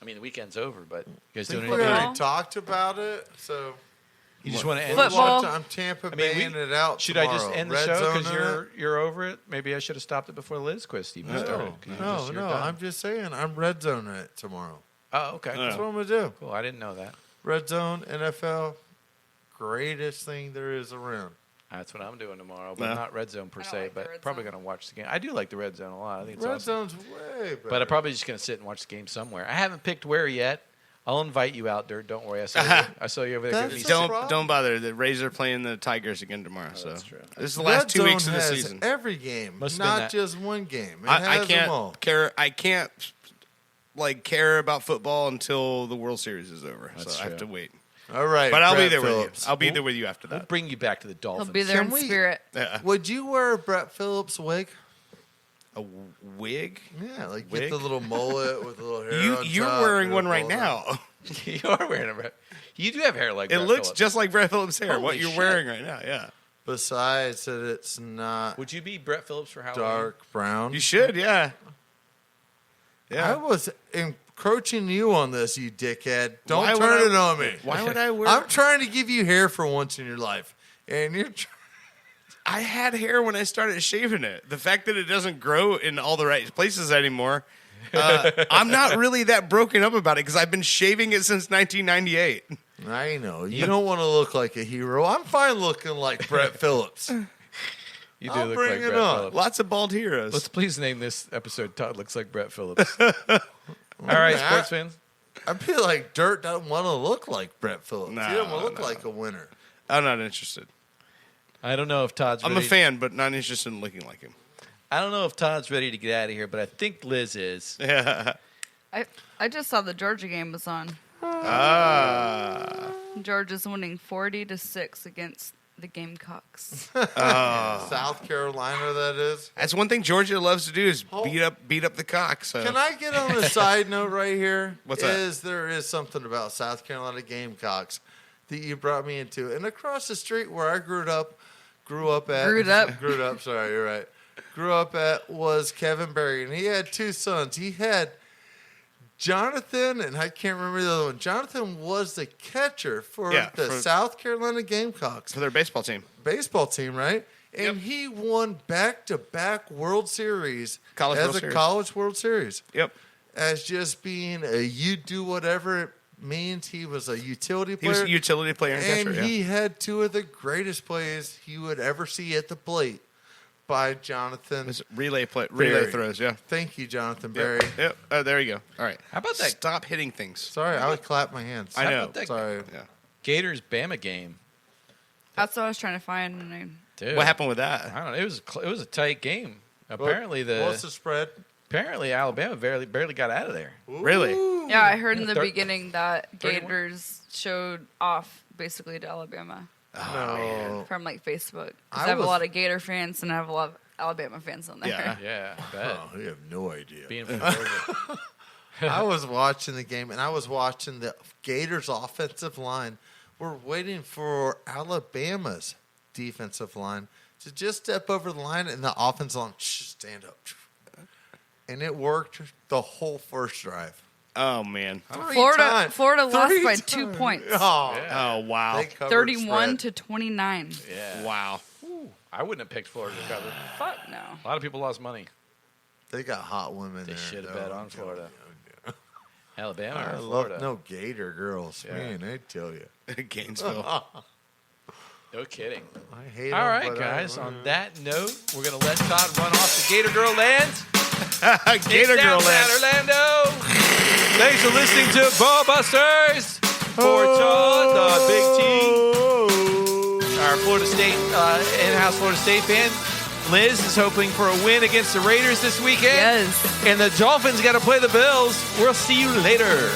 I mean, the weekend's over, but you guys I doing think we anything? Football. already talked about it, so You just want to end Football. the show? I'm Tampa I mean, Baying it out. Should I just tomorrow. end the Red show zone because in it? you're over it? Maybe I should have stopped it before Liz quiz, Steve. You started. 'cause you're No. done. I'm just saying. I'm red zoning it tomorrow. Oh, okay. That's what I'm gonna do. Cool. I didn't know that. Red zone NFL, greatest thing there is around. That's what I'm doing tomorrow, but Yeah. not red zone per I don't se. like the But red probably zone. going to watch the game. I do like the red zone a lot. I think it's Red awesome. zone's way better. But I'm probably just going to sit and watch the game somewhere. I haven't picked where yet. I'll invite you out, Dirt. Don't worry. I saw you over there. That's giving me the some- problem. Don't bother. The Rays are playing the Tigers again tomorrow. So that's true. this is the Red last 2 weeks zone of the has season. every game, Must have been not that- just one game. It I has them all. can't care. I can't like care about football until the World Series is over. That's so I have true. to wait. All right, But I'll be Brett there Phillips. with you. I'll be there with you after We'll that. bring you back to the Dolphins. He'll be there Can in we- spirit. Yeah. Would you wear a Brett Phillips wig? A wig? Yeah, like Wig? get the little mullet with the little hair. on You're top, wearing you one know, right pull it up. now. You are wearing a red. You do have hair like It Brett looks Phillips. just like Brett Phillips' hair. Holy what you're shit. wearing right now? Yeah. Besides that, it's not Would you be Brett Phillips for Halloween? dark brown. You should. Yeah. I Yeah. was encroaching you on this, you dickhead. Don't Why would turn I- it on me. Why would I wear? I'm trying to give you hair for once in your life, and you're. I had hair when I started shaving it. The fact that it doesn't grow in all the right places anymore, I'm not really that broken up about it because I've been shaving it since 1998. I know you don't want to look like a hero. I'm fine looking like Brett Phillips. You do I'll look bring like it Brett on. Phillips. Lots of bald heroes. Let's please name this episode Todd Looks Like Brett Phillips. All right, sports fans. I feel like Dirt doesn't want to look like Brett Phillips. No, he doesn't want to look no. like a winner. I'm not interested. I don't know if Todd's I'm ready. a fan, but not interested in looking like him. I don't know if Todd's ready to get out of here, but I think Liz is. Yeah. I just saw the Georgia game was on. Georgia's winning 40-6 against the Gamecocks. South Carolina, that is. That's one thing Georgia loves to do is beat up the cock. So Can I get on a side note right here? What's that? There is something about South Carolina Gamecocks that you brought me into. And across the street where I grew up, sorry, you're right. Grew up at was Kevin Berry, and he had two sons. He had Jonathan, and I can't remember the other one. Jonathan was the catcher for the South Carolina Gamecocks for their baseball team. baseball team, right? And Yep. he won back-to-back World Series College as World a Series. college World Series. Yep. As just being a you do whatever it means. He was a utility He player. was a utility player and and catcher. he had two of the greatest plays you would ever see at the plate by Jonathan. It was relay Berry. throws. Yeah. Thank you, Jonathan Berry. Yep. Oh, there you go. All right. How about that Stop hitting things. Sorry, I would clap my hands. I know. about that- Sorry. Yeah. Gators Bama game? That's what I was trying to find. And Dude, What happened with I that? don't know. It was a tight game. Apparently What's the spread? apparently Alabama barely got out of there. Really? yeah, I heard in the Thir- beginning that 31? Gators showed off basically to Alabama No. from like Facebook. 'Cause I I have was- a lot of Gator fans and I have a lot of Alabama fans on there. Yeah. Yeah, I bet. Oh, you have no idea. Being from Georgia. I was watching the game, and I was watching the Gators' offensive line. We're waiting for Alabama's defensive line to just step over the line, and the offensive line, stand up. and it worked the whole first drive. Oh, man. Florida lost by 2 times. points. Oh, Oh, wow. they covered 31 spread. to 29. Yeah. Wow. I wouldn't have picked Florida to cover. Fuck no. A lot of people lost money. They got hot women They there. should have though. bet on Florida. Alabama I or love Florida? no Gator girls. Yeah. Man, I tell you. Gainesville. No kidding. I hate All them, right, but guys. On that note, we're going to let Todd run off to Gator Girl Land. Gator It's Girl down land. Orlando. Thanks for listening to Ball Busters. For Todd, the Big T, our Florida State, in-house Florida State fan. Liz is hoping for a win against the Raiders this weekend. Yes. And the Dolphins got to play the Bills. We'll see you later.